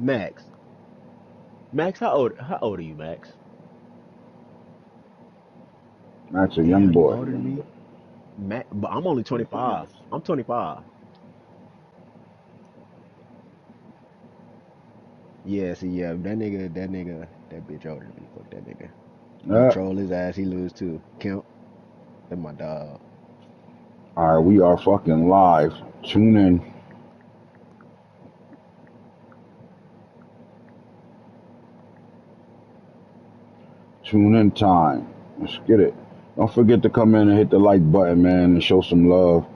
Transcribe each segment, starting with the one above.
Max. Max, how old are you, Max? That's a young Damn, you boy. older than me. Max, but I'm only 25. I'm 25. Yeah, see, yeah, that bitch older than me. Fuck that nigga. You Uh, troll his ass, he lose too. Kemp, that's my dog. all right, we are fucking live. Tune in. Tune in time. Let's get it. Don't forget to come in and hit the like button, man, and show some love.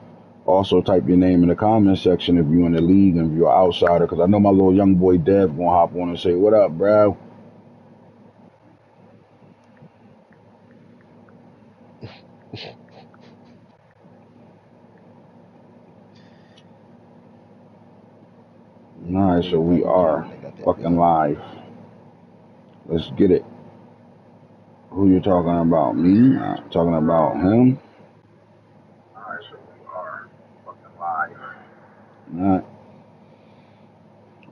Also, type your name in the comment section if you're in the league and if you're an outsider, because I know my little young boy Dev gonna hop on and say, "What up, bro?" All right, so we Everybody are drunk. They got that fucking bit. live. Let's get it. Who you talking about? Me? Talking about him? All right, so we are fucking live. All right.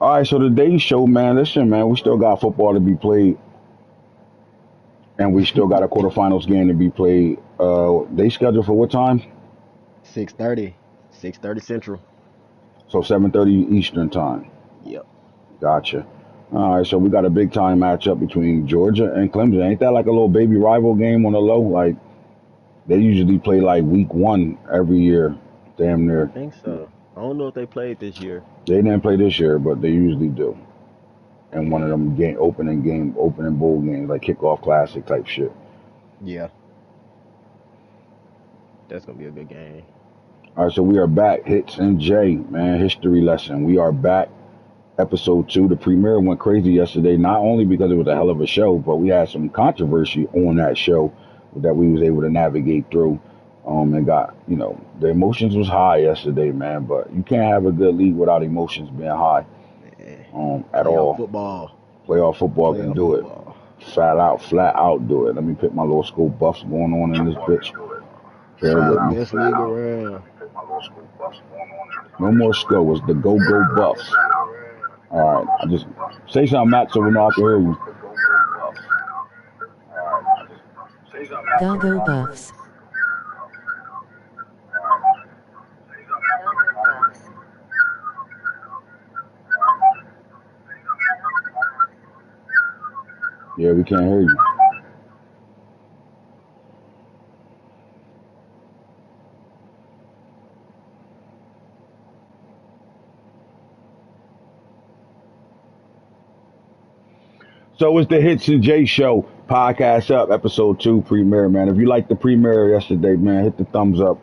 All right, so today's show, man. Listen, man, we still got football to be played, and we still got a quarterfinals game to be played. They scheduled for what time? 6:30. 6:30 Central. So 7:30 Eastern time. Yep. Gotcha. All right, so we got a big time matchup between Georgia and Clemson. Ain't that like a little baby rival game on the low? Like they usually play like week one every year, damn I near. think so. I don't know if they played this year. They didn't play this year, but they usually do. And one of Yeah. them opening bowl games, like kickoff classic type shit. Yeah. That's gonna be a good game. All right, so we are back. Hits and J, man, history lesson. We are back. Episode 2. The premiere went crazy yesterday, not only because it was a hell of a show, but we had some controversy on that show that we was able to navigate through. And got, the emotions was high yesterday, man, but you can't have a good league without emotions being high, Man. at Playoff all. football. Playoff football can Playoff do it. football. Flat out do it. Let me pick my little school buffs going on in this bitch. Bear Shit, with me. best league around. No more Sko. It's the Go Buffs. All right. I just say something, Matt, so we know I can hear you. Go Go Buffs. Yeah, we can't hear you. So it's the Hits and J Show podcast up, episode 2 premiere, man. If you liked the premiere yesterday, man, hit the thumbs up.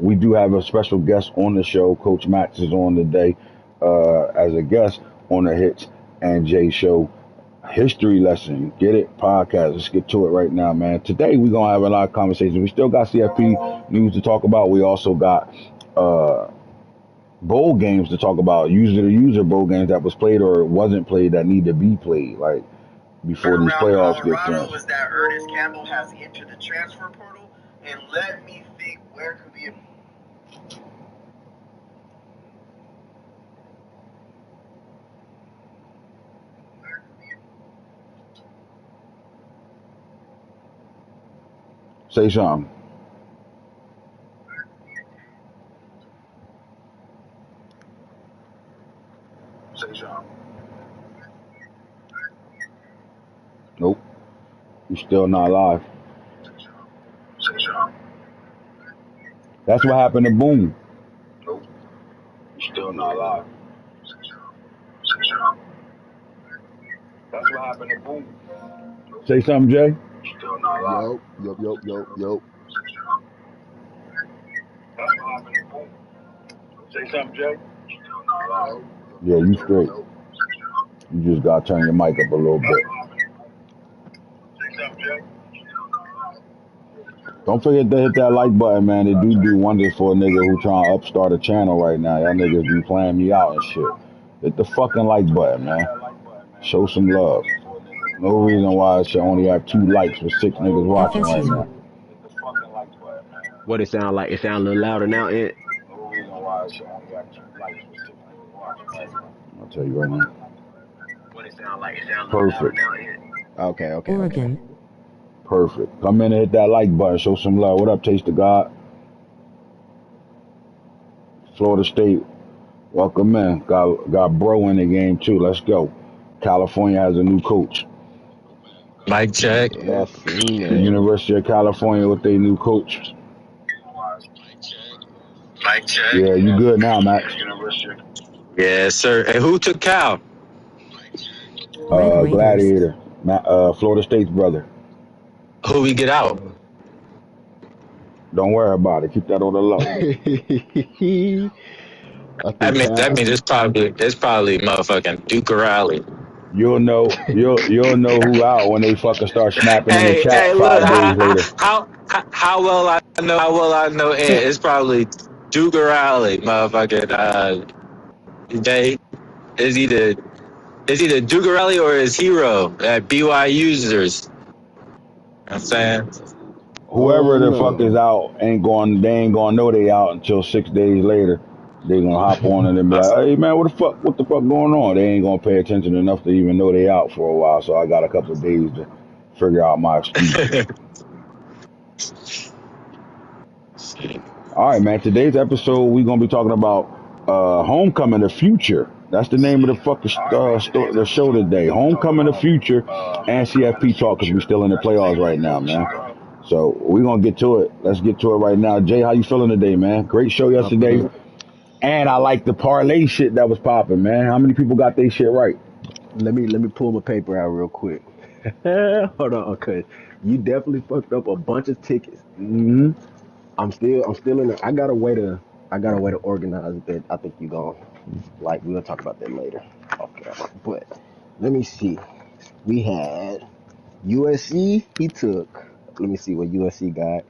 We do have a special guest on the show. Coach Max is on today as a guest on the Hits and J Show history lesson. Get it? Podcast. Let's get to it right now, man. Today we're gonna have a lot of conversations. We still got CFP news to talk about. We also got bowl games to talk about, user to user bowl games that was played or wasn't played that need to be played, like before these playoffs get done. Was that Ernest Campbell has entered the transfer portal, and let me think where could be. Say something. Say something. Nope. You're still not live. Say something. That's what happened to Boom. Nope. You're still not live. Say something. That's what happened to Boom. Say something, Jay. You're still not live. Yo. That's what happened to Boom. Say something, Jay. You're still not live. Yeah, you straight. You just gotta turn your mic up a little bit. Say something, Jay. Don't forget to hit that like button, man. It do wonders for a nigga who trying to upstart a channel right now. Y'all niggas be playing me out and shit. Hit the fucking like button, man. Show some love. No reason why it should only have 2 likes with 6 niggas watching right now. What it sound like? It sound a little louder now, Ed. No reason why it should only have 2 likes with 6 niggas watching right now. I'll tell you right now. Perfect. Okay. Oregon, Perfect. Come in and hit that like button. Show some love. What up, Taste of God? Florida State. Welcome in. Got Bro in the game too. Let's go. California has a new coach. Mic check. Yeah, I seen The that. University of California with their new coach. Mic check. Yeah, you good now, Max. Yes, sir. And who took Cal? Red Raiders, Gladiator. Florida State's brother. Who we get out? Don't worry about it. Keep that on the low. I I think mean, that Cal. means it's probably motherfucking Duke Rally. You'll know who out when they fucking start snapping in the Hey, chat look, 5 days later. how well I know Ed. It's probably Duke Rally, motherfucking. They is either Duke Rally or his hero at BYU users. You know what I'm saying. Whoever the fuck is No. out they ain't gonna know they out until 6 days later. They gonna hop on and then be like, hey man, what the fuck going on? They ain't gonna pay attention enough to even know they out for a while. So I got a couple of days to figure out my excuses. All right, man. Today's episode we gonna be talking about Homecoming: The Future. That's the name of the fucking the show today. Homecoming: The Future and CFP talk because we still in the playoffs right now, man. So we're gonna get to it. Let's get to it right now. Jay, how you feeling today, man? Great show I'm yesterday. feeling. And I like the parlay shit that was popping, man. How many people got their shit right? Let me pull my paper out real quick. Hold on, cause you definitely fucked up a bunch of tickets. Mm-hmm. I'm still in. I got a way to organize it. I think you gon' like. We'll talk about that later. Okay, but let me see. We had USC. He took. Let me see what USC got.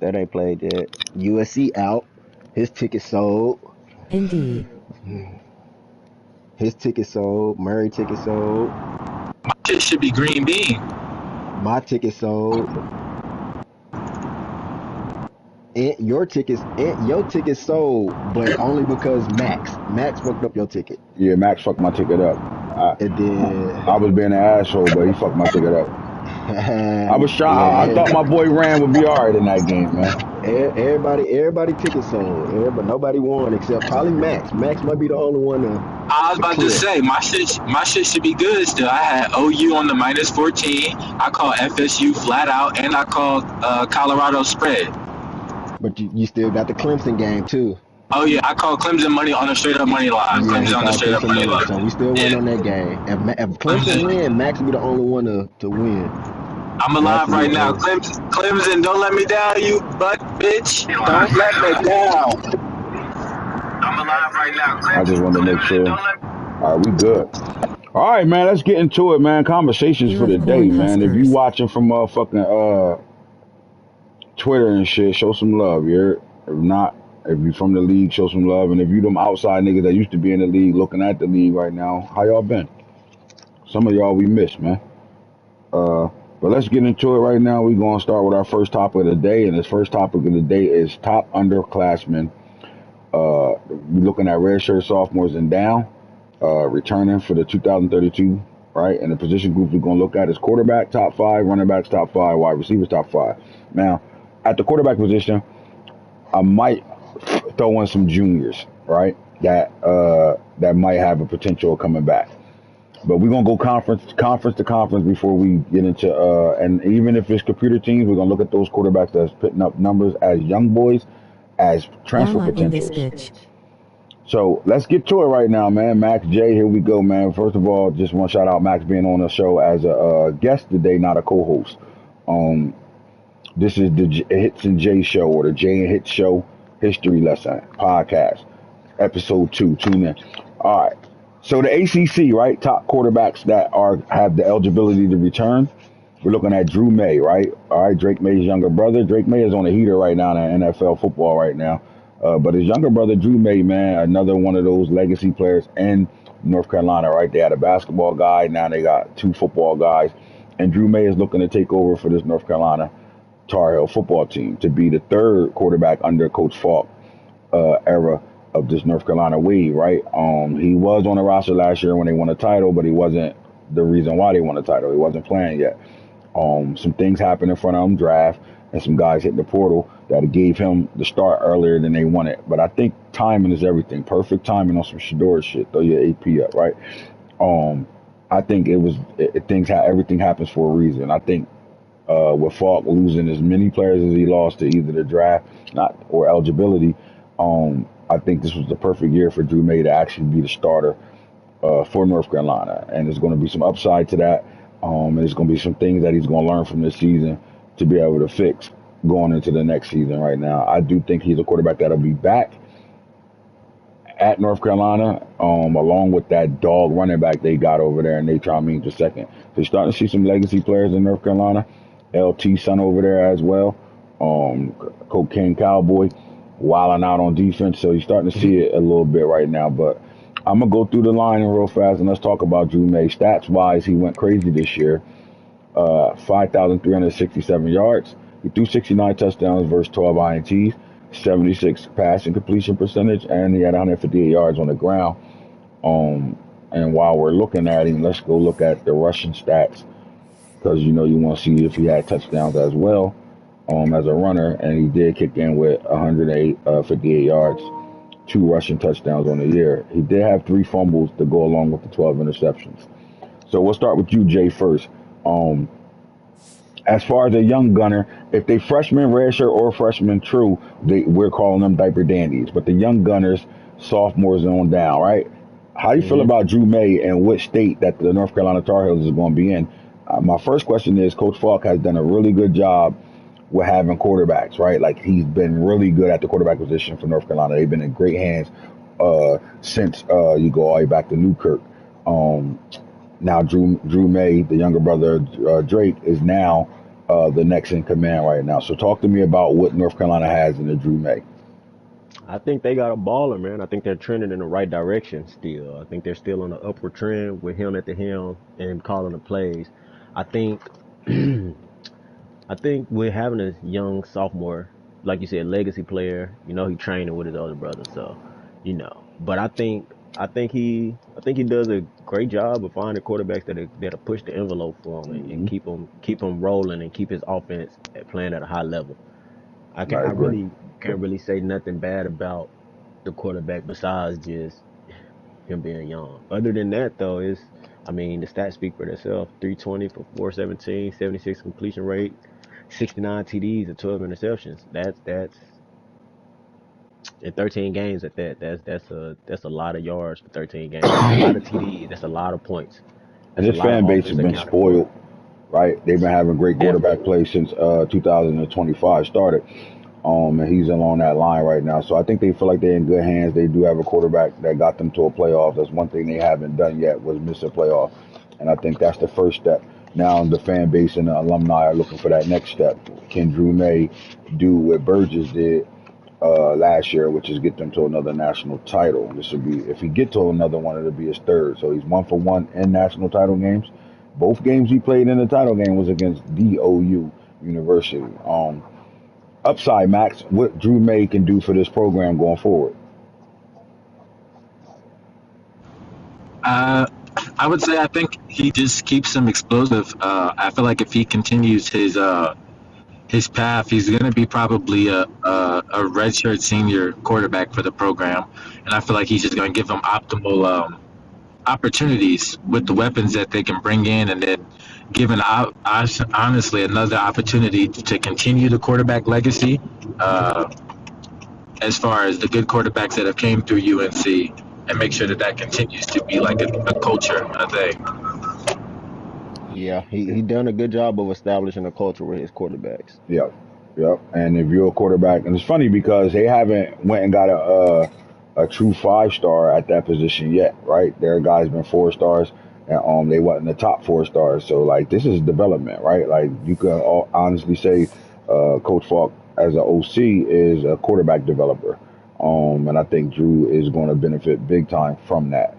That ain't played yet. USC out. His ticket sold. Indy, His ticket sold. Murray ticket sold. My shit should be green bean. My ticket sold. And your ticket sold, but only because Max fucked up your ticket. Yeah, Max fucked my ticket up. And then I was being an asshole, but he fucked my ticket up. I was shy. I yeah, thought my boy Rand would be all right in that game, man. everybody ticket sold. Everybody, nobody won except probably Max. Max might be the only one I was to about to clear. say my shit should be good still. I had OU on the -14. I called FSU flat out, and I called Colorado spread. But you still got the Clemson game too. Oh yeah, I called Clemson money on a straight up money line. Yeah, he Clemson on the called straight up Clemson money money, so we line. still win Yeah, on that game. If Clemson Clemson. win, Max will be the only one to win. I'm Max alive will be right the now. only. Clemson, don't let me down, you butt bitch. Don't let me down. I'm alive right now. I just wanted to make Clemson, sure. don't let me. All right, we good. All right, man. Let's get into it, man. Conversations you for the have day, corn man. If you huskers. watching from fucking Twitter and shit, show some love. If not, if you from the league, show some love. And if you them outside niggas that used to be in the league, looking at the league right now, how y'all been? Some of y'all we missed, man. Uh, but let's get into it right now. We're gonna start with our first topic of the day, and this first topic of the day is top underclassmen. We're looking at redshirt sophomores and down, returning for the 2032, right? And the position groups we're gonna look at is quarterback top five, running backs top five, wide receivers top five. Now, at the quarterback position, I might throw in some juniors, right? That might have a potential of coming back. But we're gonna go conference to conference before we get into and even if it's computer teams, we're gonna look at those quarterbacks that's putting up numbers as young boys, as transfer Lala in this potentials. bitch. So let's get to it right now, man. Max J, here we go, man. First of all, just want to shout out Max being on the show as a guest today, not a co-host. Um, this is the Hits and J show, or the J and Hits show history lesson podcast, episode 2. Tune in. All right. So the ACC, right? Top quarterbacks that have the eligibility to return. We're looking at Drew May, right? All right, Drake May's younger brother. Drake May is on a heater right now in NFL football right now. But his younger brother, Drew May, man, another one of those legacy players in North Carolina, right? They had a basketball guy. Now they got 2 football guys. And Drew May is looking to take over for this North Carolina Tar Heel football team to be the 3rd quarterback under Coach Falk era of this North Carolina way, right? He was on the roster last year when they won a title, but he wasn't the reason why they won the title. He wasn't playing yet. Some things happened in front of him, draft, and some guys hit the portal that gave him the start earlier than they wanted. But I think timing is everything. Perfect timing on some Shador shit. Throw your AP up, right? I think everything happens for a reason. I think with Falk losing as many players as he lost to either the draft or eligibility, I think this was the perfect year for Drew May to actually be the starter for North Carolina. And there's going to be some upside to that. And there's going to be some things that he's going to learn from this season to be able to fix going into the next season right now. I do think he's a quarterback that'll be back at North Carolina, along with that dog running back they got over there, and they try me to second. So you're starting to see some legacy players in North Carolina. LT son over there as well. Cocaine Cowboy wilding out on defense. So you're starting to see it a little bit right now. But I'm going to go through the line real fast, and let's talk about Drew May. Stats-wise, he went crazy this year. 5,367 yards. He threw 69 touchdowns versus 12 INTs, 76 passing completion percentage, and he had 158 yards on the ground. And while we're looking at him, let's go look at the rushing stats, because you want to see if he had touchdowns as well as a runner, and he did kick in with 158 yards, 2 rushing touchdowns on the year. He did have 3 fumbles to go along with the 12 interceptions. So we'll start with you, Jay, first. As far as a young gunner, if they freshman redshirt or freshman true, we're calling them diaper dandies. But the young gunners, sophomores on down, right? How do you feel about Drew May and which state that the North Carolina Tar Heels is going to be in? My first question is, Coach Falk has done a really good job with having quarterbacks, right? Like, he's been really good at the quarterback position for North Carolina. They've been in great hands since you go all the way back to Newkirk. Now Drew May, the younger brother Drake, is now the next in command right now. So talk to me about what North Carolina has in the Drew May. I think they got a baller, man. I think they're trending in the right direction still. I think they're still on the upward trend with him at the helm and calling the plays. I think I think we're having a young sophomore, like you said, legacy player. He training with his older brother, so But I think he does a great job of finding quarterbacks that'll push the envelope for him and keep him rolling and keep his offense playing at a high level. I really can't really say nothing bad about the quarterback besides just him being young. Other than that, though, the stats speak for themselves. 320 for 417, 76 completion rate, 69 TDs and 12 interceptions. That's in 13 games at that. That's a lot of yards for 13 games. That's a lot of TDs. That's a lot of points. And this fan base has been spoiled, right? They've been having great quarterback play since 2025 started. And he's along that line right now. So I think they feel like they're in good hands. They do have a quarterback that got them to a playoff. That's one thing they haven't done yet, was miss a playoff. And I think that's the first step. Now the fan base and the alumni are looking for that next step. Can Drew May do what Burgess did last year, which is get them to another national title? This would be, if he get to another one, it'll be his third. So he's 1-for-1 in national title games. Both games he played in the title game was against DOU University. Upside, Max, what Drew May can do for this program going forward? I would say I think he just keeps him explosive. I feel like if he continues his path, he's going to be probably a redshirt senior quarterback for the program, and I feel like he's just going to give them optimal opportunities with the weapons that they can bring in, and then given honestly another opportunity to continue the quarterback legacy as far as the good quarterbacks that have came through UNC, and make sure that continues to be like a culture, I think. Yeah, he done a good job of establishing a culture with his quarterbacks. Yep. And if you're a quarterback, and it's funny because they haven't went and got a true 5-star at that position yet, right? Their guy's been 4 stars, and they wasn't the top 4 stars. So like, this is development, right? Like, you can honestly say Coach Falk as an OC is a quarterback developer, and I think Drew is going to benefit big time from that.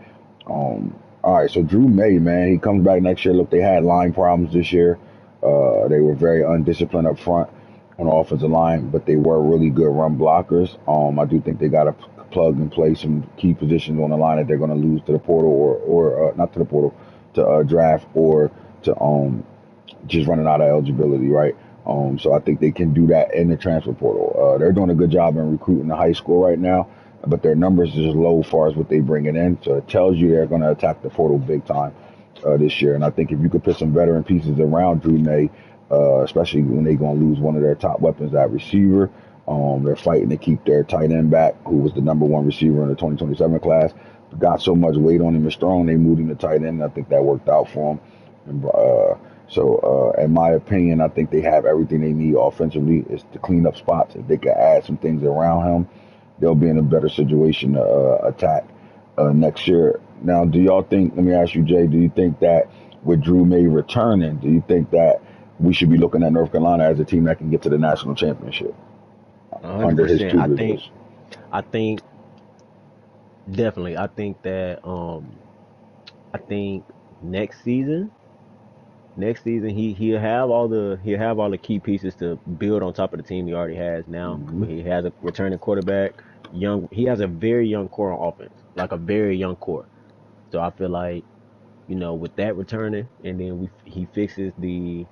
All right, so Drew May, man, he comes back next year. Look, they had line problems this year. They were very undisciplined up front. on the offensive line, but they were really good run blockers. I do think they got to plug and play some key positions on the line that they're going to lose to the portal or not to the portal, to draft or to just running out of eligibility, right? So I think they can do that in the transfer portal. They're doing a good job in recruiting the high school right now, but their numbers is low as far as what they bringing in. So it tells you they're going to attack the portal big time this year. And I think if you could put some veteran pieces around Drew May, especially when they're going to lose one of their top weapons, that receiver, they're fighting to keep their tight end back, who was the number one receiver in the 2027 class. Got so much weight on him and strong, they moved him to tight end. I think that worked out for him. And, so, in my opinion, I think they have everything they need offensively. Is to clean up spots. If they can add some things around him, they'll be in a better situation to attack next year. Now, do y'all think, let me ask you, Jay, do you think that with Drew May returning, do you think that we should be looking at North Carolina as a team that can get to the national championship under his 100%. tutelage? I think definitely. I think that I think next season he'll have all the key pieces to build on top of the team he already has now. He has a returning quarterback, he has a very young core on offense, like a very young core. So I feel like, with that returning, and then he fixes the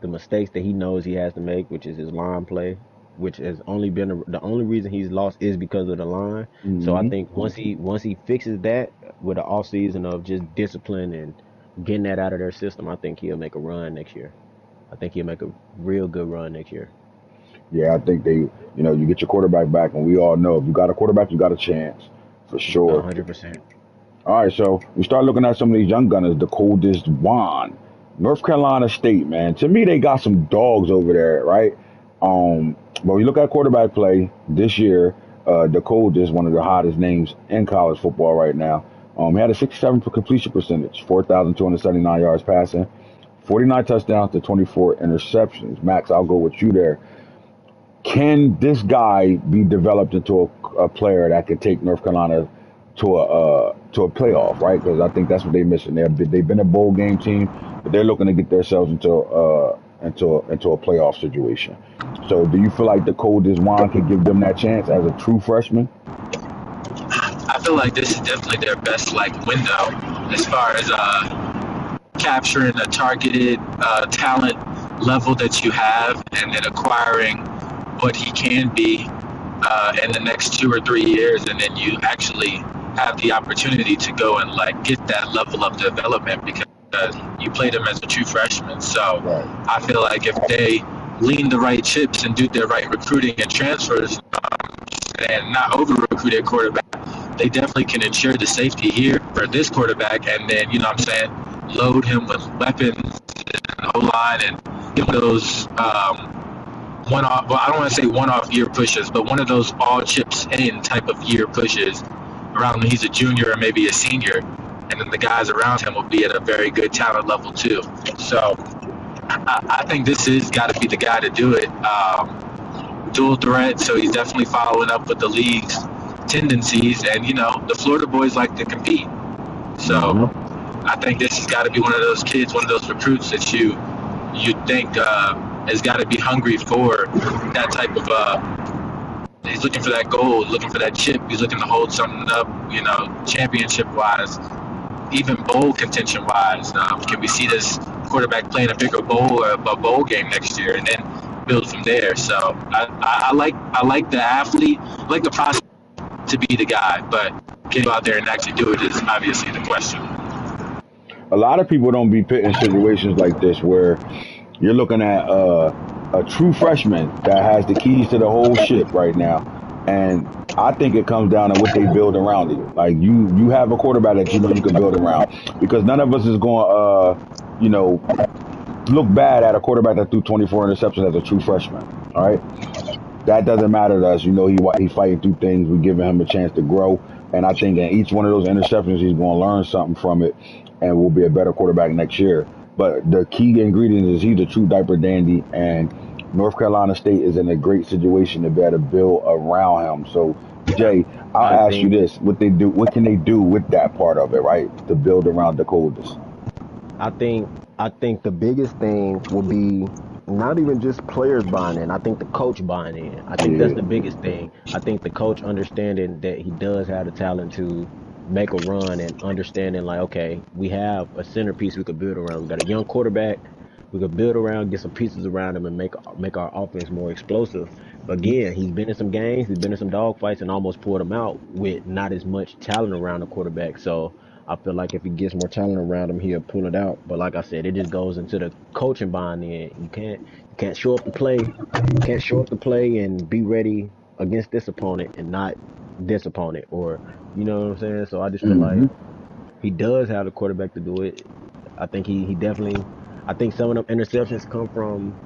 mistakes that he knows he has to make, which is his line play, which has only been the only reason he's lost is because of the line. So I think once he fixes that with the off season of just discipline and getting that out of their system, I think he'll make a run next year. I think he'll make a real good run next year. Yeah, I think you get your quarterback back, and we all know if you got a quarterback, you got a chance for sure. 100%. All right, so we start looking at some of these young gunners. The coldest one, North Carolina State, man. To me, they got some dogs over there, right? But we look at quarterback play this year. The coldest, one of the hottest names in college football right now. He had a 67 completion percentage, 4,279 yards passing, 49 touchdowns to 24 interceptions. Max, I'll go with you there. Can this guy be developed into a player that could take North Carolina to a playoff, right? Because I think that's what they're missing. They've been a bowl game team, but they're looking to get themselves into a playoff situation. So, do you feel like the coldest one can give them that chance as a true freshman? I feel like this is definitely their best window as far as capturing a targeted talent level that you have, and then acquiring what he can be in the next 2 or 3 years, and then you actually have the opportunity to go and get that level of development because you played him as a true freshman. So Right. I feel like if they lean the right chips and do their right recruiting and transfers, and not over recruit a quarterback, they definitely can ensure the safety here for this quarterback, and then load him with weapons and O-line and give him those one-off. Well, I don't want to say one-off year pushes, but one of those all chips in type of year pushes around when he's a junior or maybe a senior, and then the guys around him will be at a very good talent level too. So I think this has got to be the guy to do it. Dual threat, so he's definitely following up with the league's tendencies, and the Florida boys like to compete. So I think this has got to be one of those kids, one of those recruits that you think has got to be hungry for that type of. He's looking for that gold, looking for that chip. He's looking to hold something up, championship wise, even bowl contention wise. Can we see this quarterback playing a bigger bowl game next year, and then build from there? So I like the athlete, I like the prospect to be the guy, but get out there and actually do it is obviously the question. A lot of people don't be put in situations like this where you're looking at a true freshman that has the keys to the whole ship right now, and I think it comes down to what they build around you. Like you have a quarterback that you can build around, because none of us is going look bad at a quarterback that threw 24 interceptions as a true freshman. All right, that doesn't matter to us. He's fighting through things. We're giving him a chance to grow, and I think in each one of those interceptions, he's going to learn something from it, and will be a better quarterback next year. But the key ingredient is he's a true diaper dandy, and North Carolina State is in a great situation to be able to build around him. So, Jay, I'll ask you this: what can they do with that part of it, right, to build around the coldest? I think the biggest thing will be not even just players buying in. I think the coach buying in. I think that's Yeah. the biggest thing. I think the coach understanding that he does have the talent to make a run and understanding like, okay, we have a centerpiece we could build around. We got a young quarterback. We could build around, get some pieces around him, and make our offense more explosive. But again, he's been in some games, he's been in some dog fights, and almost pulled him out with not as much talent around the quarterback. So I feel like if he gets more talent around him, he'll pull it out. But like I said, it just goes into the coaching buying in. You can't show up to play. You can't show up to play and be ready against this opponent and not this opponent, or you know what I'm saying. So I just feel Mm-hmm. like he does have the quarterback to do it. I think he definitely. I think some of them interceptions come from.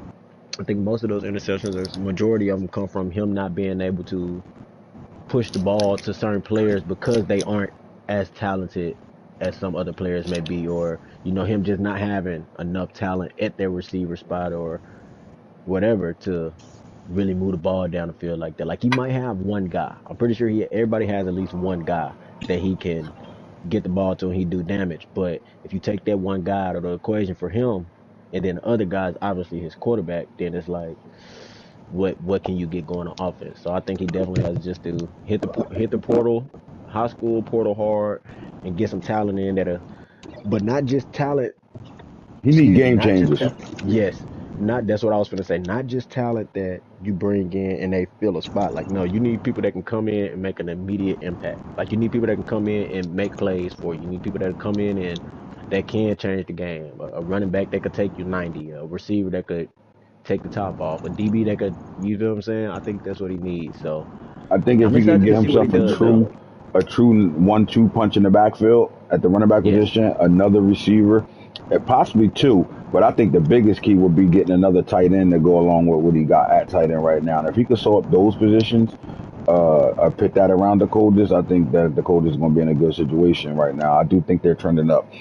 I think most of those interceptions, or majority of them, come from him not being able to push the ball to certain players because they aren't as talented as some other players may be, or him just not having enough talent at their receiver spot or whatever to really move the ball down the field like that. Like he might have one guy. I'm pretty sure everybody has at least one guy that he can get the ball to and he do damage. But if you take that one guy out of the equation for him, and then the other guy's obviously his quarterback, then it's like what can you get going on offense? So I think he definitely has just to hit the portal, high school portal hard, and get some talent in that. But not just talent. He need Excuse me, game not just changers. yes, not that's what I was gonna say. Not just talent that you bring in and they fill a spot. Like no, you need people that can come in and make an immediate impact. Like you need people that can come in and make plays for you. You need people that can come in and that can change the game. A running back that could take you 90. A receiver that could take the top off. A DB that could, you know what I'm saying? I think that's what he needs. So I think if I'm he can excited get to see what he himself does though. a true 1-2 punch in the backfield at the running back Yes, position, another receiver, and possibly two. But I think the biggest key would be getting another tight end to go along with what he got at tight end right now. And if he could sew up those positions, put that around the Colders, I think that the Colders is going to be in a good situation right now. I do think they're trending up.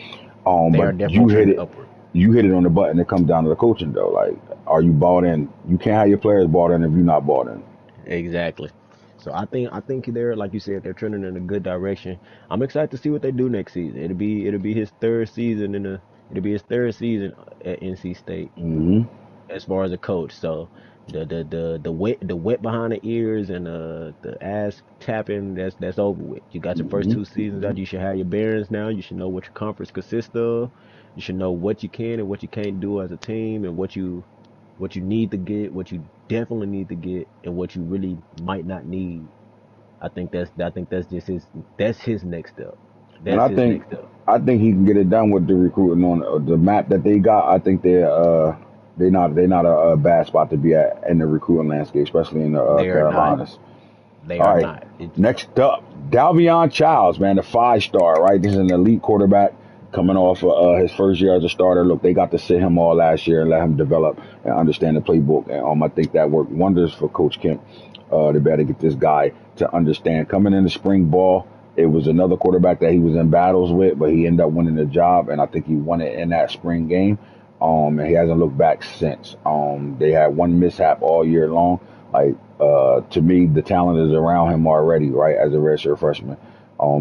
they But are definitely trending upward. you hit it on the button. It comes down to the coaching though. Like, are you bought in? You can't have your players bought in if you're not bought in. Exactly. So I think they're like you said they're trending in a good direction. I'm excited to see what they do next season. It'll be his third season it'll be his third season at NC State Hmm. as far as a coach. So the wet behind the ears and the ass tapping that's over with. You got your first Hmm. 2 seasons out. You should have your bearings now. You should know what your conference consists of. You should know what you can and what you can't do as a team and what you need to get, what you definitely need to get, and what you really might not need. I think that's just his next step. And That's his next step. I think he can get it done with the recruiting on the map that they got. I think they not a bad spot to be at in the recruiting landscape, especially in the They are not. Carolinas. They All are right, not. It's next up, Dalvion Childs, man, the 5-star, right? This is an elite quarterback coming off his first year as a starter. Look, they got to sit him all last year and let him develop and understand the playbook. And I think that worked wonders for Coach Kemp. They better get this guy to understand. Coming in the spring ball, it was another quarterback that he was in battles with, but he ended up winning the job, and I think he won it in that spring game. And he hasn't looked back since. They had one mishap all year long. Like to me, the talent is around him already, right? As a redshirt freshman,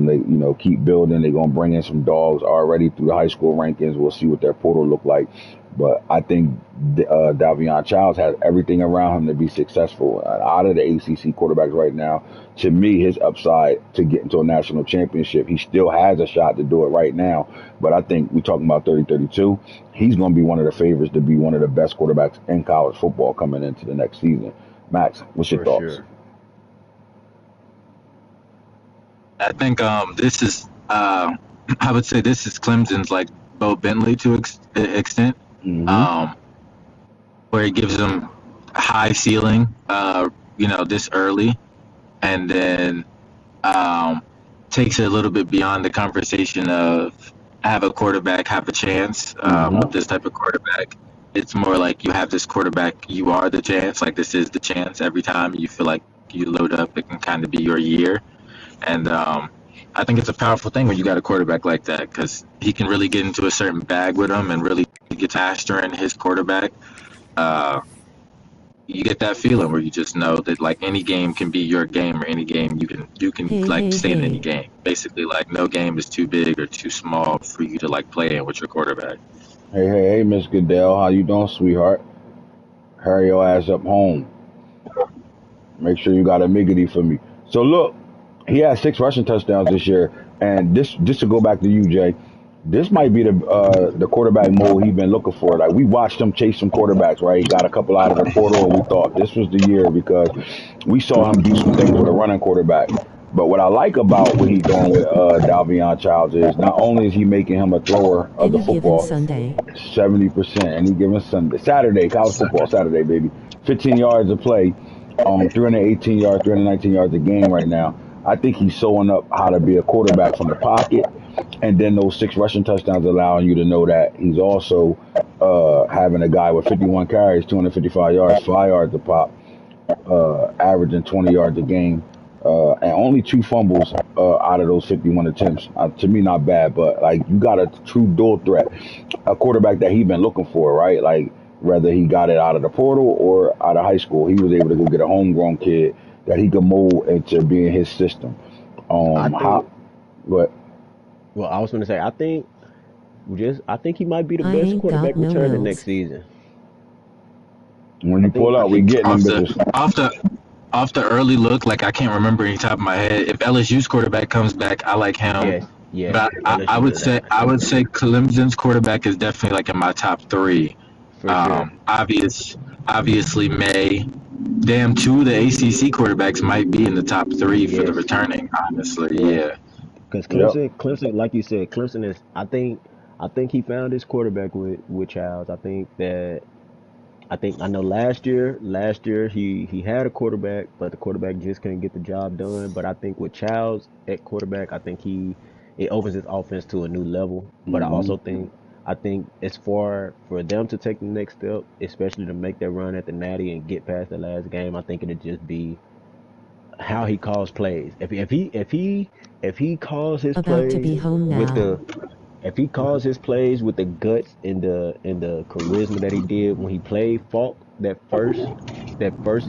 they keep building. They're gonna bring in some dogs already through the high school rankings. We'll see what their portal look like, but I think Davion Childs has everything around him to be successful. Out of the ACC quarterbacks right now, to me, his upside to get into a national championship, he still has a shot to do it right now. But I think we're talking about 30-32. He's going to be one of the favorites to be one of the best quarterbacks in college football coming into the next season. Max, what's your for thoughts? sure. I think this is I would say this is Clemson's like Bo Bentley to extent, Mm-hmm. um, where it gives them high ceiling, this early, and then um, takes it a little bit beyond the conversation of have a quarterback have a chance with Mm-hmm. this type of quarterback. It's more like you have this quarterback, you are the chance. Like this is the chance every time you feel like you load up, it can kind of be your year. And I think it's a powerful thing when you got a quarterback like that because he can really get into a certain bag with him and really get faster in his quarterback. Uh, you get that feeling where you just know that like any game can be your game or any game you can Hey, like hey, stay in any hey. game. Basically, like no game is too big or too small for you to like play in with your quarterback. Hey, Miss Goodell, how you doing, sweetheart? Hurry your ass up home. Make sure you got a miggity for me. So look, he had 6 rushing touchdowns this year, and this just to go back to you, Jay. This might be the quarterback mold he's been looking for. Like we watched him chase some quarterbacks, right? He got a couple out of the portal, and we thought this was the year because we saw him do some things with a running quarterback. But what I like about what he's doing with Dalvion Childs is not only is he making him a thrower of the Any given football, Sunday. 70% any given Sunday, Saturday, college football Saturday, baby, 15 yards of play, 318 yards, 319 yards a game right now. I think he's showing up how to be a quarterback from the pocket, and then those 6 rushing touchdowns allowing you to know that he's also having a guy with 51 carries, 255 yards, 5 yards a pop, averaging 20 yards a game, and only 2 fumbles out of those 51 attempts. To me, not bad, but like you got a true dual threat, a quarterback that he's been looking for, right? Like whether he got it out of the portal or out of high school, he was able to go get a homegrown kid that he could mold into being his system. I think. But Well, I was going to say, I think he might be the I best ain't quarterback got no returning nose. next season. when you pull I out, we think getting them Off bitches. the early look, like I can't remember any top of my head. If LSU's quarterback comes back, I like him. yes, But I LSU would is that say one Clemson's quarterback is definitely like in my top 3. for sure. Obviously May. Damn, 2 of the ACC quarterbacks might be in the top 3 for the Yes, returning. Honestly, yes. yeah. Because Yep. Clemson, like you said, Clemson is. I think he found his quarterback with Childs. I know last year he had a quarterback, but the quarterback just couldn't get the job done. But I think with Childs at quarterback, I think it opens his offense to a new level. But I think it's for them to take the next step, especially to make that run at the Natty and get past the last game. I think it'd just be how he calls plays. If he calls his About to be plays home with now. the if he calls his plays with the guts and the charisma that he did when he played Falk that first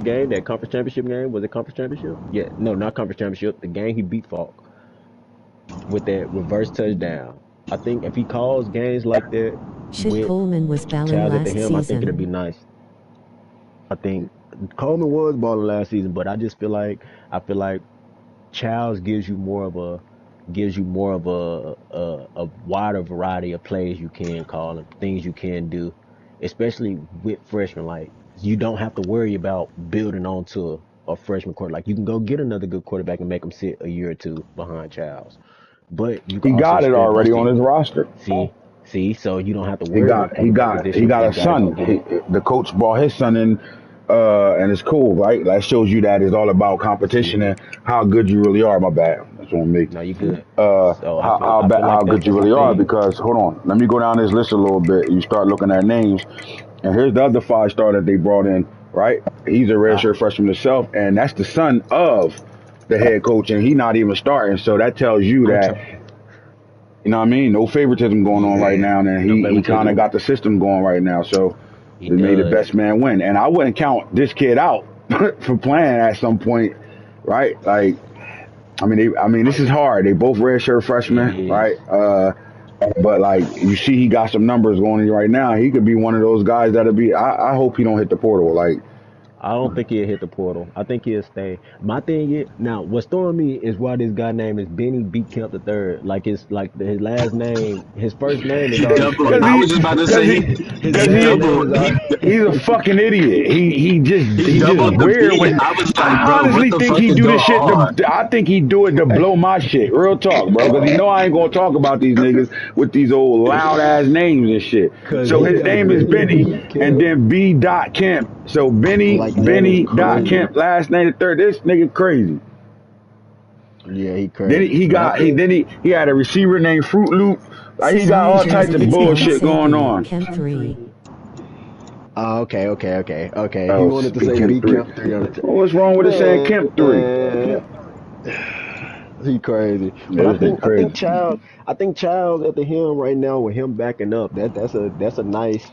game, that conference championship game, was it conference championship? Yeah, no, not conference championship. The game he beat Falk with that reverse touchdown. I think if he calls games like that Shit with Coleman was balling Childs at the last helm, I think it'd season. be nice. I think Coleman was balling last season, but I feel like Childs gives you more of a wider variety of plays you can call and things you can do, especially with freshmen. Like you don't have to worry about building onto a freshman quarter. Like you can go get another good quarterback and make them sit a year or two behind Childs, but you can He also got it spread those already on teams. his roster. See, so you don't have to He worry about got he quarterback got he position. got You a got to go son. get it. The coach brought his son in, and it's cool, right? That shows you that it's all about competition See, and how good you really are. My bad. That's on me. no, you good. So I feel How like good you that's the really are. thing. Because hold on, let me go down this list a little bit. You start looking at names, and here's the other 5-star that they brought in. Right, he's a Ah, redshirt freshman himself, and that's the son of the head coach, and he not even starting. So that tells you I'm that, trying. you know what I mean, no favoritism going on right Yeah, now, and no he kind favoritism. of got the system going right now. So He they made the does. best man win, and I wouldn't count this kid out for playing at some point, right? Like, I mean, this is hard. They both redshirt It freshmen, is. right? But like you see, he got some numbers going right now. He could be one of those guys that'll be. I hope he don't hit the portal. Like, I don't think he'll hit the portal. I think he'll stay. My thing is now what's throwing me is why this guy name is Benny B. Kemp the third. Like it's like his last name, his first name is He already doubled. cause I crazy. was just about to cause say he, His cause last he, name is he's a fucking idiot. he He just doubled the weird B. with. I was like, I bro, what honestly the think fuck he is do going this shit. on? I think he do it to blow my shit. Real talk, bro. Cause he know I ain't gonna talk about these niggas with these old loud ass names and shit. because So he his got name is Benny Benny, B. and Kemp. then B. Dot Kemp. So Like that is Benny Dot crazy. Kemp, last name the third. This nigga crazy. Yeah, he Then crazy. But I think he had a receiver named Fruit Loop. Like he got Sorry, all Jersey, types of it's gone bullshit going Sabu. on. Chem 3. okay. He Oh, wanted to say Kemp B. three. Kemp 3 on the chat. Well, what's wrong with it saying Kemp three? Man, he crazy. But This nigga crazy. I think Childs at the helm right now with him backing up. That's a nice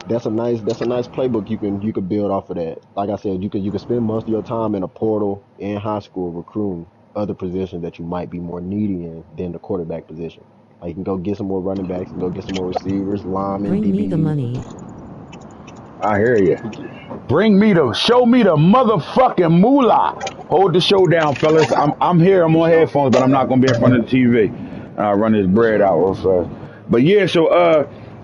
playbook you can build off of that. Like I said, you can spend most of your time in a portal in high school recruiting other positions that you might be more needy in than the quarterback position. Like you can go get some more running backs and go get some more receivers, linemen, Bring me the DBs. money. I hear you. He get, Show me the motherfucking moolah. Hold the show down, fellas. I'm here. I'm for on sure. headphones, but I'm not gonna be in front of the TV. I'll run this For bread out sure. real fast. But yeah,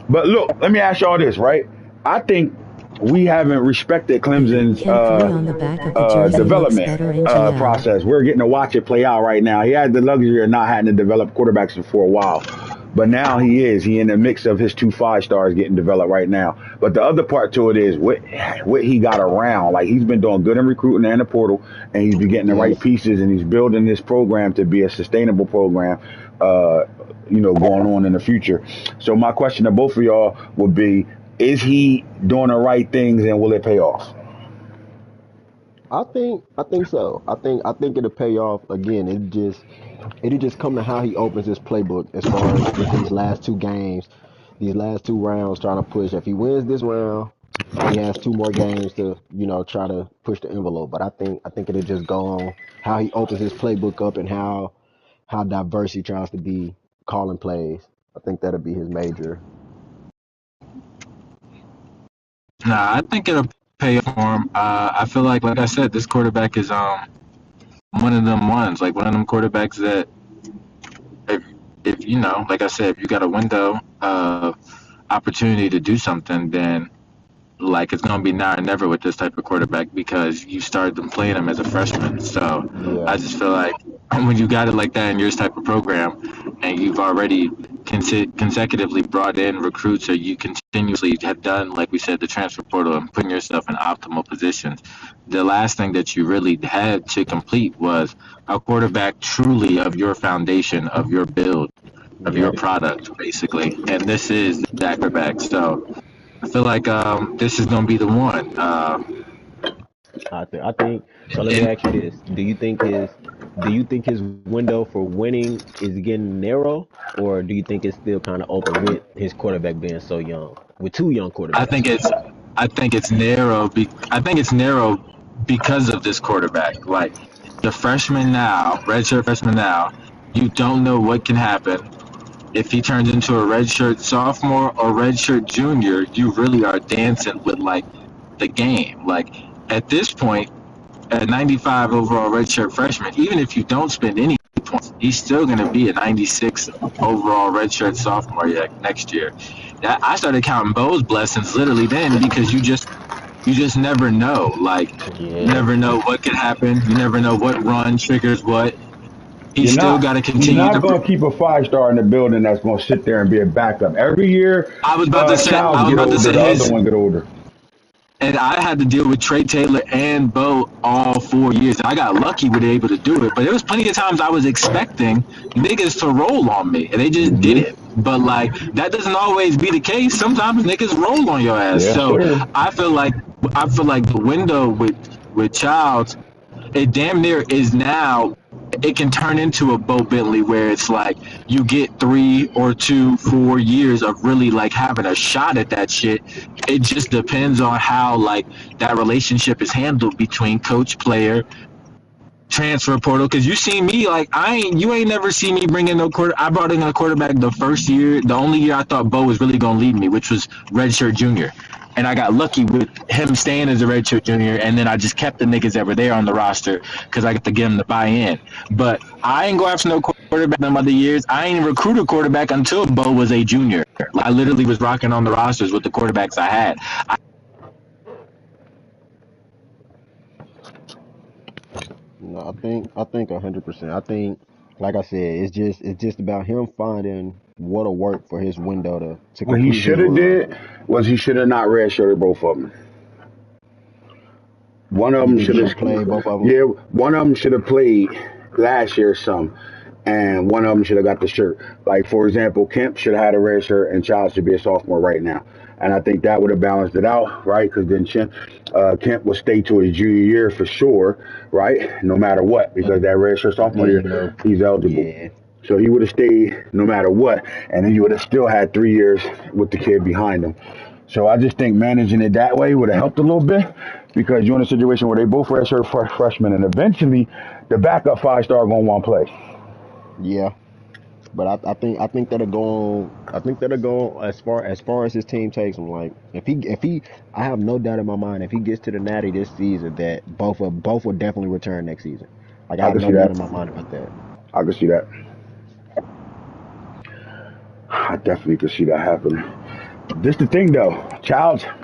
but look, let me ask y'all this, right? I think we haven't respected Clemson's Him 3 on the back of the jersey looks development better in GL. process. We're getting to watch it play out right now. He had the luxury of not having to develop quarterbacks for a while. But now he is. He in the mix of his 2 5 stars getting developed right now. But the other part to it is what he got around. Like he's been doing good in recruiting and the portal, and he's been getting the right Yes. pieces, and he's building this program to be a sustainable program. Going on in the future. So my question to both of y'all would be: is he doing the right things, and will it pay off? I think so. I think it'll pay off again. It'll just come to how he opens his playbook as far as with these last 2 games, these last 2 rounds trying to push. If he wins this round, he has 2 more games to, try to push the envelope. But I think it'll just go on how he opens his playbook up and how diverse he tries to be calling plays. I think that'll be his major. Nah, I think it'll pay off for him. I feel like I said, this quarterback is one of them ones, like one of them quarterbacks that if like I said, if you got a window of opportunity to do something, then like it's gonna be now or never with this type of quarterback because you started them playing him as a freshman. So I Yeah. just feel like when you got it like that in your type of program, and you've already consecutively brought in recruits, or you continuously have done, like we said, the transfer portal and putting yourself in optimal positions. The last thing that you really had to complete was a quarterback truly of your foundation, of your build, of your Yep. product, basically. And this is that quarterback. So I feel like this is going to be the one. I think so. Let me And ask you this: Do you think his window for winning is getting narrow, or do you think it's still kind of open with his quarterback being so young, with 2 young I quarterbacks? think it's I think it's narrow. I think it's narrow because of this quarterback. Like the freshman now, redshirt freshman now, you don't know what can happen. If he turns into a redshirt sophomore or redshirt junior, you really are dancing with like the game. Like at this point, a 95 overall redshirt freshman, even if you don't spend any points, he's still going to be a 96 overall redshirt sophomore next year. I started counting Bo's blessings literally then because you just never know. Like you Yeah, never know what could happen. You never know what run triggers what. He's You're still not got to you're continue not to. gonna keep a 5 star in the building that's gonna sit there and be a backup. Every year, I was about to say. Childs I was get about to older, say the other his. one get older. And I had to deal with Trey Taylor and Bo all 4 years. I got lucky with able to do it, but there was plenty of times I was expecting niggas to roll on me, and they just Hmm. didn't. But like that doesn't always be the case. Sometimes niggas roll on your ass. Yes, So sir. I feel like the window with Childs, it damn near is now. It can turn into a Bo Bentley where it's like you get 3 or 2, 4 years of really like having a shot at that shit. It just depends on how like that relationship is handled between coach, player, transfer portal. Because you see me like you ain't never see me bring in no quarter. I brought in a quarterback the first year, the only year I thought Bo was really gonna lead me, which was redshirt junior. And I got lucky with him staying as a redshirt junior, and then I just kept the niggas that were there on the roster because I got to get them to buy in. But I ain't go after no quarterback them other years. I ain't recruit a quarterback until Bo was a junior. Like, I literally was rocking on the rosters with the quarterbacks I had. No, I think 100%. I think, like I said, it's just about him finding what'll work for his window to What he complete his should have run. did was he should have not redshirted both of them. One of You them think he should should have, have played both of them? yeah, one of them should have played last year some, and one of them should have got the shirt. Like for example, Kemp should have had a red shirt, and Childs should be a sophomore right now. And I think that would have balanced it out, right? Because then Kemp will stay to his junior year for sure, right? No matter what, because And that red shirt sophomore then year, he's eligible. yeah, So he would have stayed no matter what, and then you would have still had 3 years with the kid behind him. So I just think managing it that way would have helped a little bit because you're in a situation where they both redshirt freshmen, and eventually the backup 5 star gonna want to play. yeah. But I think that'll go on I think that'll go as far as his team takes him. Like if he, I have no doubt in my mind if he gets to the Natty this season that both will definitely return next season. Like I I have can no see doubt that. in my mind about that. I can see that. I definitely could see that happening. This the thing though.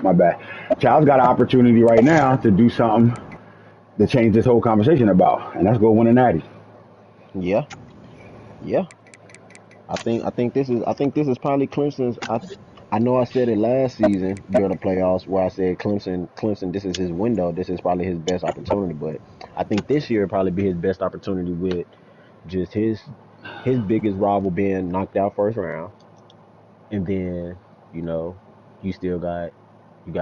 My bad. Child's got an opportunity right now to do something to change this whole conversation about, and that's go win a natty. Yeah, yeah. I think this is probably Clemson's. I know I said it last season during the playoffs where I said Clemson, this is his window. This is probably his best opportunity. But I think this year will probably be his best opportunity with just his biggest rival being knocked out first round, and then you know you still got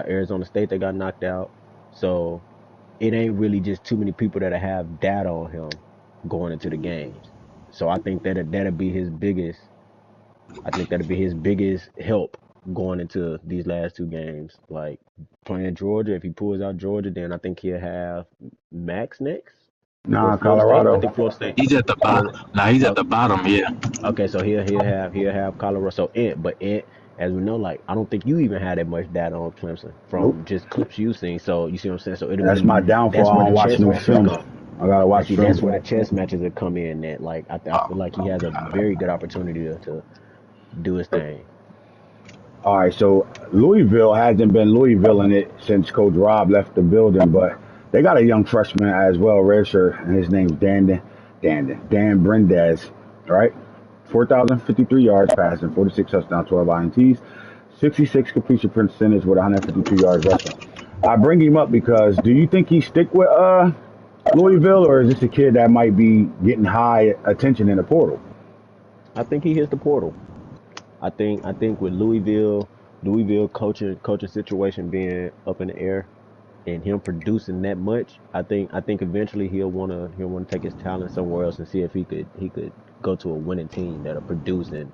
Arizona State that got knocked out. So it ain't really just too many people that have data on him going into the games. So I think that'll be his biggest. I think that'll be his biggest help going into these last two games. Like playing Georgia, if he pulls out Georgia, then I think he'll have Max next or Nah, Florida State. I Colorado. think Florida State. He's at the bottom. Florida. Now he's at Oh, the bottom. Yeah. okay, so he'll have Colorado. So as we know, like I don't think you even had that much data on Clemson Nope. from just clips you've seen. So you see what I'm saying? So it'll That's be my that's downfall. where I the don't watch chess no matches film. come. I gotta And watch see, that's film. where the chess matches are come in. That like I feel like he has a very good opportunity to do his thing. All right, so Louisville hasn't been Louisville in it since Coach Rob left the building, but they got a young freshman as well, redshirt, and his name's Dan Brindez, right? 4,053 yards passing, 46 touchdowns, 12 INTs, 66 completion percentage with 152 yards rushing. I bring him up because do you think he stick with Louisville, or is this a kid that might be getting high attention in the portal? I think he hits the portal. I think with Louisville coaching situation being up in the air and him producing that much, I think eventually he'll wanna take his talent somewhere else and see if he could go to a winning team that'll produce and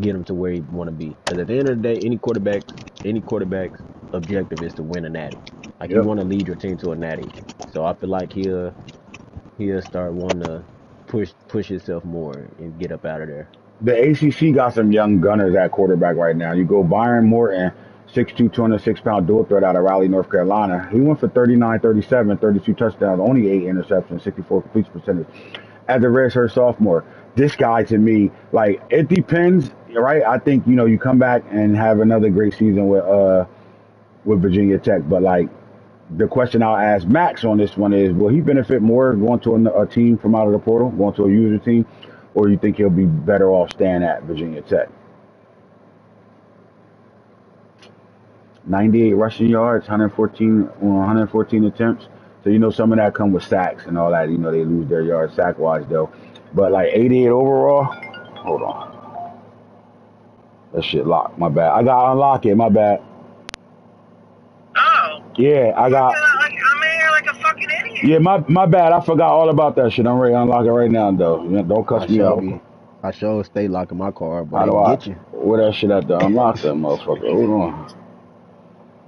get him to where he want to be. Because at the end of the day, any quarterback's objective is to win a natty. Like you Yep. want to lead your team to a natty. So I feel like he'll start wanting to push himself more and get up out of there. The ACC got some young gunners at quarterback right now. You go Byron Morton, 6'2", 206-pound dual threat out of Raleigh, North Carolina. He went for 39, 37, 32 touchdowns, only 8 interceptions, 64 completion percentage as a redshirt sophomore. This guy to me, like, it depends, right? I think, you come back and have another great season with Virginia Tech, but like the question I'll ask Max on this one is, will he benefit more going to a team from out of the portal, going to a user team, or you think he'll be better off staying at Virginia Tech? 98 rushing yards, 114 attempts. So some of that come with sacks and all that. They lose their yards sack wise though. But like 88 overall. Hold on, that shit locked. My bad. I got to unlock it. My bad. Oh. Yeah, I got. I'm in here like a fucking idiot. Yeah, my bad. I forgot all about that shit. I'm ready to unlock it right now though. Don't I cuss me sure out. be. I sure stay locking my car, but How they do can I? get you. Where that shit at to unlock that motherfucker? Hold on.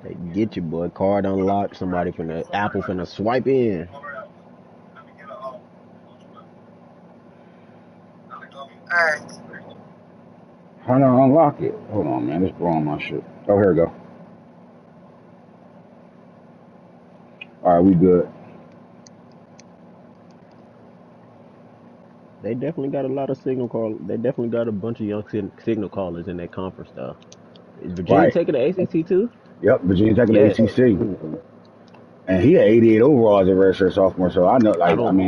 They can get you, boy. Card unlocked. Somebody from the Apple finna swipe in. Alright. How do I unlock it? Hold on, man. It's blowing my shit. Oh, here we go. All right, we good. They definitely got a lot of signal call. They definitely got a bunch of young signal callers in that conference, though. Is Virginia Right. taking the ACC too? Yep, Virginia Tech in the Yeah. ACC. And he had 88 overall as a redshirt sophomore. So I know, I don't.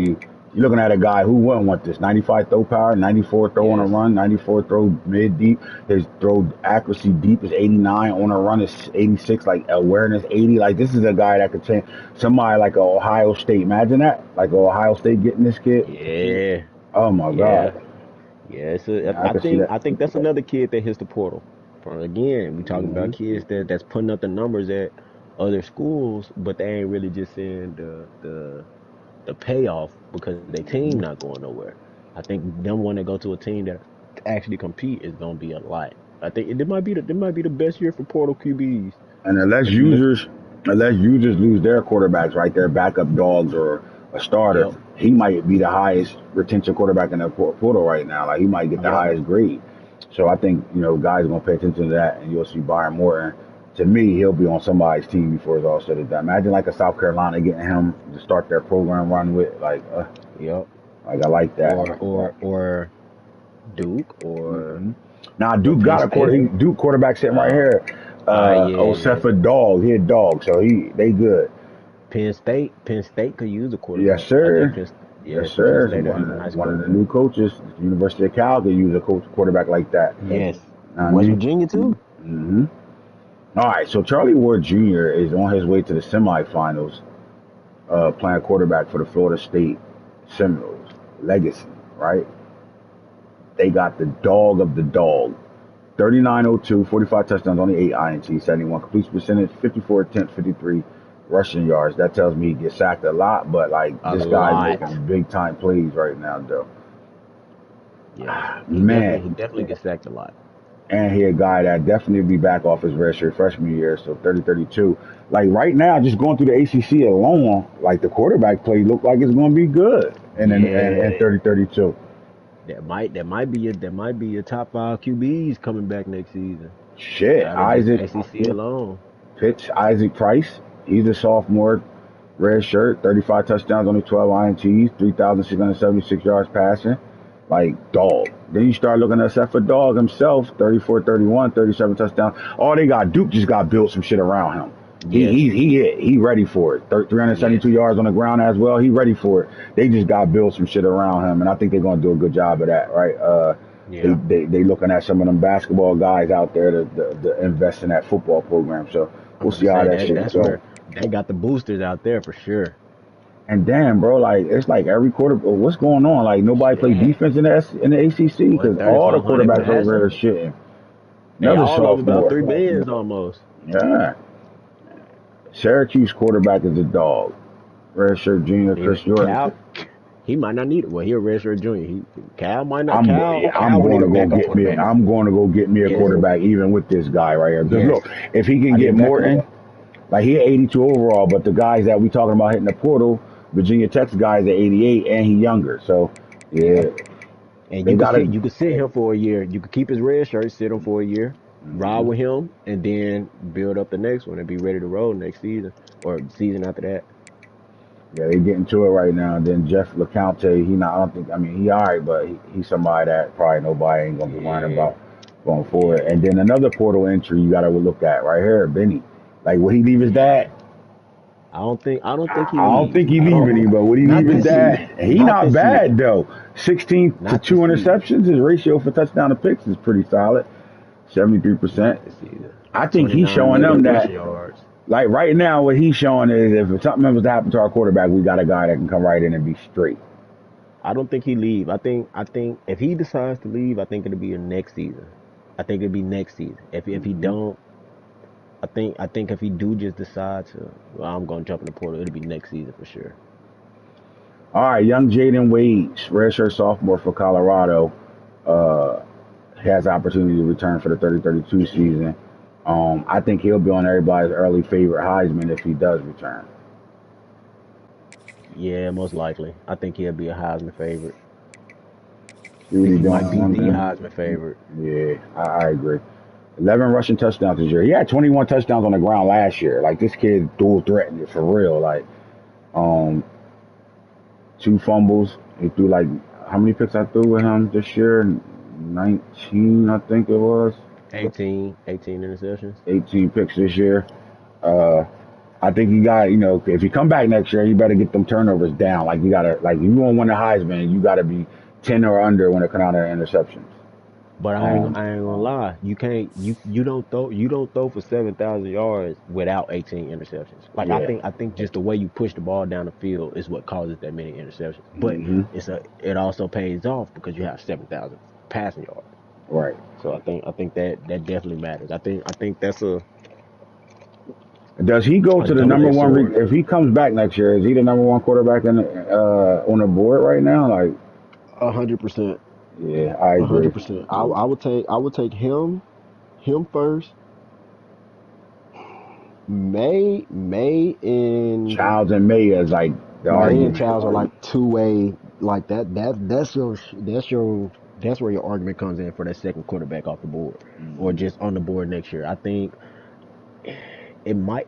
you're looking at a guy who wouldn't want this. 95 throw power, 94 throw on a Yes. run, 94 throw mid deep. His throw accuracy deep is 89, on a run is 86, like awareness 80. Like this is a guy that could change somebody like Ohio State. Imagine that. Like Ohio State getting this kid. Yeah. Oh my Yeah. God. Yeah. I I can see think that. I think that's another kid that hits the portal. Again, we talking about kids that's putting up the numbers at other schools, but they ain't really just seeing the payoff because their team not going nowhere. I think them want to go to a team that actually compete is gonna be a lot. I think it might be the best year for portal QBs. And unless If you look, users lose their quarterbacks, right, their backup dogs or a starter, yep, he might be the highest retention quarterback in the portal right now. Like he might get the yep, highest grade. So I think, guys are going to pay attention to that, and you'll see Byron Morton. To me, he'll be on somebody's team before it's all said and done. Imagine like a South Carolina getting him to start their program run with. Yep. I like that. Or Duke or Now Duke got a Duke quarterback sitting right here. Osefa Dog. He a dog, so they good. Penn State could use a quarterback. Yes, sir. Yes, sir. Nice One of the new coaches, University of Cal, could use a quarterback like that. Yes. West Virginia too. Mm-hmm. All right, so Charlie Ward Jr. is on his way to the semifinals, playing quarterback for the Florida State Seminoles. Legacy, right? They got the dog of the dog. 3902, 45 touchdowns, only 8 INT, 71 completion percentage, 54 attempts, 53 rushing yards. That tells me he gets sacked a lot, but this guy's making big time plays right now, though. Yeah, he definitely gets sacked a lot. And he a guy that definitely be back off his redshirt freshman year, so 30-32. Like right now, just going through the ACC alone, like the quarterback play look like it's going to be good, and 30-32. That might be your top 5 QBs coming back next season. Shit, Isaac ACC alone. Pitch Isaac Price. He's a sophomore, red shirt, 35 touchdowns, only 12 INTs, 3,676 yards passing. Like, dog. Then you start looking at Sefer Dog himself, 34-31, 37 touchdowns. All they got, Duke just got built some shit around him. Yes. He ready for it. 372 yards on the ground as well. He ready for it. They just got built some shit around him, and I think they're gonna do a good job of that, right? They looking at some of them basketball guys out there to invest in that football program. So we'll see how that shit goes. They got the boosters out there for sure. And damn, bro, it's like every quarter. What's going on? Like nobody play defense in the ACC because all the quarterbacks over there are shitting. Another sophomore, about 3 billion almost. Yeah. Syracuse quarterback is a dog. Redshirt junior Chris Jordan. He might not need it. Well, he a redshirt junior. Cal might not. I'm going to go get me a quarterback even with this guy right here. Because look, if he can get Morton, like he at 82 overall, but the guys that we talking about hitting the portal, Virginia Tech's guys at 88, and he younger. So yeah. And you could sit him for a year. You could keep his red shirt, sit him for a year, ride with him, and then build up the next one and be ready to roll next season or season after that. Yeah, they getting to it right now. And then Jeff LeCounte, he all right, but he's somebody that probably nobody ain't gonna be worrying about going forward. And then another portal entry you gotta look at right here, Benny. Like, would he leave his dad? I don't think he leaving him, but would he leave his dad? He not bad though. 16 to 2 interceptions. His ratio for touchdown to picks is pretty solid. 73%. I think he's showing them that. Like right now, what he's showing is if something was to happen to our quarterback, we got a guy that can come right in and be straight. I don't think he leave. I think if he decides to leave, I think it'll be next season. I think it'll be next season. If he don't, I think if he do just decide to, I'm gonna jump in the portal, it'll be next season for sure. All right, young Jaden Wade, redshirt sophomore for Colorado, has the opportunity to return for the 30-32 season. I think he'll be on everybody's early favorite Heisman if he does return. Yeah, most likely. I think he'll be a Heisman favorite. He might be the Heisman favorite. Yeah, I agree. 11 rushing touchdowns this year. He had 21 touchdowns on the ground last year. Like, this kid dual threatened it for real. Like, 2 fumbles. He threw how many picks I threw with him this year? 19, I think it was. 18 interceptions. 18 picks this year. I think you got, if you come back next year, you better get them turnovers down. Like, you gotta, if you want to win the Heisman, you gotta be 10 or under when it comes out of interceptions. But I ain't gonna lie. You can't. You don't throw for 7,000 yards without 18 interceptions. Like, yeah. I think just the way you push the ball down the field is what causes that many interceptions. But it also pays off because you have 7,000 passing yards. Right. So I think that definitely matters. I think that's a. Does he go to the number one? If he comes back next year, is he the number one quarterback on the board right now? Like 100%. Yeah, I agree. 100%. I would take him first. May and Childs and May is like the May argument. and Childs are like 2-way, like that. That's your that's where your argument comes in for that second quarterback off the board or Mm-hmm. just on the board next year. I think it may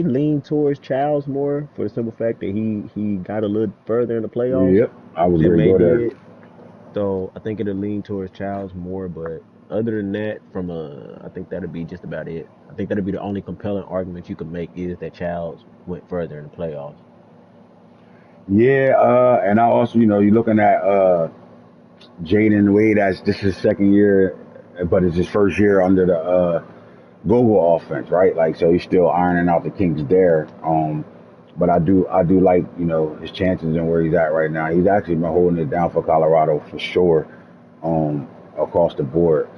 lean towards Childs more for the simple fact that he got a little further in the playoffs Yep, I was than gonna May go there. did. So I think it'll lean towards Childs more, but other than that, I think that'll be just about it. I think that'll be the only compelling argument you could make is that Childs went further in the playoffs. Yeah, and I also, you're looking at Jaden Wade as this is his second year, but it's his first year under the Google offense, right? Like, so he's still ironing out the kinks there. But I do like, his chances and where he's at right now. He's actually been holding it down for Colorado for sure, across the board.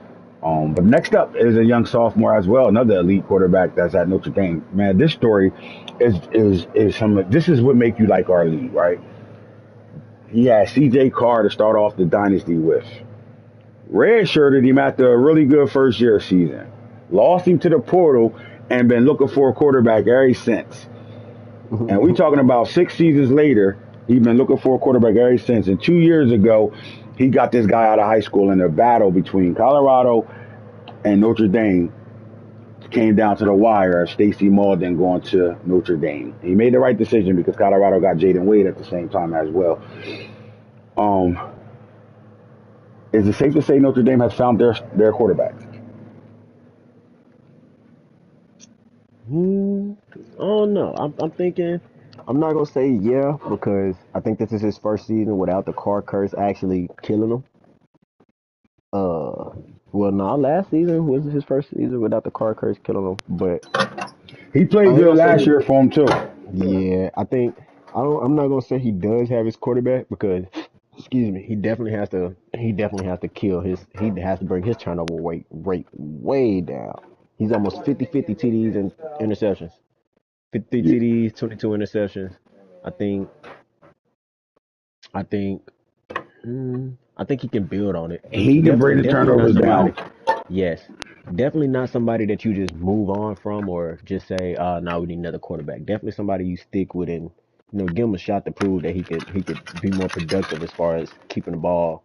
But next up is a young sophomore as well, another elite quarterback that's at Notre Dame. Man, this story is some. This is what make you like our league, right? He had C.J. Carr to start off the dynasty with. Redshirted him after a really good first year season. Lost him to the portal and been looking for a quarterback ever since. And we talking about 6 seasons later, he's been looking for a quarterback ever since. And 2 years ago, he got this guy out of high school in a battle between Colorado and Notre Dame. Came down to the wire. Stacy Malden going to Notre Dame. He made the right decision because Colorado got Jaden Wade at the same time as well. Is it safe to say Notre Dame has found their quarterback? Oh no, I'm thinking. I'm not gonna say yeah because I think this is his first season without the car curse actually killing him. Uh, well, no, last season was his first season without the car curse killing him. But He played I ain't good gonna say last he. year for him too. Yeah, I think I don't. I'm not gonna say he does have his quarterback because, excuse me, he definitely has to. He definitely has to kill his. He has to bring his turnover rate way down. He's almost 50-50 TDs and interceptions. 53 Yeah. TDs, 22 interceptions. I think. I think. I think he can build on it. He can bring the Definitely not turnovers somebody. down. Yes, definitely not somebody that you just move on from or just say, "No, we need another quarterback." Definitely somebody you stick with and give him a shot to prove that he could be more productive as far as keeping the ball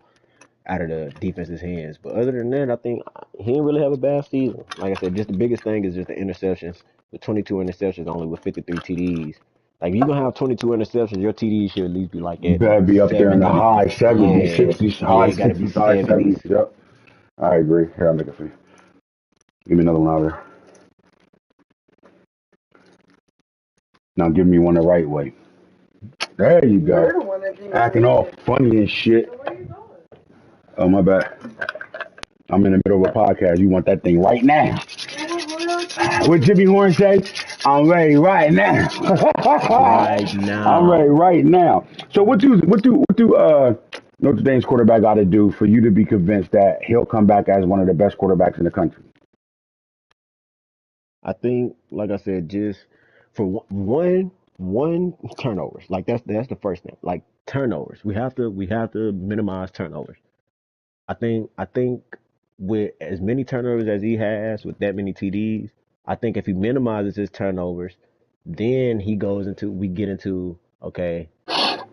out of the defense's hands. But other than that, I think he didn't really have a bad season. Like I said, just the biggest thing is just the interceptions. With 22 interceptions, only with 53 TDs. Like if you're gonna have 22 interceptions, your TDs should at least be like You at better be up there in the 70. high 70s, Yeah, 60s, yeah, high it got to be 60s, high 70s. 70s. Yep. I agree. Here, I'll make it for you. Give me another one out there. Now give me one the right way. There you go. Acting all funny and shit. Oh, my bad. I'm in the middle of a podcast. You want that thing right now. What Jimmy Horn say? I'm ready right now. Right I'm ready now. right now. So what do Notre Dame's quarterback got to do for you to be convinced that he'll come back as one of the best quarterbacks in the country? I think, like I said, just for one turnovers. Like that's the first thing. Like turnovers. We have to minimize turnovers. I think with as many turnovers as he has with that many TDs, I think if he minimizes his turnovers, then we get into okay,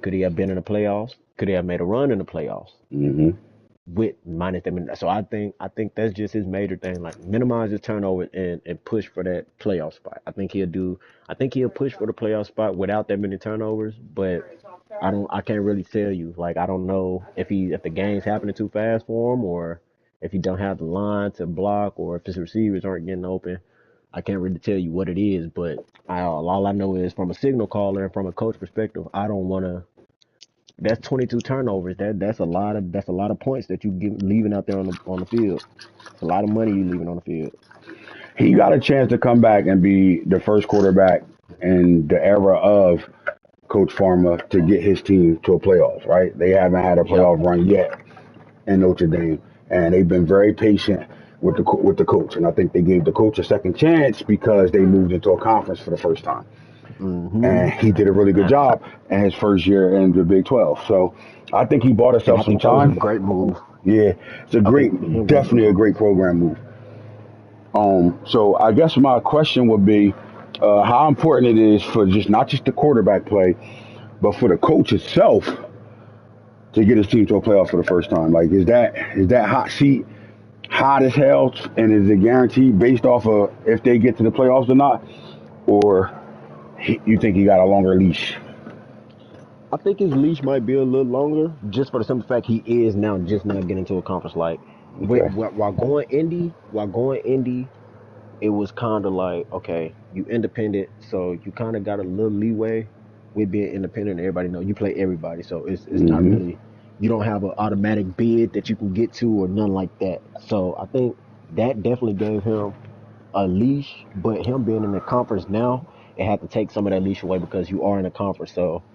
could he have been in the playoffs? Could he have made a run in the playoffs? Mm-hmm. With minus them. So I think that's just his major thing. Like minimize his turnover and push for that playoff spot. I think he'll push for the playoff spot without that many turnovers, but I can't really tell you. Like I don't know if the game's happening too fast for him or if he don't have the line to block or if his receivers aren't getting open. I can't really tell you what it is, but all I know is from a signal caller and from a coach perspective, I don't want to that's 22 turnovers. That's a lot of points that you leaving out there on the field. It's a lot of money you leaving on the field. He got a chance to come back and be the first quarterback in the era of Coach Farmer to get his team to a playoffs, right? They haven't had a Yep. playoff run yet in Notre Dame, and they've been very patient with the coach. And I think they gave the coach a second chance because they moved into a conference for the first time, Hmm. and he did a really good I, job in his first year in the Big 12. So I think he bought and I himself some think that was a time. great move. Yeah, it's a I think him going to definitely a great program move. So I guess my question would be, how important it is for just not just the quarterback play, but for the coach itself to get his team to a playoff for the first time? Like, is that hot seat hot as hell, and is it guaranteed based off of if they get to the playoffs or not, or you think he got a longer leash? I think his leash might be a little longer, just for the simple fact he is now just not getting to a conference. Like, Okay. while going Indy, it was kind of like, okay, you independent, so you kind of got a little leeway with being independent. Everybody know you play everybody, so it's not Mm-hmm. really, you don't have an automatic bid that you can get to or nothing like that. So I think that definitely gave him a leash, but him being in the conference now, it had to take some of that leash away because you are in a conference. So,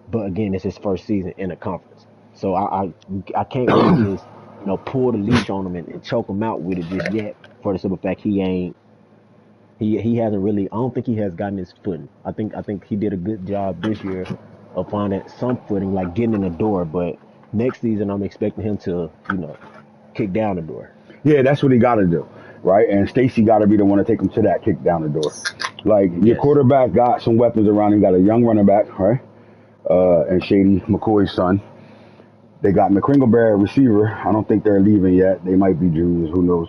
but again, it's his first season in a conference, so I can't really just pull the leash on him and choke him out with it just yet. For the simple fact he ain't he hasn't really. I don't think he has gotten his footing. I think he did a good job this year of finding some footing, like getting in the door. But next season, I'm expecting him to kick down the door. Yeah, that's what he got to do, right? And Stacy got to be the one to take him to that kick down the door. Like, your Yes. quarterback got some weapons around him. Got a young running back, right? And Shady McCoy's son. They got McCringleberry receiver. I don't think they're leaving yet. They might be juniors. Who knows?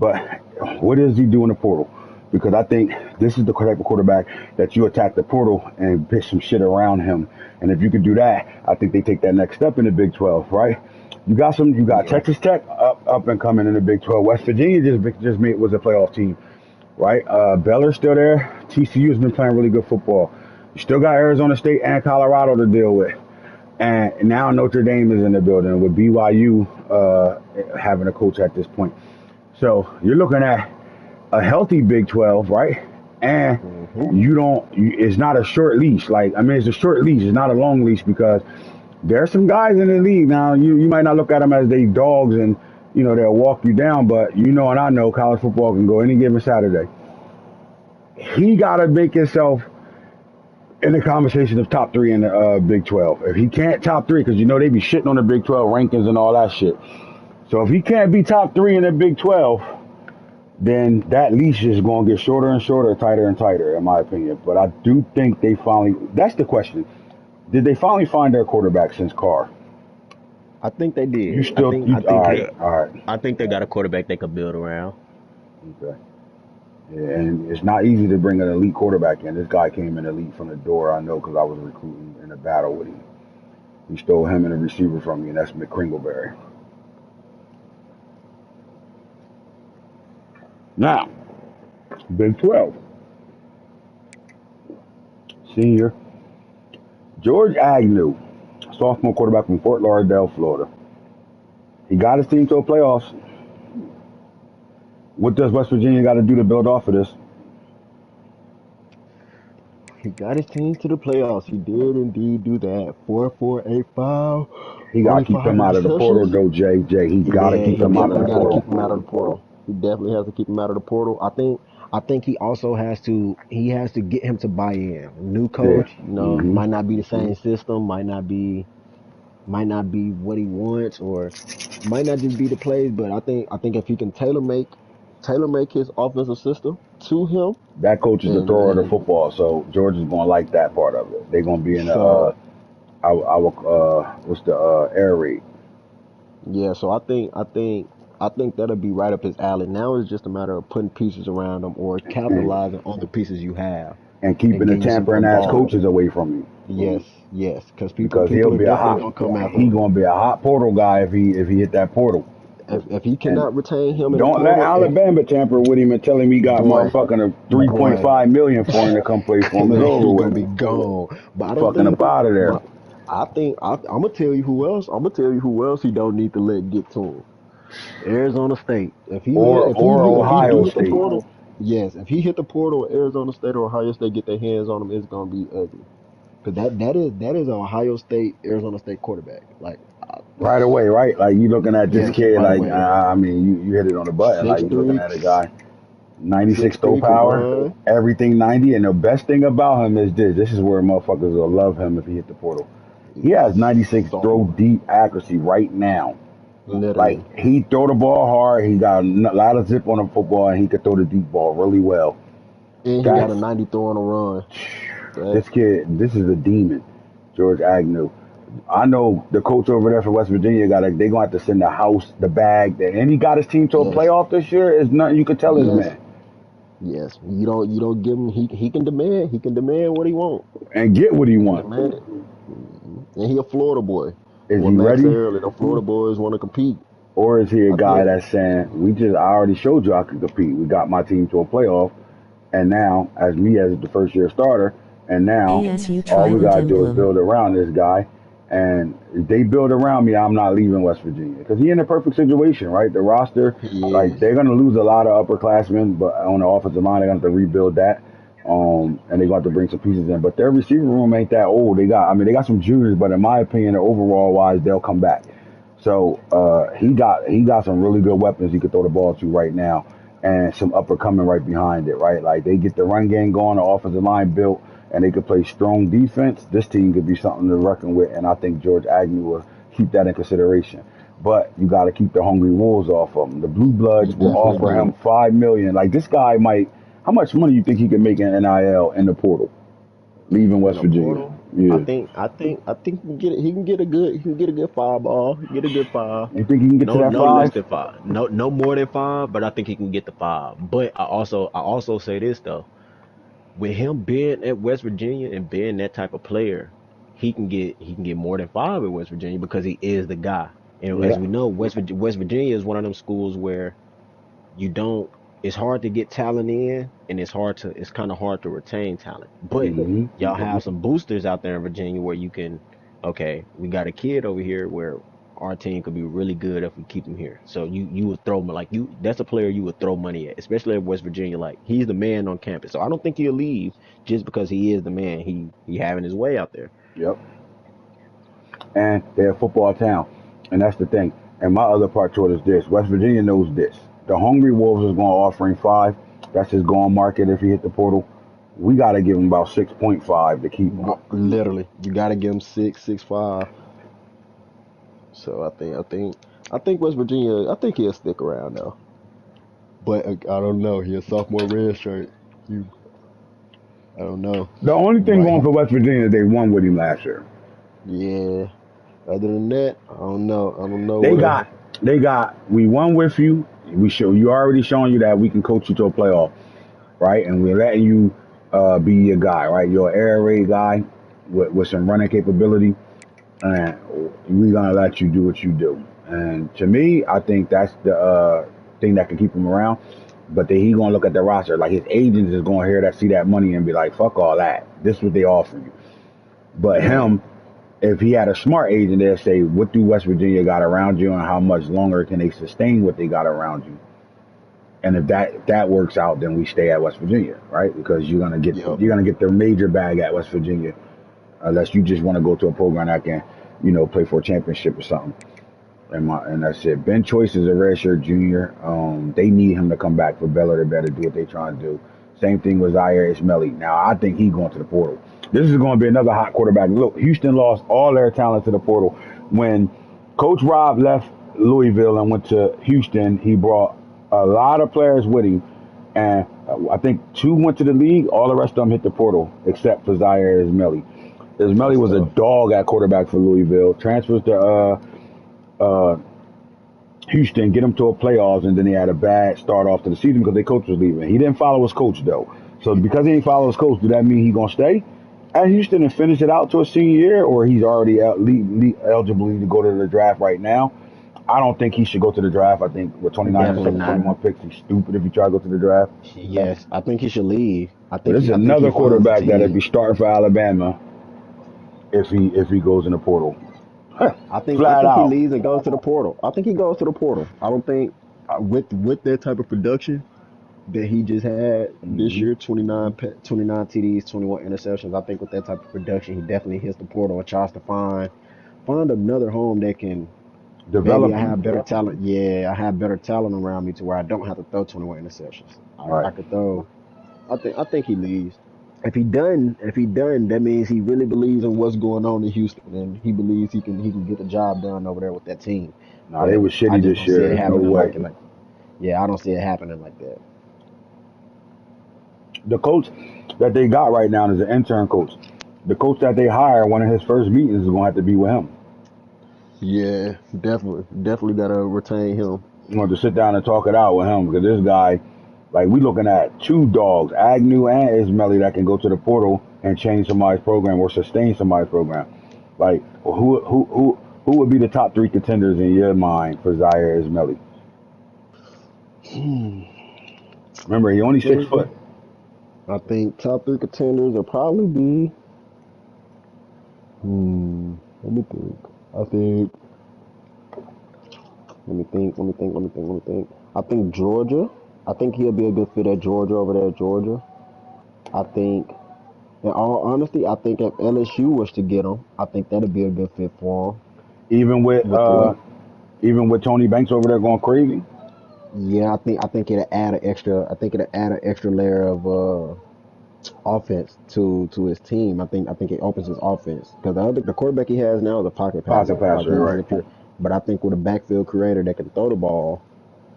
But what does he do in the portal? Because I think this is the type of quarterback that you attack the portal and pitch some shit around him. And if you could do that, I think they take that next step in the Big 12, right? You got Yeah. Texas Tech up and coming in the Big 12. West Virginia was a playoff team, right? Baylor's still there. TCU has been playing really good football. You still got Arizona State and Colorado to deal with. And now Notre Dame is in the building with BYU having a coach at this point. So you're looking at a healthy Big 12, right? And Hmm. it's not a short leash. Like, I mean, it's a short leash. It's not a long leash because there's some guys in the league now. You might not look at them as they dogs and, they'll walk you down, but and I know college football can go any given Saturday. He got to make himself in the conversation of top three in the Big 12. If he can't top three, because they be shitting on the Big 12 rankings and all that shit. So if he can't be top three in the Big 12, then that leash is going to get shorter and shorter, tighter and tighter, in my opinion. But I do think that's the question. Did they finally find their quarterback since Carr? I think they did. You still, all right. I think they got a quarterback they could build around. Okay. Yeah, and it's not easy to bring an elite quarterback in. This guy came in elite from the door, I know, because I was recruiting in a battle with him. He stole him and a receiver from me, and that's McCringleberry. Now, Big 12. Senior George Agnew, sophomore quarterback from Fort Lauderdale, Florida. He got his team to a playoffs. What does West Virginia got to do to build off of this? He got his team to the playoffs. He did indeed do that. 4-4-8-5. He got Only to keep them 5 out of the portal, interceptions. though, Jay. He got to Yeah, keep he them out of the definitely got to keep him portal. out of the portal. He definitely has to keep him out of the portal. I think he also has to get him to buy in. New Yeah. coach, Mm-hmm. might not be the same system, might not be what he wants, or might not just be the plays. But I think if he can tailor make his offensive system to him, That coach is the thrower of the and football, so George is going to like that part of it. They're going to be in so what's the air raid. yeah, so I think that'll be right up his alley. Now it's just a matter of putting pieces around him or And capitalizing on the pieces you have and and keeping the getting some tampering good ass balls. coaches away from you, Yes, yes, because people because he'll people are be a definitely hot gonna come after he him. gonna be a hot portal guy if he hit that portal. If he And cannot retain him in the don't let portal, Alabama tamper with him and tell him he got boy, motherfucking a boy, 3.5 million for him to come play for him. It's over he gonna with. be gone. But I don't Fucking think. up out of there. But I'm gonna tell you who else. I'm gonna tell you who else he don't need to let get to him. Arizona State. Or If he Ohio do hit the State. portal, yes. If he hit the portal, Arizona State or Ohio State get their hands on him, it's gonna be ugly. Cause that is an Ohio State Arizona State quarterback. Like, Right away, right? Like, you looking at this yes, kid, right like, away. I mean, you hit it on the button. Like, Six you looking three, at a guy, 96 six throw three can power, run. everything 90. And the best thing about him is this. This is where motherfuckers will love him if he hit the portal. He has 96 throw Sophomore, deep accuracy right now. Like, literally, he throw the ball hard. He got a lot of zip on the football, and he could throw the deep ball really well. and he got a That's 90 throw on a run. this That's kid. This is a demon, George Agnew. I know the coach over there for West Virginia they gonna have to send the house, the bag, and he got his team to a Yes, playoff this year. It's nothing you could tell his yes, man yes. You don't give him. He can demand what he wants. and get what he He can wants. demand it. And he a Florida boy. Is What he Max said ready? earlier, the Florida boys want to compete. Or is he a I guy think that's saying, I already showed you I can compete. We got my team to a playoff. And now, as the first year starter, and now ASU all we Trident got to do is Emblem. build around this guy. And if they build around me, I'm not leaving West Virginia. Because he in a perfect situation, right? The roster, he like, is. they're going to lose a lot of upperclassmen, but on the offensive line, they're going to have to rebuild that. And they're going to have to bring some pieces in. But their receiver room ain't that old. They got some juniors, but in my opinion, overall wise, they'll come back. So he got some really good weapons he could throw the ball to right now, and some upper coming right behind it. Right, like they get the run game going, the offensive line built, and they could play strong defense. This team could be something to reckon with, and I think George Agnew will keep that in consideration. But you got to keep the hungry wolves off of him. The blue You bloods will definitely offer him do. $5 million. Like this guy might. How much money you think he can make in NIL in the portal, leaving In West the Virginia? portal, I Yeah. think I think I think he can get it. He can get a good 5 ball. He can get a good 5. You think he can get to No, that no less five? than 5. No more than 5. But I think he can get the 5. But I also say this though, with him being at West Virginia and being that type of player, he can get more than 5 at West Virginia because he is the guy. And as Yeah. we know, West Virginia is one of them schools where you don't. It's hard to get talent in, and it's kind of hard to retain talent. But Hmm. y'all have some boosters out there in Virginia where you can, okay, we got a kid over here where our team could be really good if we keep him here. So you would throw like you that's a player you would throw money at, especially at West Virginia. Like he's the man on campus, so I don't think he'll leave just because he is the man. He having his way out there. Yep. And they're a football town. And that's the thing. And my other part to it is this. West Virginia knows this. The Hungry Wolves is going to offer him 5. That's his going market if he hit the portal. We got to give him about 6.5 to keep him. Literally, you got to give him 6, 6, 5. So I think West Virginia. I think he'll stick around though. But I don't know. He a sophomore red shirt. You, I don't know. The only thing But going for West Virginia is they won with him last year. yeah. Other than that, I don't know. I don't know They where. got, we won with you. You already showing you that we can coach you to a playoff, right? And we're letting you be your guy, right? You're an air raid guy with some running capability. And we're gonna let you do what you do. And to me, I think that's the thing that can keep him around. But then he gonna look at the roster like his agents is gonna hear that, see that money, and be like, "Fuck all that. This is what they offer you." But Right. him, if he had a smart agent, they'll say, "What do West Virginia got around you, and how much longer can they sustain what they got around you?" And if that works out, then we stay at West Virginia, right? Because Yep. you're gonna get the major bag at West Virginia, unless you just want to go to a program that can, play for a championship or something. And that's it. Ben Choice is a redshirt junior. They need him to come back for Bella to better do what they trying to do. Same thing with Zaire Ismaili. Now I think he's going to the portal. This is going to be another hot quarterback. Look, Houston lost all their talent to the portal. When Coach Rob left Louisville and went to Houston, he brought a lot of players with him, and I think 2 went to the league. All the rest of them hit the portal except for Zaire Ismaili. Ismaili That's was a tough. dog at quarterback for Louisville. Transfers to uh, Houston, get him to a playoffs, and then he had a bad start off to the season because their coach was leaving. He didn't follow his coach though. So because he didn't follow his coach, does that mean he's gonna stay at Houston and finish it out to a senior year, or he's already eligible to go to the draft right now? I don't think he should go to the draft. I think with 29 and Definitely not. 21 picks, he's stupid if he try to go to the draft. Yes, I think he should leave. I But think this is he. I think he another finds a quarterback that'd team. be starting for Alabama if he goes in the portal. I Flat think he out. leaves and goes to the portal. I think he goes to the portal. I don't think with that type of production that he just had this Hmm. year, 29 TDs, 21 interceptions. I think with that type of production, he definitely hits the portal and tries to find another home that can maybe Develop I him. have better talent. Yeah, I have better talent around me to where I don't have to throw 21 interceptions. I Right. could throw. I think he leaves. If he done, that means he really believes in what's going on in Houston, and he believes he can get the job done over there with that team. Nah, they But were I shitty just this don't see year. it There's no happening way. like yeah, I don't see it happening like that. The coach that they got right now is an intern coach. the coach that they hire, one of his first meetings is going to have to be with him. Yeah, definitely got to retain him. You know, to sit down and talk it out with him, because this guy, like, we looking at two dogs, Agnew and Ismaili, that can go to the portal and change somebody's program or sustain somebody's program. Like, who would be the top three contenders in your mind for Zaire Ismaili? Remember, he only 6 foot. I think top three contenders will probably be. Let me think. Let me think. I think Georgia. I think he'll be a good fit at Georgia over there at Georgia. I think, in all honesty, I think if LSU was to get him, I think that'd be a good fit for him. Even with With the Tony Banks over there going crazy. Yeah, I think it'll add an extra. I think it'll add an extra layer of offense to his team. I think it opens his offense because the quarterback he has now is a pocket passer. Pocket passer, right. But I think with a backfield creator that can throw the ball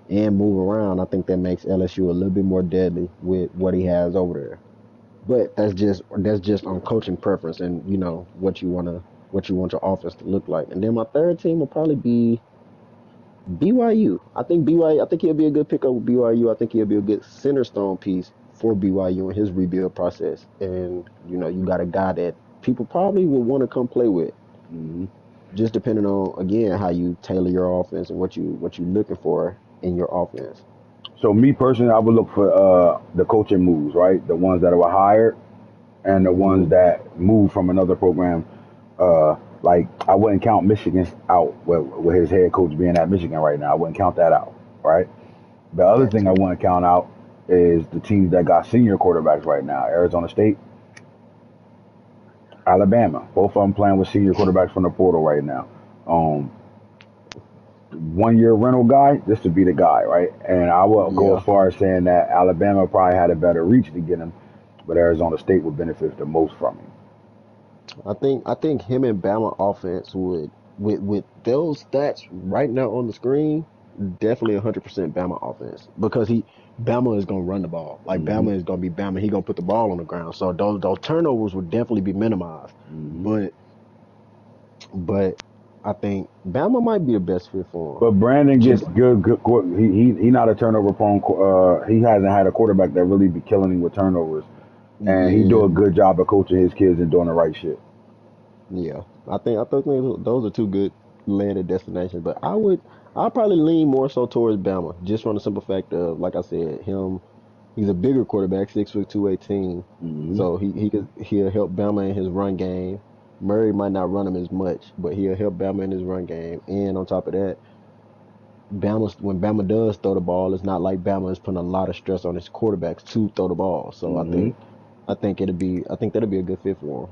and move around, I think that makes LSU a little bit more deadly with what he has over there. But that's just on coaching preference and what you want your offense to look like. And then my third team will probably be BYU. I think he'll be a good pickup with BYU. I think he'll be a good center stone piece for BYU in his rebuild process. And you got a guy that people probably would want to come play with. Mm-hmm. Just depending on, again, how you tailor your offense and what you looking for in your offense. So me personally, I would look for the coaching moves, right? The ones that were hired and the ones that moved from another program. Like, I wouldn't count Michigan out with his head coach being at Michigan right now. I wouldn't count that out, right? The other thing I wouldn't count out is the teams that got senior quarterbacks right now. Arizona State, Alabama. Both of them playing with senior quarterbacks from the portal right now. 1 year rental guy, this would be the guy, right? And I will go as far as saying that Alabama probably had a better reach to get him, but Arizona State would benefit the most from him. I think him and Bama offense would, with those stats right now on the screen, definitely 100% Bama offense, because Bama is gonna run the ball. Like, Bama is gonna be Bama. He gonna put the ball on the ground. So those turnovers would definitely be minimized. But I think Bama might be the best fit for him. But Brandon gets good. He not a turnover prone. He hasn't had a quarterback that really be killing him with turnovers, and he do a good job of coaching his kids and doing the right shit. Yeah, I think those are two good landed destinations. But I'll probably lean more so towards Bama, just from the simple fact of, like I said, he's a bigger quarterback, 6'2", 218. So he'll help Bama in his run game. Murray might not run him as much, but he'll help Bama in his run game. And on top of that, when Bama does throw the ball, it's not like Bama is putting a lot of stress on his quarterbacks to throw the ball. So I think that'll be a good fit for him.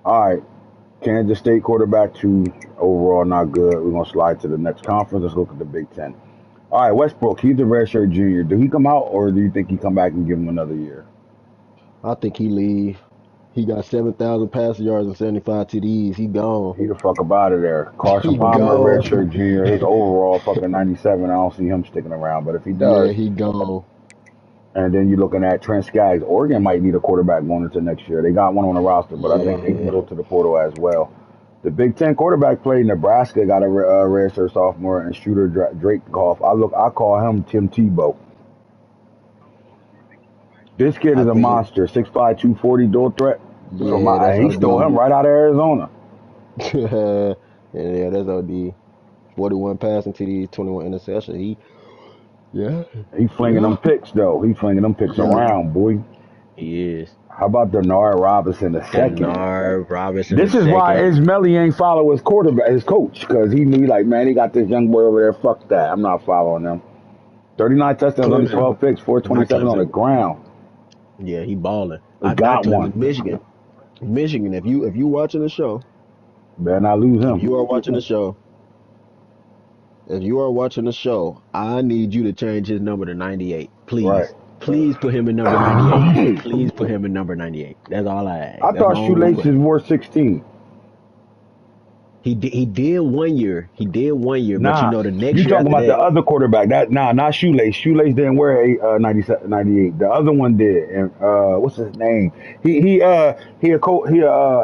All right, Kansas State quarterback 2 overall not good. We're gonna slide to the next conference. Let's look at the Big Ten. All right, Westbrook, he's a redshirt junior. Do he come out, or do you think he come back and give him another year? I think he leave. He got 7,000 passing yards and 75 TDs. He gone. He the fuck up out of there. Carson Palmer, redshirt junior. His overall fucking 97. I don't see him sticking around. But if he does, yeah, he gone. And then you're looking at Trent Skaggs. Oregon might need a quarterback going into next year. They got one on the roster, but I think they can go to the portal as well. The Big Ten quarterback play, Nebraska got a redshirt sophomore, and shooter Drake Goff. I call him Tim Tebow. This kid is a monster. 6'5", 240 dual threat. Yeah, he stole him right out of Arizona. Yeah, that's OD. 41 passing TDs, 21 interceptions. He flinging them picks, though. He flinging them picks around, boy. He is. How about Denard Robinson the second? Denard Robinson. This is why Ismaili ain't follow his coach, because he knew, like, man, he got this young boy over there. Fuck that. I'm not following him. 39 touchdowns, only 12 picks, 427 on the ground. Yeah, he balling. I got one. Michigan. If you watching the show, better not lose him. If you are watching the show, I need you to change his number to 98, please. Right. Please put him in number 98. Please put him in number 98. That's all I ask. I thought Shoelaces wore 16. He did 1 year. He did 1 year, but Nah, the next you year talking after about the that, other quarterback? Not Shoelace. Shoelace didn't wear a 97, 98. The other one did. And what's his name? He a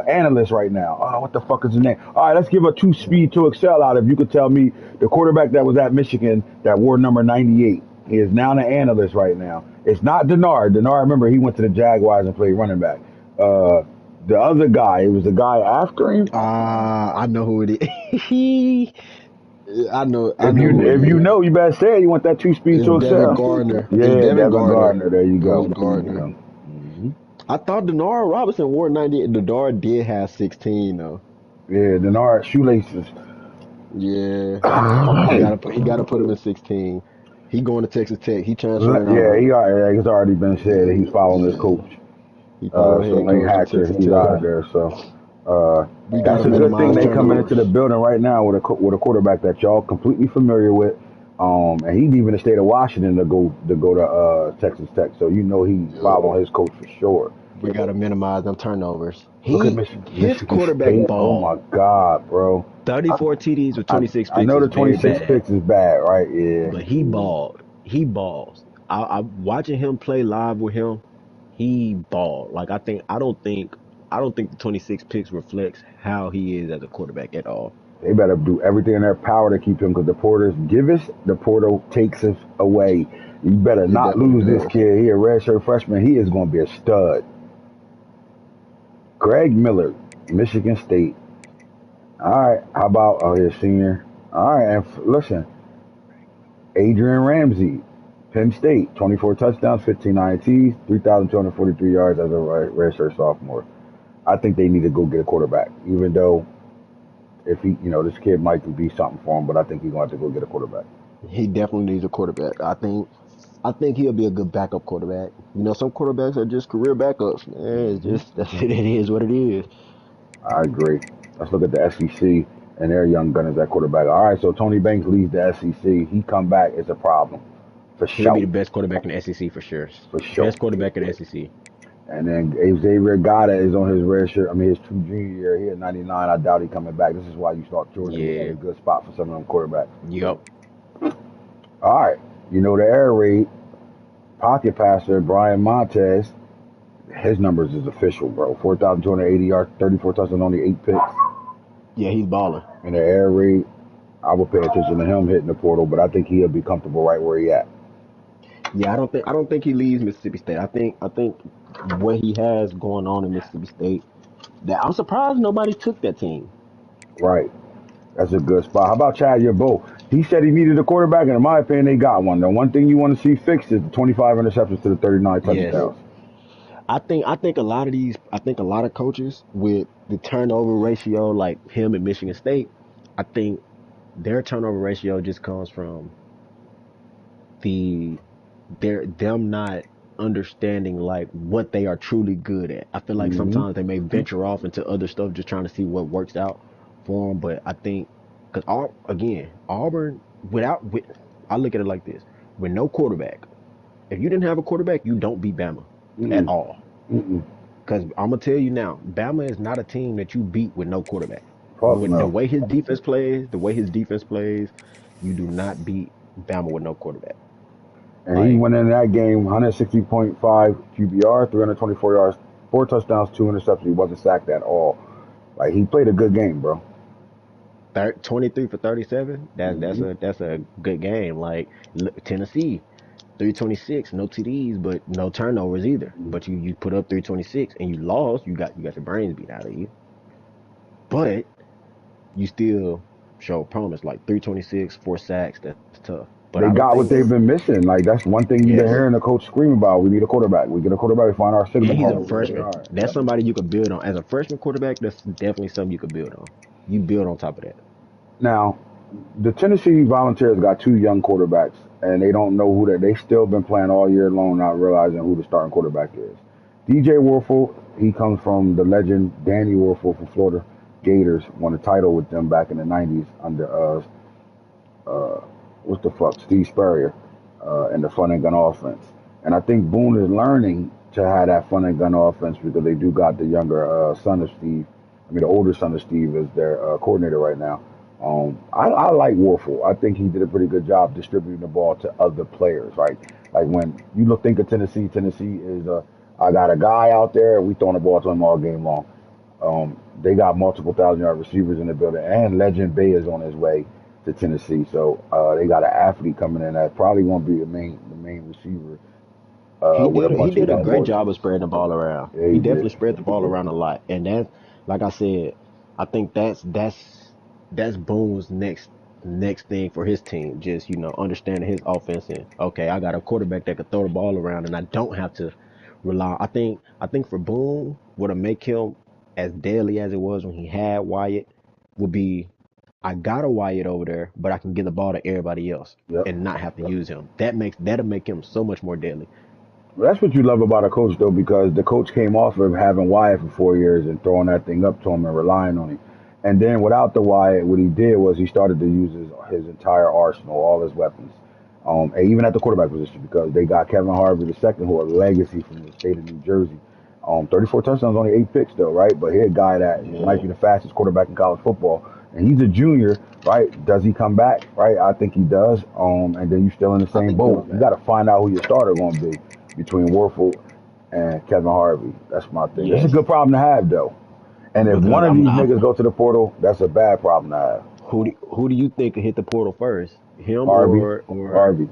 analyst right now. Oh, what the fuck is his name? All right, let's give a 2 speed to excel out. If you could tell me the quarterback that was at Michigan that wore number 98. He is now an analyst right now. It's not Denard. Denard, remember, he went to the Jaguars and played running back. The other guy, it was the guy after him. I know who it is. I If know who it you is. know, you better say it. You want that 2 speed It's to Devin excel. Gardner. It's Yeah, Devin Devin Gardner. Gardner. There you go. Devin There you Gardner. go. Mhm. I thought Denard Robinson wore 98. Denard did have 16 though. Yeah, Denard shoelaces. Yeah, he gotta put him in 16. He going to Texas Tech. He transferring Yeah, over. it's already been said that he's following his coach. He followed So head Lane coach to Hatcher, Texas he's Tech. out of there. So We that's gotta a good thing minimize they coming into the turnovers. building right now with a quarterback that y'all completely familiar with. And he's even the state of Washington to go to Texas Tech. So you know he's following his coach for sure. We gotta minimize them turnovers. Look at His Michigan quarterback State. Oh ball. my God, bro. 34 TDs with 26 I picks know is the very 26 bad. picks is bad, right? Yeah. But he balled. He balls. I watching him play live with him. He balled. Like I don't think the 26 picks reflects how he is as a quarterback at all. They better do everything in their power to keep him because the Porters give us, the Porter takes us away. You better He not definitely lose this does. kid. He a redshirt freshman. He is going to be a stud. Greg Miller, Michigan State. All right. How about his senior? All right. And listen, Adrian Ramsey, Penn State, 24 touchdowns, 15 INTs, 3,243 yards as a redshirt sophomore. I think they need to go get a quarterback, even though if he, this kid might be something for him, but I think he's going to have to go get a quarterback. He definitely needs a quarterback. I think he'll be a good backup quarterback. Some quarterbacks are just career backups. Man, it's just it is what it is. I agree. Let's look at the SEC and their young gunners at quarterback. All right, so Tony Banks leads the SEC. He come back, it's a problem. For He'll be sure. the best quarterback in the SEC for sure. For sure. Best quarterback in the SEC. And then Xavier Gada is on his red shirt. I mean, his true junior year. He at 99. I doubt he coming back. This is why you thought Georgia would be Yeah. a good spot for some of them quarterbacks. Yep. All right. The air raid pocket passer, Brian Montez, his numbers is official, bro. 4,280 yards, 34 touchdowns, only 8 picks. Yeah, he's balling. In the air raid, I would pay attention to him hitting the portal, but I think he'll be comfortable right where he at. Yeah, I don't think he leaves Mississippi State. I think what he has going on in Mississippi State, that I'm surprised nobody took that team. Right. That's a good spot. How about Chad Yabo? He said he needed a quarterback, and in my opinion, they got one. The one thing you want to see fixed is the 25 interceptions to the 39 touchdowns. Yes. I think a lot of coaches with the turnover ratio like him at Michigan State, I think their turnover ratio just comes from them not understanding like what they are truly good at. I feel like Mm-hmm. sometimes they may venture off into other stuff just trying to see what works out for them. But I think because Auburn I look at it like this: with no quarterback, if you didn't have a quarterback, you don't beat Bama at all. Because I'm gonna tell you now, Bama is not a team that you beat with no quarterback. Fuck With the no. way his defense plays, you do not beat Bama with no quarterback. And he Like, went in that game 160.5 QBR, 324 yards, 4 touchdowns, 2 interceptions. He wasn't sacked at all. Like, he played a good game, bro. 23 for 37. That's a good game. Like Tennessee, 326, no TDs, but no turnovers either. But you put up 326 and you lost. You got your brains beat out of you. But you still show promise. Like 326, 4 sacks. That's tough. But They I don't got what think they've been missing. Like, that's one thing you've been yes. hearing the coach scream about. We need a quarterback. We get a quarterback. We find our signal. And he's a Oh, freshman. all right. That's somebody you could build on. As a freshman quarterback, that's definitely something you could build on. You build on top of that. Now, the Tennessee Volunteers got 2 young quarterbacks, and they don't know who they still been playing all year long, not realizing who the starting quarterback is. DJ Werfel, he comes from the legend Danny Werfel from Florida Gators, won a title with them back in the 90s under Steve Spurrier in the fun and gun offense. And I think Boone is learning to have that fun and gun offense because they do got the younger son of Steve, I mean, the older son of Steve is their coordinator right now. I like Warfel. I think he did a pretty good job distributing the ball to other players, right? Like when you think of Tennessee, Tennessee is I got a guy out there, we throwing the ball to him all game long. They got multiple 1,000-yard receivers in the building, and Legend Bay is on his way to Tennessee. So they got an athlete coming in that's probably going to be the main receiver. He did a great job of spreading the ball around. Yeah, he definitely spread the ball around a lot, and that, like I said, I think that's Boone's next thing for his team. Just understanding his offense and okay, I got a quarterback that could throw the ball around, and I don't have to rely. I think for Boone, what'll make him as deadly as it was when he had Wyatt would be I got a Wyatt over there, but I can give the ball to everybody else Yep. and not have to use him. That'll make him so much more deadly. That's what you love about a coach, though, because the coach came off of having Wyatt for 4 years and throwing that thing up to him and relying on him. And then without the Wyatt, what he did was he started to use his entire arsenal, all his weapons, and even at the quarterback position, because they got Kevin Harvey II, who a legacy from the state of New Jersey. 34 touchdowns, only 8 picks, though, right? But he's a guy that might be the fastest quarterback in college football. And he's a junior, right? Does he come back, right? I think he does. And then you're still in the same boat. You got to find out who your starter going to be between Warfel and Kevin Harvey. That's my thing. It's a good problem to have, though. And if one of these niggas go to the portal, that's a bad problem to have. Who do you think could hit the portal first? Him Harvey. or Harvey.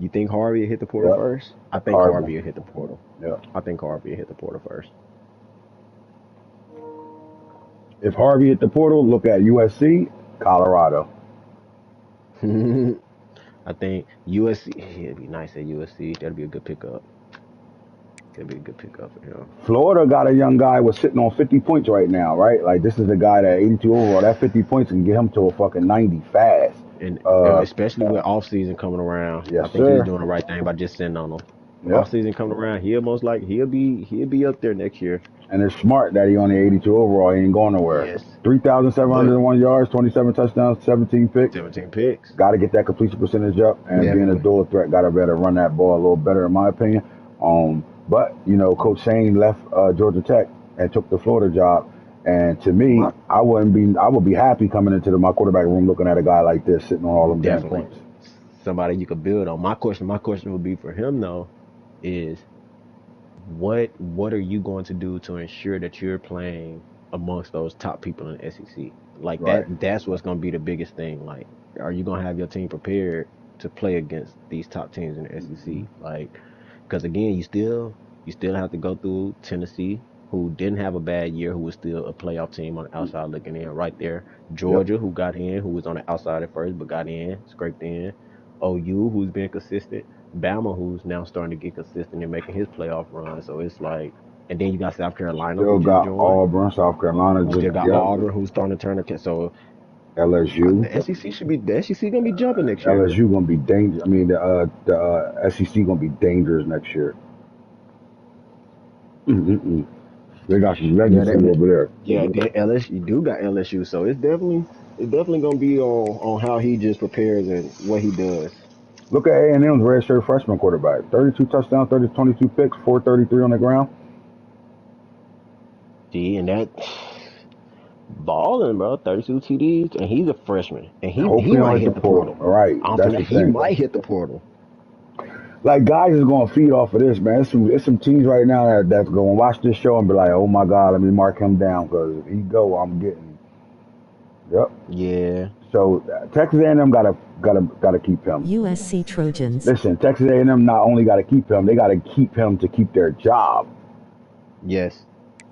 You think Harvey will hit the portal first? I think Harvey will hit the portal. Yeah. I think Harvey will hit the portal first. If Harvey hit the portal, look at USC, Colorado. I think USC. It'd be nice at USC. That'd be a good pickup. That'd be a good pickup for him. Florida got a young guy was sitting on 50 points right now, right? Like this is a guy that 82 overall. That 50 points can get him to a fucking 90 fast. And especially with off season coming around, yes, I think sir. he's doing the right thing by just sitting on him. Yep. Off season coming around, he'll be up there next year. And it's smart that he only 82 overall. He ain't going nowhere. Yes. 3,701 yards, 27 touchdowns, 17 picks. 17 picks. Got to get that completion percentage up, and being a dual threat, got to better run that ball a little better, in my opinion. But Coach Shane left Georgia Tech and took the Florida job. And to me, I would be happy coming into my quarterback room looking at a guy like this sitting on all them damn points. Somebody you could build on. My question would be for him though, is what are you going to do to ensure that you're playing amongst those top people in the SEC? Like that's what's going to be the biggest thing. Like, are you going to have your team prepared to play against these top teams in the SEC? Like, because again, you still have to go through Tennessee, who didn't have a bad year, who was still a playoff team on the outside looking in right there. Georgia, who got in, who was on the outside at first, but got in, scraped in. OU, who's been consistent. Bama, who's now starting to get consistent and making his playoff run. So it's like, and then you got South Carolina. Still got Auburn, South Carolina. Still got Auburn, who's starting to turn the. So LSU. The SEC gonna be jumping next year. LSU gonna be dangerous. I mean, the SEC gonna be dangerous next year. They got some legacy over there. Yeah, LSU, you do got LSU, so it's definitely gonna be on how he just prepares and what he does. Look at A&M's redshirt freshman quarterback. 32 touchdowns, 22 picks, 433 on the ground. See, and that balling, bro. 32 TDs, and he's a freshman, and he might hit the portal. Right, he might hit the portal. Like, guys is gonna feed off of this, man. It's some teams right now that's gonna watch this show and be like, oh my God, let me mark him down, because if he go, I'm getting him. Yep. Yeah. So Texas A&M gotta keep him. USC Trojans. Listen, Texas A&M not only gotta keep him, they gotta keep him to keep their job. Yes,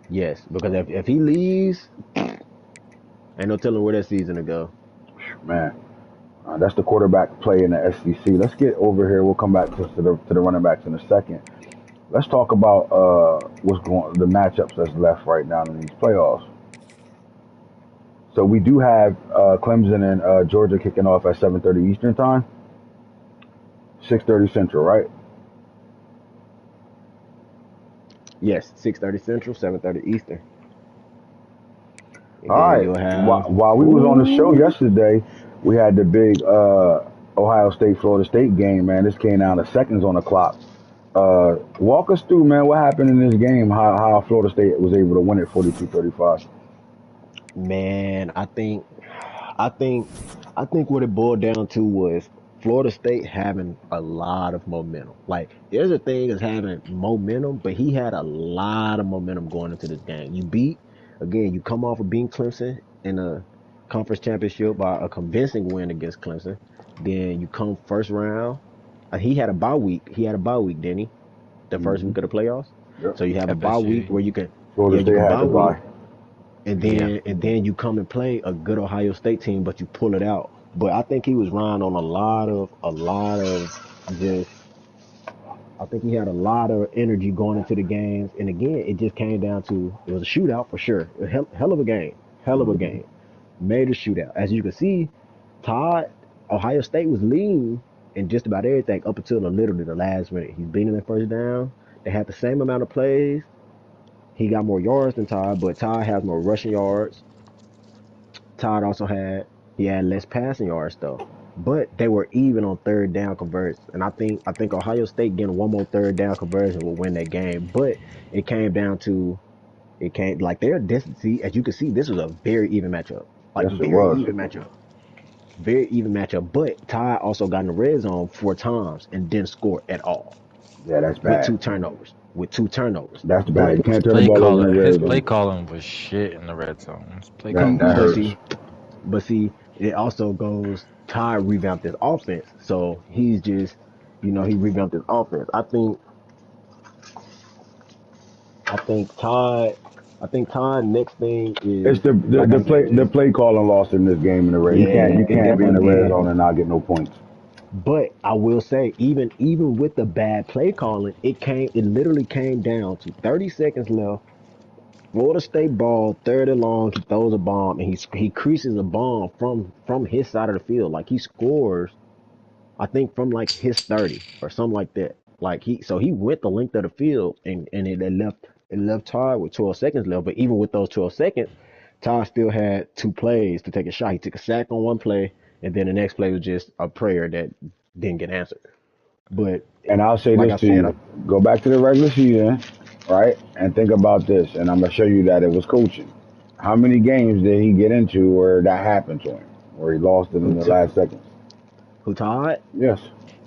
because if he leaves, ain't no telling where that season to go. Man, that's the quarterback play in the SEC. Let's get over here. We'll come back to the running backs in a second. Let's talk about the matchups that's left right now in these playoffs. So we do have Clemson and Georgia kicking off at 7:30 Eastern time, 6:30 Central, right? Yes, 6:30 Central, 7:30 Eastern. All right. While we was on the show yesterday, we had the big Ohio State-Florida State game, man. This came down to seconds on the clock. Walk us through, man, what happened in this game, how Florida State was able to win it 42-35. Man, I think, I think what it boiled down to was Florida State having a lot of momentum. Like, there's a thing as having momentum, but he had a lot of momentum going into this game. You come off of beating Clemson in a conference championship by a convincing win against Clemson. Then you come first round. He had a bye week. He had a bye week, didn't he? The first Mm-hmm. week of the playoffs. Yep. So you have a bye week FSU. where you can, Florida yeah, you State can had bye to week buy. Yeah. and then you come and play a good Ohio State team, but you pull it out. But I think he was riding on just. I think he had a lot of energy going into the games, and again, it just came down to it was a shootout for sure. A hell of a game, hell of a game. Made a shootout. As you can see, Todd, Ohio State was leading in just about everything up until literally the last minute. He's beating their first down. They had the same amount of plays. He got more yards than Todd, but Todd has more rushing yards. Todd also had less passing yards though. But they were even on third down conversions. And I think Ohio State getting one more third down conversion will win that game. But it came down to it came like their density, as you can see, this was a very even matchup. Like Yes, it very was. even matchup. Very even matchup. But Todd also got in the red zone 4 times and didn't score at all. Yeah, that's With bad. two turnovers. With 2 turnovers. That's bad. But You can't turn the Play ball over in caller. the His red play zone. calling was shit in the red zone. His play That calling was that but hurts. trash. see, But see, it also goes Todd revamped his offense. So he's just, he revamped his offense. I think Todd I think Todd next thing It's is the like I the said, play the just play calling lost in this game in the red. yeah, You it can't be in the definitely red did. zone and not get no points. But I will say, even with the bad play calling, it literally came down to 30 seconds left. Florida State ball, third and long. He throws a bomb and he creases a bomb from his side of the field. Like he scores I think from like his 30 or something like that. Like he went the length of the field and it left Todd with 12 seconds left. But even with those 12 seconds, Todd still had 2 plays to take a shot. He took a sack on one play, and then the next play was just a prayer that didn't get answered. But And I'll say like this I to said, you: go back to the regular season, right, and think about this. And I'm gonna show you that it was coaching. How many games did he get into where that happened to him, where he lost it who in the took last seconds? who Todd Yes.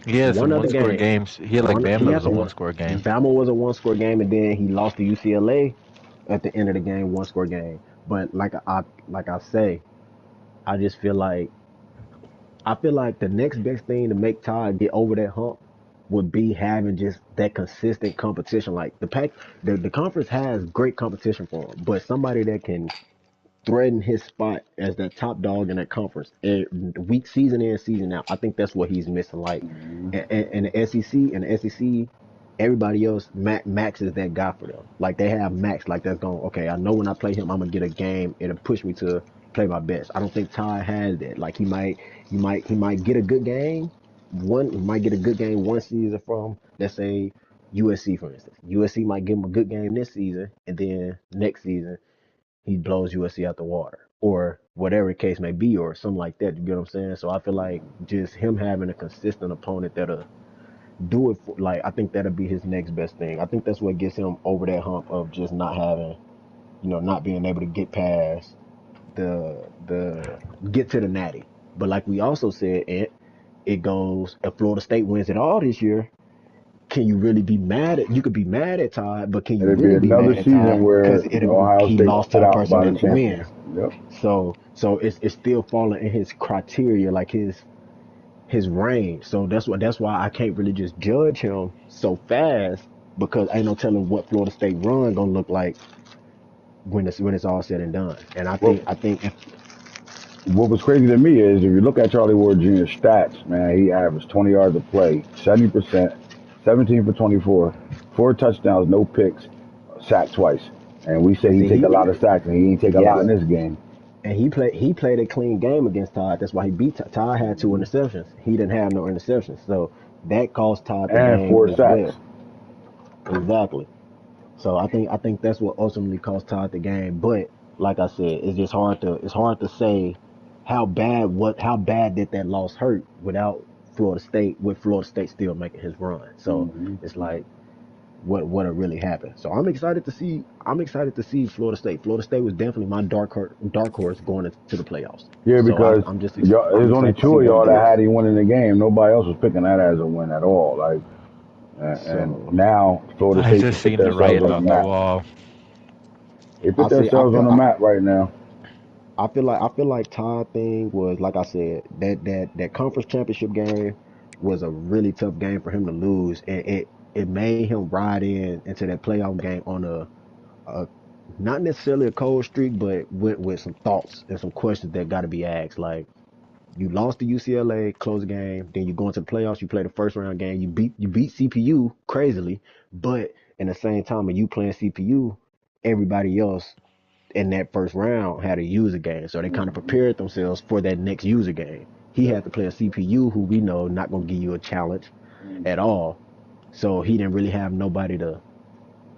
He had one some other one score game. games. He had like One Bama he was had a the one one. score game. Bama was a 1-score game, and then he lost to UCLA at the end of the game, 1-score game. But like I say, I just feel like the next best thing to make Todd get over that hump would be having just that consistent competition. Like the conference has great competition for him, but somebody that can threaten his spot as the top dog in that conference week season in season out. I think that's what he's missing. Like and the SEC, everybody else Max is that guy for them. Like they have Max, like that's going. Okay, I know when I play him, I'm gonna get a game. It'll push me to play my best. I don't think Ty has that. Like he might get a good game. He might get a good game one season from, let's say, USC for instance. USC might give him a good game this season, and then next season he blows USC out the water, or whatever the case may be, or something like that. You get what I'm saying? So I feel like just him having a consistent opponent that'll do it for, like, I think that'll be his next best thing. I think that's what gets him over that hump of just not having, not being able to get past the get to the natty. But like we also said, it goes if Florida State wins it all this year, can you really be mad at? You could be mad at Todd, but can you It'll be really be another mad at season Todd? where Because Ohio he State lost to put the out person by the that champion. wins. Yep. So it's still falling in his criteria, like his range. So that's why I can't really just judge him so fast because ain't no telling what Florida State run gonna look like when it's all said and done. And I Well, think I think if what was crazy to me is if you look at Charlie Ward Jr.'s stats, man, he averaged 20 yards a play, 70%, 17 for 24, 4 touchdowns, no picks, sacked twice. And we say and he see take a he lot of sacks, and he ain't take a lot yeah, in this game. and he played a clean game against Todd. That's why he beat Todd. Todd had 2 interceptions. He didn't have no interceptions, so that cost Todd the And game 4 sacks. as well. Exactly. So I think that's what ultimately cost Todd the game. But like I said, it's hard to say how bad did that loss hurt without Florida State with Florida State still making his run. So Hmm. it's like what'll really happen. So I'm excited to see. I'm excited to see Florida State. Florida State was definitely my dark horse going into the playoffs. Yeah, So because I'm there's only excited to see two of what he y'all that does. had him winning the game. Nobody else was picking that as a win at all. Like, and So now Florida I State can just put seen the themselves writing on the on the map. wall. They I put see. I themselves on feel. the map right now. I feel like Todd thing was like I said that conference championship game was a really tough game for him to lose, and it made him ride into that playoff game on a not necessarily a cold streak, but with some thoughts and some questions that got to be asked. Like you lost to UCLA, close the game, then you go into the playoffs, you play the first round game, you beat CPU crazily, but in the same time, when you playing CPU, everybody else in that first round had a user game. So they kind of prepared themselves for that next user game. He had to play a CPU who we know not going to give you a challenge at all. So he didn't really have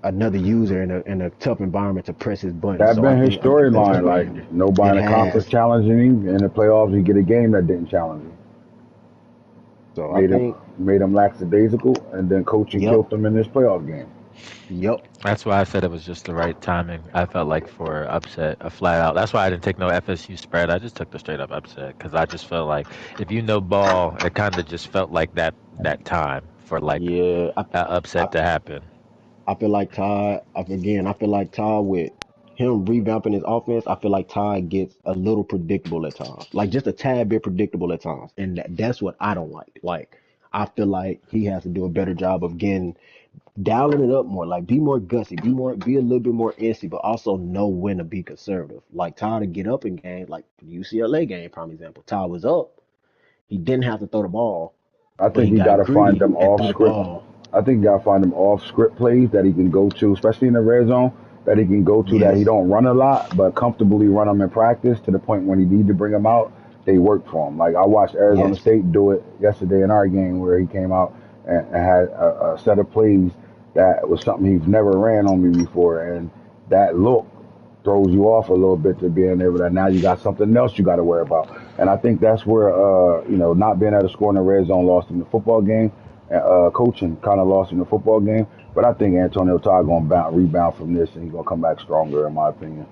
another user in a tough environment to press his button. That So I been his think against the storyline. Like Rangers, nobody it in the conference has. challenging him. In the playoffs, he get a game that didn't challenge him. So I Made him think, made him lackadaisical, and then coaching yep, killed him in this playoff game. yep, That's why I said it was just the right timing. I felt like for upset, a flat out. That's why I didn't take no FSU spread. I just took the straight up upset because I just felt like if you know ball, it kind of just felt like that time for like yeah. an I upset to happen. I feel like I feel like Todd with him revamping his offense, I feel like Todd gets a little predictable at times, like just a tad bit predictable at times, and that's what I don't like. Like I feel like he has to do a better job of getting dialing it up more, like be more gutsy, be a little bit more antsy, but also know when to be conservative. Like Todd to get up in games, like the UCLA game, prime example. Todd was up, he didn't have to throw the ball, I but think he he got got to find greedy them and off threw the script. ball. I think you got to find them off script plays that he can go to, especially in the red zone, that he can go to that he Yes, don't run a lot, but comfortably run them in practice to the point when he need to bring them out, they work for him. Like I watched Arizona yes, State do it yesterday in our game where he came out and had a set of plays that was something he's never ran on me before, and that look throws you off a little bit to being able to now you got something else you got to worry about. And I think that's where not being able to score in the red zone lost in the football game. Coaching kind of lost in the football game, but I think Antonio Todd going to rebound from this, and he's going to come back stronger, in my opinion.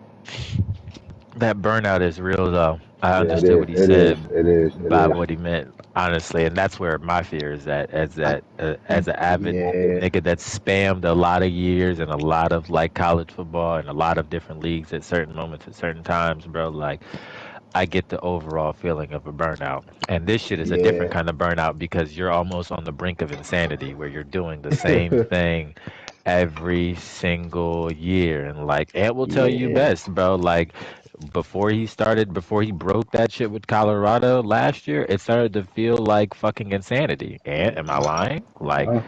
That burnout is real though. I Yeah, it understood is. what he It is. said It is. It by is. what he meant, honestly, and that's where my fear is at. As an avid yeah. nigga that spammed a lot of years and a lot of like college football and a lot of different leagues at certain moments at certain times, bro. Like I get the overall feeling of a burnout, and this shit is a different Yeah, kind of burnout because you're almost on the brink of insanity where you're doing the same thing every single year, and like Ant will tell you yeah, best, bro. Like before he broke that shit with Colorado last year, it started to feel like fucking insanity. And am I lying? Uh,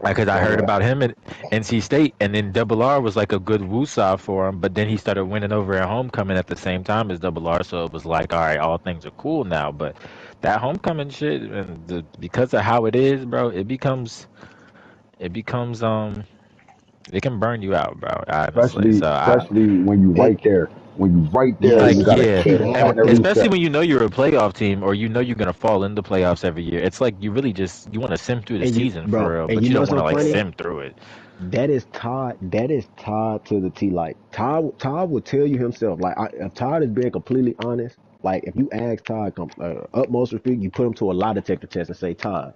Like, cause I heard so about him at NC State, and then Double R was like a good woosah for him, but then he started winning over at homecoming at the same time as Double R, so it was like, all right, all things are cool now. But that homecoming shit, and because of how it is, bro, it becomes it can burn you out, bro. Honestly, especially so I especially when you it right there, when you right there, and like you yes. got to yeah, See keep and hitting that? the especially reset. when you know you're a playoff team or you know you're gonna fall into playoffs every year. It's like you really just you want to sim through the And you, season for bro, real, and but you you know don't what's want so to like funny? sim through it. That is Todd. That is Todd to the T. Like Todd will tell you himself. Like if Todd is being completely honest, like if you ask Todd, utmost respect, you put him to a lie detector test and say, Todd,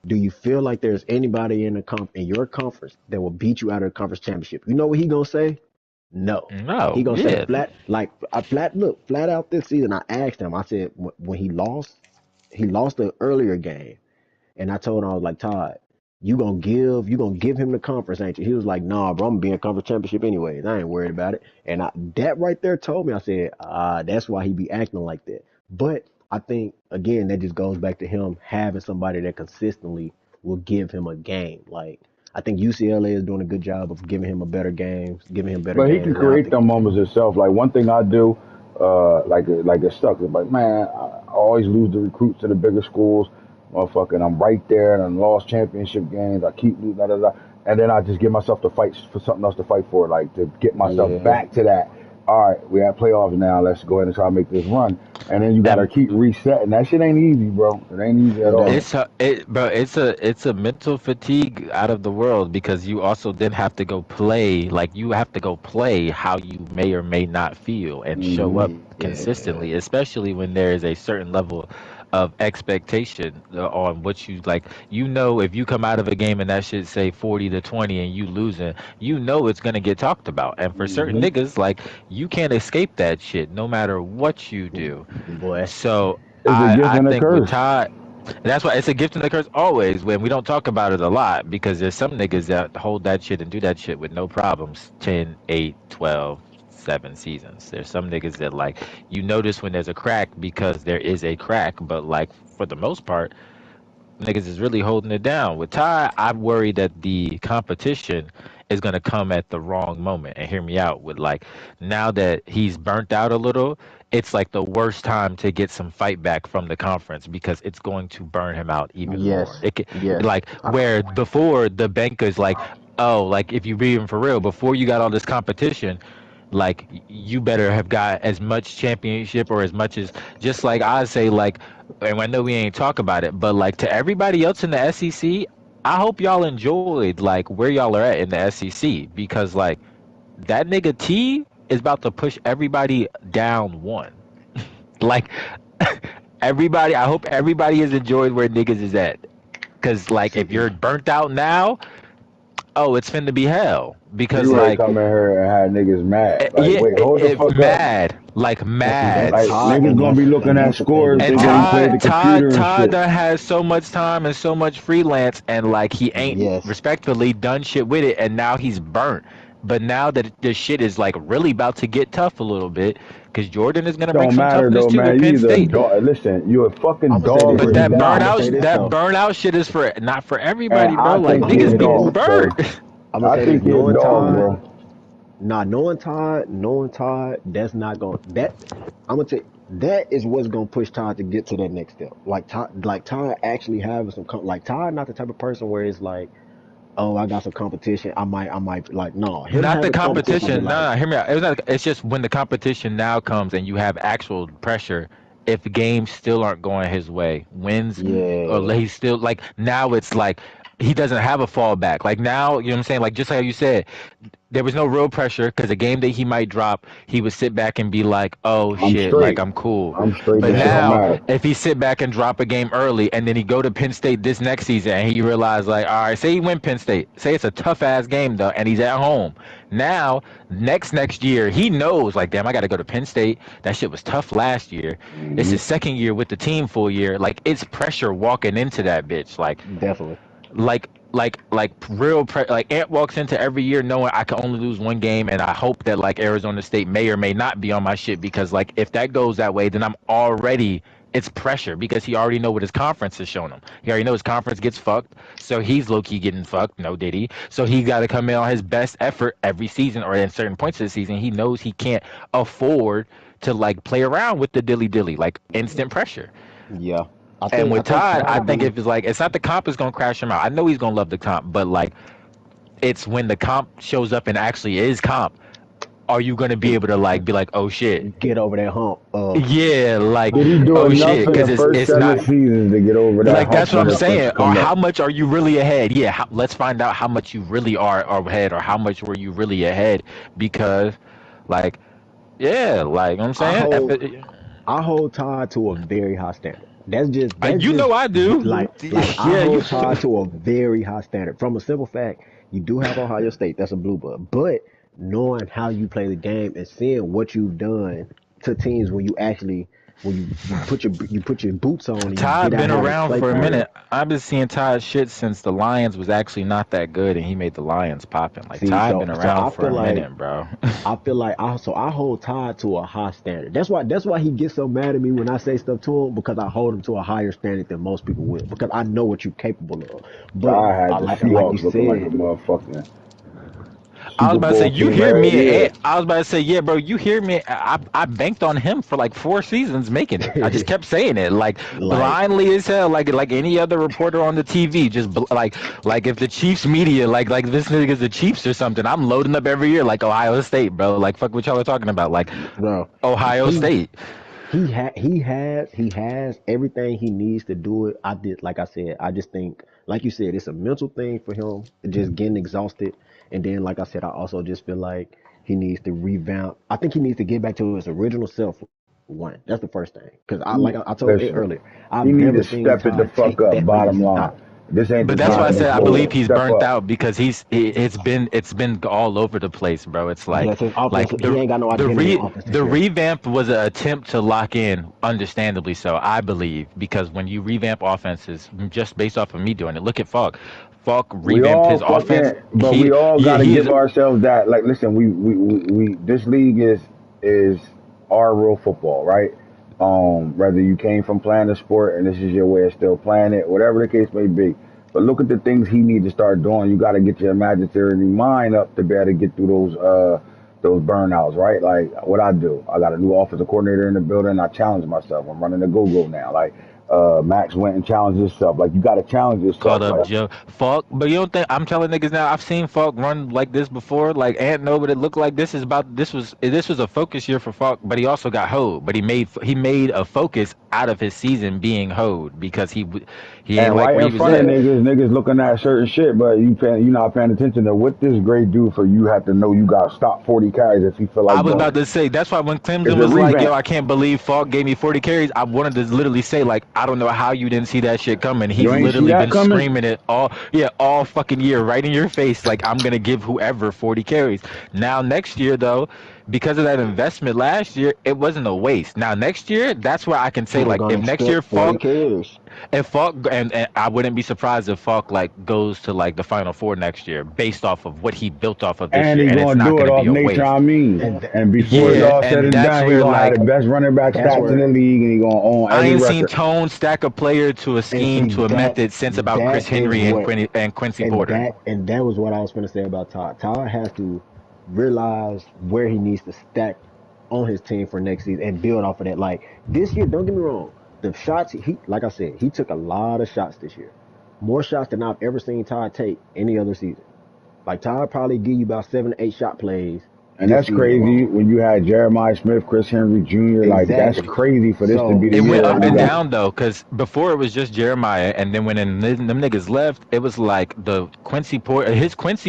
do you feel like there's anybody in your conference that will beat you out of the conference championship? You know what he gonna say? No. He No, gonna say yeah, flat, like I flat out this season. I asked him. I said when he lost the earlier game. And I told him, I was like, Todd, you gonna give him the conference, ain't you? He was like, nah, bro, I'm gonna be in conference championship anyways. I ain't worried about it. And that right there told me, I said, that's why he be acting like that. But I think again, that just goes back to him having somebody that consistently will give him a game. Like I think UCLA is doing a good job of giving him better But he can games. Now I create think, them moments himself. Like one thing I do, like it sucks. It's like, man, I always lose the recruits to the bigger schools. Motherfucking, I'm right there and I lost championship games. I keep losing, da, da, da. And then I just give myself to fight for something else to fight for, like to get myself yeah, back to that. All right, we have playoffs now. Let's go ahead and try to make this run. and then you gotta And keep resetting. That shit ain't easy, bro. It ain't easy at It all. ain't. it's a mental fatigue out of the world because you also then have to go play, like you have to go play how you may or may not feel and show up Yeah. consistently, especially when there is a certain level of expectation on what you like. You know, if you come out of a game and that shit say 40-20 and you losing, you know it's gonna get talked about. And for certain Mm-hmm. niggas, like you can't escape that shit no matter what you do. Boy. So It's a gift I and a think with curse. Todd, that's why it's a gift and a curse always when we don't talk about it a lot because there's some niggas that hold that shit and do that shit with no problems 10, 8, 12, 7 seasons. There's some niggas that like you notice when there's a crack because there is a crack, but like for the most part, niggas is really holding it down. With Ty, I'm worried that the competition is gonna come at the wrong moment. And hear me out with like now that he's burnt out a little, it's like the worst time to get some fight back from the conference because it's going to burn him out even more. Yes. It could, Yes. like where before the bank is like, oh, like if you read him for real, before you got all this competition, like you better have got as much championship or as much as just like I say like and I know we ain't talk about it, but like to everybody else in the SEC, I hope y'all enjoyed like where y'all are at in the SEC because like that nigga T is about to push everybody down one. Like everybody, I hope everybody has enjoyed where niggas is at. Cause like if See. you're burnt out now, oh, it's finna be hell. Because You ready to like come in here and have niggas mad? Like, yeah, wait, hold the fuck up. mad, like And see that mad. Like Todd niggas gonna be looking at scores. with And Think that he played Todd. the computer and Todd shit. done has so much time and so much freelance, and like he ain't Yes. respectfully done shit with it, and now he's burnt. But now that this shit is like really about to get tough a little bit, because Jordan is gonna bring Don't some matter toughness though, too with man. You Penn either a State. dog. Listen, you a I'm fucking gonna say this dog But or right you that now. I'm gonna die. say this that though. burnout shit is for not for And everybody, bro. I Like think I'm he gonna a niggas say be this. dog, burnt. bro. I'm gonna I say this. think he a Knowing dog, Todd, bro. knowing Todd, that's not going. That I'm gonna tell you, that is what's gonna push Todd to get to that next step. Like Todd actually having some like Todd, not the type of person where it's like, oh, I got some competition. I might like no. Him Not the having competition be competition. like, No, hear me out. It's not. It's just when the competition now comes and you have actual pressure. If the games still aren't going his way, wins or yeah, he's still like now it's like he doesn't have a fallback. Like now, you know what I'm saying? Like just how you said, there was no real pressure because a game that he might drop, he would sit back and be like, "Oh I'm shit, like straight. I'm cool." I'm straight. But This shit don't now, matter. if he sit back and drop a game early, and then he go to Penn State this next season, and he realize like, all right, say he win Penn State, say it's a tough ass game though, and he's at home. Now, next year, he knows like, damn, I got to go to Penn State. That shit was tough last year. It's Mm-hmm. his second year with the team full year. Like it's pressure walking into that bitch. definitely. Like Ant walks into every year knowing I can only lose one game, and I hope that like Arizona State may or may not be on my shit because like if that goes that way, then I'm already it's pressure because he already know what his conference has shown him. He already know his conference gets fucked, so he's low key getting fucked. No, did he? So he got to come in on his best effort every season or in certain points of the season. He knows he can't afford to like play around with the dilly dilly like instant pressure. Yeah, And I with think Todd, I Todd think be. if it's like it's not the comp is gonna crash him out. I know he's gonna love the comp, but like it's when the comp shows up and actually is comp. Are you gonna be able to like be like, oh shit, Get over that hump of yeah, like Did he do oh enough shit, in because the first it's seven not seasons to get over that like hump that's what when I'm the pressure saying. Or come up? how much are you really ahead? Yeah, let's find out how much you really are ahead, or how much were you really ahead? Because like yeah, like you know what I'm I saying. hold I hold Todd to a very high standard. That's You just know I do. like I Yeah, you. hold Todd to a very high standard. From a simple fact, you do have Ohio State, that's a blue blood. But knowing how you play the game and seeing what you've done to teams when you actually you put your boots on and you get Todd out been here and around play for a for real. minute. I've been seeing Todd shit since the Lions was actually not that good, and he made the Lions popping. Like See, Todd so been so around for a minute, bro. I hold Todd to a high standard. That's why he gets so mad at me when I say stuff to him because I hold him to a higher standard than most people will because I know what you're capable of. But I had the like you Seahawks looking like a said, motherfucking I was Super about to say Bowl you team hear every me. year. I was about to say yeah, bro. You hear me? I banked on him for like 4 seasons making it. I just kept saying it like like blindly as hell, like any other reporter on the TV. Just like if the Chiefs media like this nigga's the Chiefs or something, I'm loading up every year like Ohio State, bro. Like fuck what y'all are talking about, like bro, Ohio he State. he has everything he needs to do it. Like I said, I just think, like you said, it's a mental thing for him, just getting exhausted. And then, like I said, I also just feel like he needs to revamp. I think he needs to get back to his original self. One, that's the first thing. Because I told it Listen, earlier, he I've need never to seen step it the Todd fuck take up. that many Bottom line, stops. this ain't the But that's Yeah, why I time to said I slow believe it. he's Step burnt up. out because it's been all over the place, bro. It's yes, his offense. like He ain't got no identity on offense this the year. revamp was an attempt to lock in, understandably so, I believe, because when you revamp offenses, just based off of me doing it, look at Falk. Falk We revamped all his offense. fucking, but we all Yeah, got to he is. give ourselves that. Like, listen, we this league is our real football, right? Whether you came from playing the sport and this is your way of still playing it, whatever the case may be. But look at the things he needs to start doing. You got to get your imaginary mind up to be able to get through those burnouts, right? Like what I do, I got a new offensive coordinator in the building. I challenge myself. I'm running the go now. Like Max went and challenged himself. Like you got to challenge Called yourself. up Like Joe Falk, but you don't think I'm telling niggas now? I've seen Falk run like this before. Like Ant know what it looked like. This was a focus year for Falk, but he also got hoed. But he made a focus out of his season being hoed because he ain't and like right where in he was front of at. niggas looking at certain shit, but you not paying attention to what this grade do for you. Have to know you got to stop 40 carries if you feel I like was doing about it. to say that's why when It's Clemson a was like, "Yo, revamp. I can't believe Falk gave me 40 carries," I wanted to literally say like, "I don't know how you didn't see that shit coming." You He's ain't see literally that been coming. screaming it all fucking year, right in your face, like I'm gonna give whoever 40 carries. Now next year though, because of that investment last year, it wasn't a waste. Now next year, that's where I can say People like, gonna if next year expect 40 Falk carries. if Falk and I wouldn't be surprised if Falk like goes to like the Final Four next year, based off of what he built off of this And year, he and it's gonna not do going it to off be a nature, waste. I mean. And And before it's Yeah, all said and and that's done, he where gonna have the like best running back that's stats in the where league, and he gonna own I every ain't seen record. Tone stack a player to a and scheme see to a that method since about Chris that is Henry and what Quincy Porter. and that was what I was going to say about Todd. Todd has to realize where he needs to stack on his team for next season and build off of that. Like this year, don't get me wrong, the shots he like I said, he took a lot of shots this year, more shots than I've ever seen Todd take any other season. Like Todd probably give you about 7 to 8 shot plays And this that's season crazy alone. when you had Jeremiah Smith, Chris Henry Jr. Like that's Exactly. crazy for this to be So the It went year up you and got. down though, because before it was just Jeremiah, and then when them niggas left, it was like the Quincy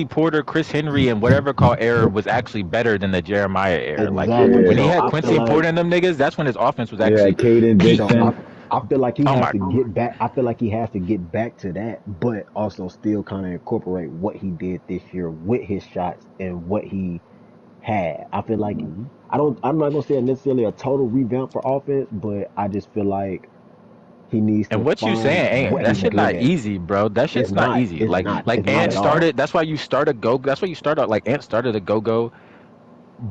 Porter, Chris Henry, and whatever call era was actually better than the Jeremiah era. Like exactly. when Yeah, he So had I feel Quincy like Porter and them niggas, that's when his offense was yeah, actually Caden So peak. Dixon. I feel like he Oh has my, to get back. I feel like he has to get back to that, but also still kind of incorporate what he did this year with his shots and what he had. I feel like I don't. I'm not gonna say necessarily a total revamp for offense, but I just feel like he needs and to what you find saying ain't what that he's shit good not at. easy, bro. That It's shit's not not. easy. It's not. It's Like not Ant at all. started. That's why you start a go. That's why you start out like Ant started a go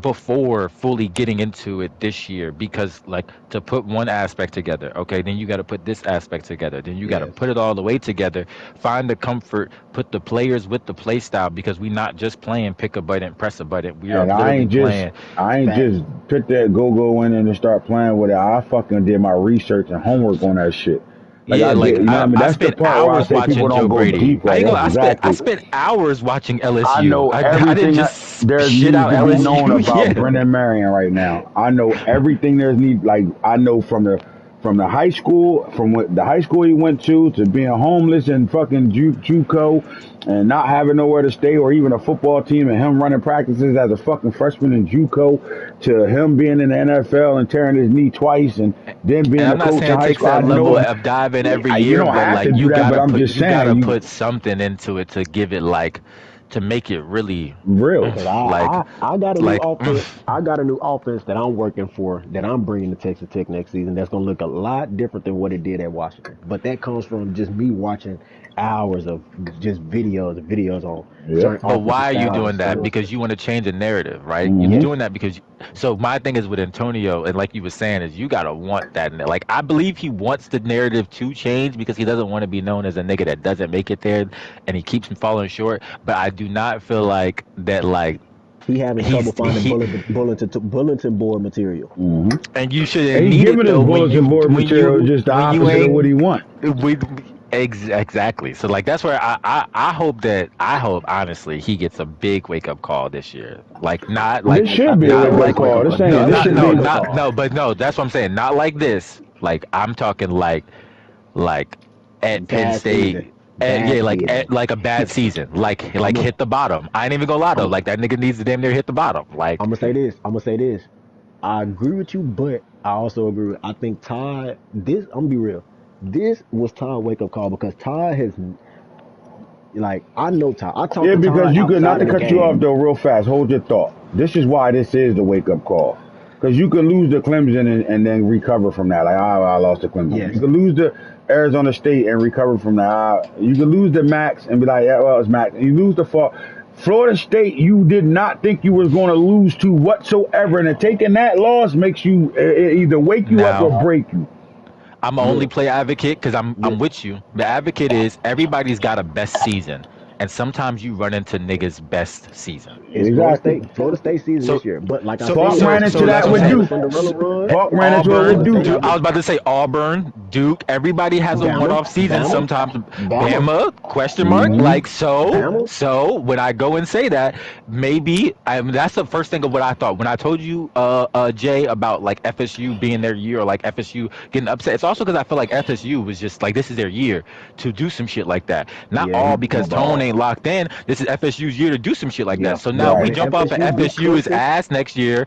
before fully getting into it this year, because like to put one aspect together, okay, then you got to put this aspect together, then you got to Yes. put it all the way together, find the comfort, put the players with the play style, because we not just playing pick a button, press a button, we are And literally playing. I ain't Facts. just put that go in and start playing with it. I fucking did my research and homework on that shit. Like Yeah, I like did, you know what I mean? I That's the spent part where I hours say people watching don't Joe go Brady. deep. I Like ain't gonna. that's I exactly. spent hours watching I LSU. know I didn't everything just there shit needs out to be known LSU. about Yeah. Brendan Marion right now. I know everything there's need. Like I know from the high school, from what the high school he went to being homeless and fucking JUCO and not having nowhere to stay or even a football team, and him running practices as a fucking freshman in JUCO to him being in the NFL and tearing his knee twice and then And being a I'm not coach saying in it high takes school. I that level know of diving every you year, don't but have to like do that, but I'm just you saying gotta you put something into it to give it like to make it really real. Cause like I got a new like offense. I got a new offense that I'm working for that I'm bringing to Texas Tech next season. That's gonna look a lot different than what it did at Washington. But that comes from just me watching hours of just videos on Yep. certain But offensive why are you styles and doing that? certain. Because you want to change the narrative, right? You're Hmm. Yes, doing that because. So my thing is with Antonio, and like you were saying, is you gotta want that. Like I believe he wants the narrative to change because he doesn't want to be known as a nigga that doesn't make it there, and he keeps falling short. But I do not feel like that. Like he having trouble he's finding he, bulletin board material. and you shouldn't And he need it giving us though bulletin board material just the when you opposite of what he ain't want. we. Exactly. So like that's where I hope honestly he gets a big wake up call this year. Like not This like I should be a think not he'll wake get up a like wake call. up This call. ain't. no This not should be no a Wake up wake not call. up. no but no that's what I'm saying. Not like this. Like I'm talking like at Penn Bad season. State. Bad Yeah, season. like a bad season, like I'm a, hit the bottom. I ain't even gonna lie though, I'm like that nigga needs to damn near hit the bottom. I'm Like gonna say this. I'm gonna say this. I agree with you, but I also agree with. I think Todd. I'm gonna be real. This was Todd wake up call because Todd has like I know Todd. I talked Yeah, to because Todd you could not outside to of the cut you off game. though real fast. Hold your thought. This is why this is the wake up call. Because you could lose to Clemson and then recover from that. Like, I lost to Clemson. You Yes. could lose to Arizona State and recover from that. You could lose to Max and be like, yeah, well, it's Max. And you lose to Florida State. You did not think you was going to lose to whatsoever, and then taking that loss makes you either wake you up or now break you. I'm only Look. play advocate because I'm Look. with you. The advocate is everybody's got a best season, and sometimes you run into niggas' best season. It's Florida Exactly. State. Florida State season So this year. But like I so Falk said, so ran into so Florida that's that what State I'm with had a saying. Duke. Cinderella run. Falk ran into it with Florida Auburn, State Duke. Duke, had I the was about to say Auburn, Duke. Everybody has a Bama, one-off season. Bama, Sometimes Bama, Bama question mark. Hmm. Like so, Bama. so when I go and say that, maybe I mean, that's the first thing of what I thought when I told you, Jay, about like FSU being their year or like FSU getting upset. It's also because I feel like FSU was just like this is their year to do some shit like that. Not Yeah, all he because Tone balled. ain't locked in. This is FSU's year to do some shit like that. Yeah, So now but we Right. when jump off at FSU beat FSU is Clemson, ass next year.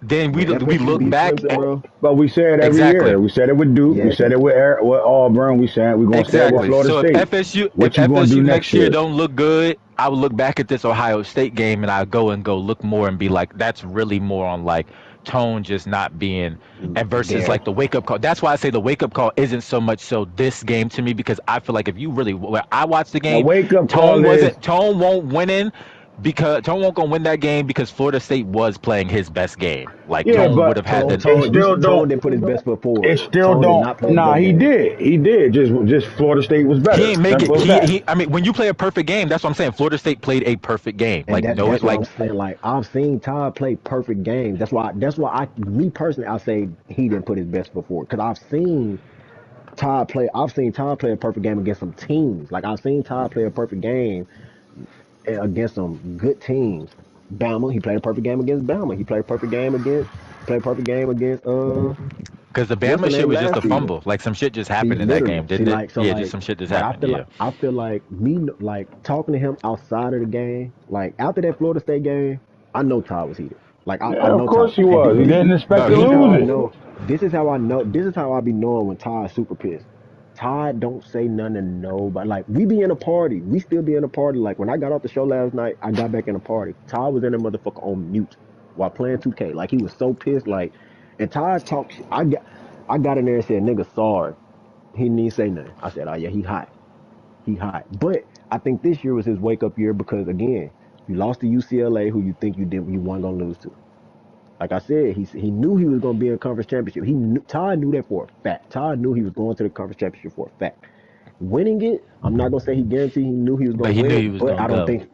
Then when we FSU look beat back Clemson, at bro. But we say it every exactly. year. We said it with Duke. We Yes, said it with Auburn. We said we're gonna say it with Exactly. Florida So State. If What you gonna do FSU next next year year? don't look good, I would look back at this Ohio State game and I go look more and be like, that's really more on like Tone just not being and versus there. like the wake up call. That's why I say the wake up call isn't so much so this game to me because I feel like if you really when I watched the A game, wake up call is Tone won't winning because Tone won't gonna win that game because Florida State was playing his best game. Like yeah, Tone would but have had the it You still Tone don't. didn't put his best foot It forward. still Tone did don't. not play his Nah, best he game, did. He did. Just Florida State was he better. ain't make it. Simple as that. I mean, when you play a perfect game, that's what I'm saying. Florida State played a perfect game. and Like no, that's it what I'm like saying. Like I've seen Todd play perfect games. That's why me personally, I say he didn't put his best foot forward because I've seen Todd play a perfect game against some teams. Like I've seen Todd play a perfect game against some good teams. Bama, he played a perfect game against Bama. He played a perfect game against played a perfect game against because the what's the Bama shit name was just last a season. fumble. Like some shit just See, happened in that literally, game, see, didn't it? like so, Yeah, just some shit just but happened. Yeah. I feel like like talking to him outside of the game, like after that Florida State game, I know Todd was heated. Like I Yeah, of know course Todd, he and was. He didn't expect No, to this is how I lose it. know. This is how I be knowing when Todd's super pissed. Todd don't say nothing to nobody. Like we be in a party, we still be in a party. Like when I got off the show last night, I got back in a party. Todd was in a motherfucker on mute while playing 2K. Like he was so pissed. Like, and Todd talked. I got in there and said, "Nigga, sorry." He didn't even say nothing. I said, "Oh yeah, he hot. He hot." But I think this year was his wake up year because again, you lost to UCLA, who you think you weren't gonna lose to. Like I said, he knew he was gonna be in a conference championship. Todd knew that for a fact. Todd knew he was going to the conference championship for a fact. Winning it, I'm not gonna say he guaranteed he knew he was gonna but he win knew he it, was but gonna I don't go. think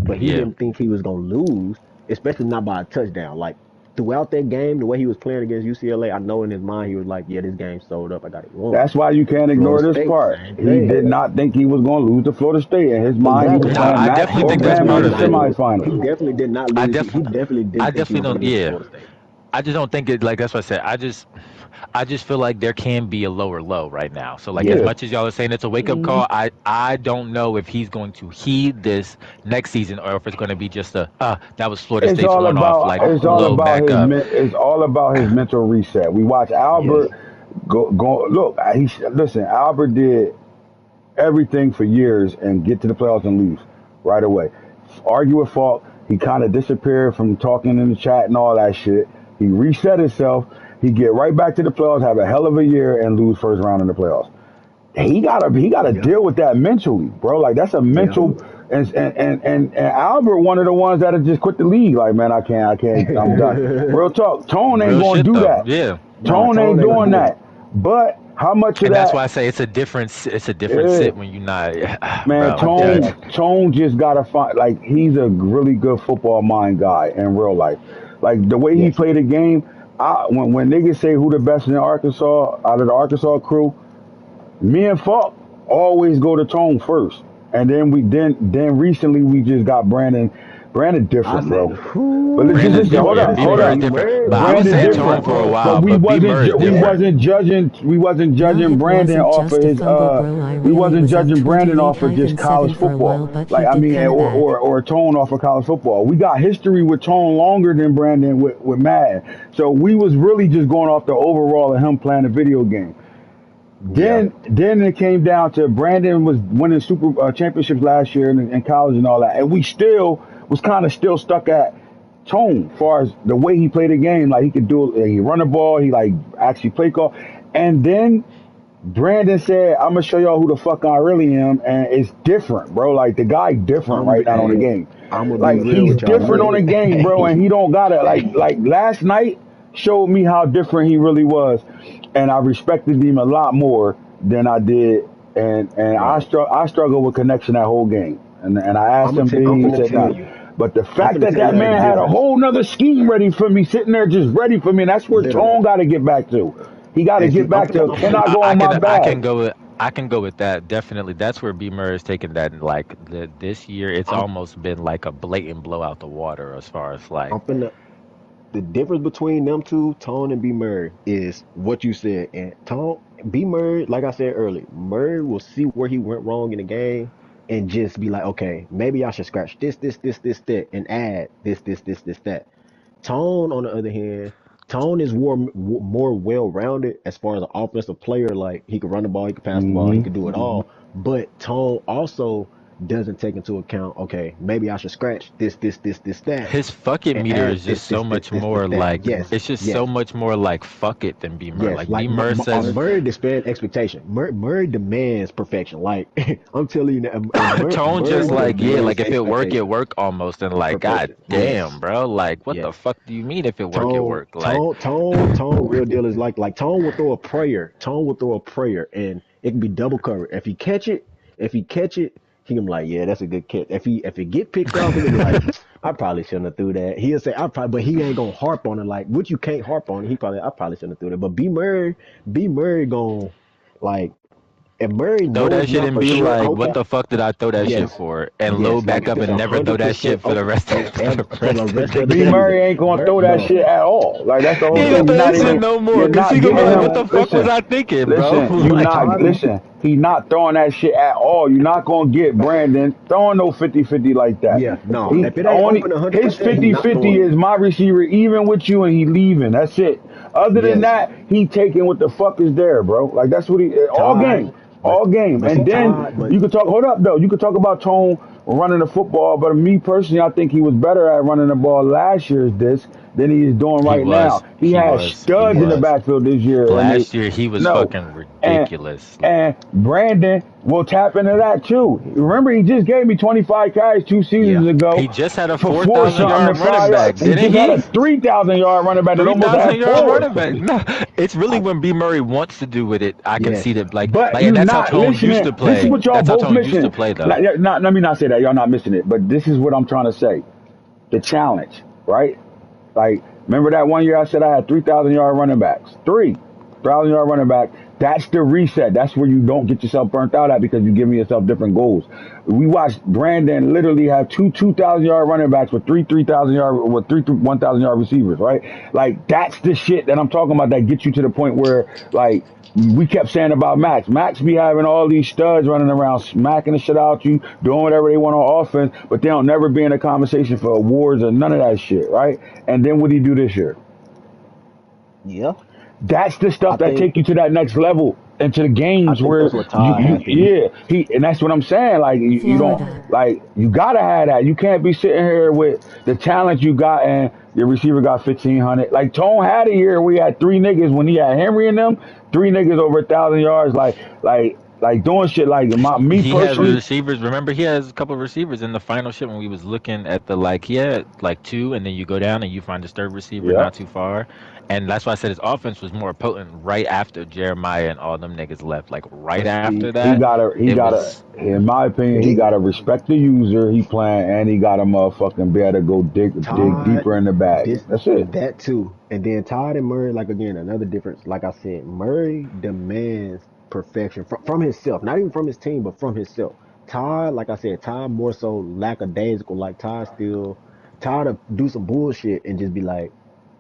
but he Yeah. didn't think he was gonna lose, especially not by a touchdown. Like throughout that game, the way he was playing against UCLA, I know in his mind he was like, "Yeah, this game's sold up. I got it won." That's why you can't Florida ignore this State, part. same He thing. did not think he was going to lose to Florida State. In his mind, he was Exactly. Nah, playing I Max definitely or think He that's Bama part in definitely the of not it. lose. semifinals. He definitely did not I lose. He definitely definitely I didn't think he was definitely gonna don't. lose to Yeah. Florida State. I just don't think it like that's what I said. I just feel like there can be a lower low right now. So like as Yeah. Yeah. much as y'all are saying it's a wake up Hmm. call, I don't know if he's going to heed this next season or if it's going to be just a that was Florida State's one off like low back up. It's all about his mental reset. We watch Yes. Albert go look. Listen. Albert did everything for years and get to the playoffs and lose right away. Argue with Falk. He kind of disappeared from talking in the chat and all that shit. He reset himself. He get right back to the playoffs, have a hell of a year, and lose first round in the playoffs. He gotta Yeah. deal with that mentally, bro. Like that's a Yeah. mental. And Albert, one of the ones that have just quit the league. Like man, I can't, I'm done. Real talk. Tone ain't Real gonna shit do though. that. Yeah. Nah, Tone Tone ain't ain't gonna doing do that. that. But how much of And that's why I that? say it's a different Yeah, sit when you're not man. bro. I'm telling you. Tone just gotta find. Like he's a really good football mind guy in real life. Like the way he Yes. played the game. When niggas say who the best in Arkansas out of the Arkansas crew, me and Falk always go to Tone first, and then recently we just got Brandon. Brandon I different, said, bro. But who? listen, Brandon's listen, hold different. Yeah, up, B hold Murray up. B different. Murray, But I B was Brandon saying Murray Tone different, for a different. while, but but B Murray's we different. wasn't judging No, Brandon it off of wasn't his just a fumble, bro. I we really wasn't was up judging Brandon off of just 28-7 college for a football. while, but Like he I did mean, come back. or Tone off of college football. We got history with Tone longer than Brandon with Mad. So we was really just going off the overall of him playing a video game. Yeah, Then it came down to Brandon was winning super championships last year in college and all that, and we still was kind of still stuck at Tone as far as the way he played the game. Like he could do it, he run the ball, he like actually play call, and then Brandon said, "I'm gonna show y'all who the fuck I really am," and it's different, bro. Like the guy different right now on the hey, game. I'm gonna be Like real he's with y'all. different on the game, bro, and he don't got it. Like last night showed me how different he really was, and I respected him a lot more than I did. And Bro, I struggled with connection that whole game, and I asked him, I'm B, he finna said, tell "Nah." you. But the I'm fact finna that tell that y'all the man had a difference. whole nother scheme ready for me, sitting there just ready for me, and that's where Literally. Tone got to get back to. He got to Hey, see, get back to, I'm can finna. I I, go I on my can bag? I can go with that definitely. That's where B Murray is taking that. And like this year, it's I'm, almost been like a blatant blow out the water as far as like I'm finna. The difference between them two, Tone and B Murray, is what you said. And Tone, B Murray, like I said earlier, Murray will see where he went wrong in the game and just be like, okay, maybe I should scratch this, and add this, that. Tone, on the other hand, Tone is more well-rounded as far as an offensive player. Like he could run the ball, he could pass the ball, he Hmm. could do it all. But Tone also doesn't take into account, okay, maybe I should scratch this, that, his fuck it and meter add is just so much more that. like Yes, it's just yes, so much more like fuck it than B Murray. yes. Like B Like Murray says Murray demands expectation. Murray demands perfection. Like I'm telling you, now, Tone Murray just like yeah, demands like if it work, it expectation. work almost, and like god Perfection. damn, Yes, bro, like what the yes. fuck do you mean if it work, it work? Like Tone. Real deal is like Tone will throw a prayer. Tone will throw a prayer, and it can be double covered. If he catch it, he can be like, yeah, that's a good catch. If it get picked off, he can be like, I probably shouldn't have threw that. He'll say, I probably, but he ain't gonna harp on it. Like, what you can't harp on it. I probably shouldn't have threw that. But B Murray gonna like, if Murray throw that knows shit now and for be sure, like, what okay, the fuck did I throw that shit yes, for? And yes, load like back if up it's and never throw that 100% shit for the okay, rest and for the for the rest of rest the of the B game. Murray season, ain't gonna throw that bro. shit at all. Like that's the He whole ain't thing. gonna You're throw not that shit even. no more You're because not he gonna be getting like, what him. the fuck was I thinking, bro? Listen. You Like, not Toddy, listen. He not throwing that shit at all. You're not gonna get Brandon throwing no 50-50 like that. yeah, no. He If it ain't only open his 100%, he not 50-50 throwing it. is my receiver even with you and he leaving. That's it. Other than Yes, that, he taking what the fuck is there, bro. Like that's what he all Todd, game. All game. see, And then Todd, but you could talk hold up though. You could talk about Tone running the football, but me personally, I think he was better at running the ball last year's this than he is doing he right now. was, He has he studs in the was. backfield this year, and they Last year he was no. fucking And ridiculous. and Brandon will tap into that too. Remember, he just gave me 25 carries 2 seasons yeah, ago He just had a for four four thousand something yard and running five back, yards. He didn't just had a he? 3,000 yard running back that Three almost thousand had yard four. running back. No, it's really when B Murray wants to do with it. I can yes, see that, But and you that's how not Tone used listening. to This is play. what y'all That's how both Tone used to missing. play, though. Let me not say that. Y'all not missing it. But this is what I'm trying to say. The challenge, right? Like, remember that one year I said I had 3,000 yard running backs? 3,000 yard running back. That's the reset. That's where you don't get yourself burnt out at because you're giving yourself different goals. We watched Brandon literally have two 2,000 yard running backs with three 3,000 yard with three 1,000 yard receivers, right? Like that's the shit that I'm talking about that gets you to the point where like we kept saying about Max. Max be having all these studs running around, smacking the shit out you, doing whatever they want on offense, but they don't never be in a conversation for awards or none of that shit, right? And then what do he do this year? yeah. That's the I stuff that think take you to that next level into the I games think where that's what Todd has to. yeah, and that's what I'm saying. Like you don't Florida. like you gotta have that. You can't be sitting here with the talent you got and your receiver got 1,500. Like Tone had a year where he had three niggas when he had Henry in them, three niggas over 1,000 yards. Like doing shit like me He has personally. receivers. Remember, he has a couple of receivers in the final shit when we was looking at the like he had like two, and then you go down and you find his third receiver Yeah. not too far, and that's why I said his offense was more potent right after Jeremiah and all them niggas left. Like right But after see, that, He it gotta, was in my opinion, he they gotta respect the user he playing, and he gotta motherfucking be able to go dig Todd, deeper in the bag. this That's it. that too, and then Todd and Murray, like again, another difference. Like I said, Murray demands perfection from himself, not even from his team, but from himself. Todd, like I said, Todd more so lackadaisical. Like Todd to do some bullshit and just be like,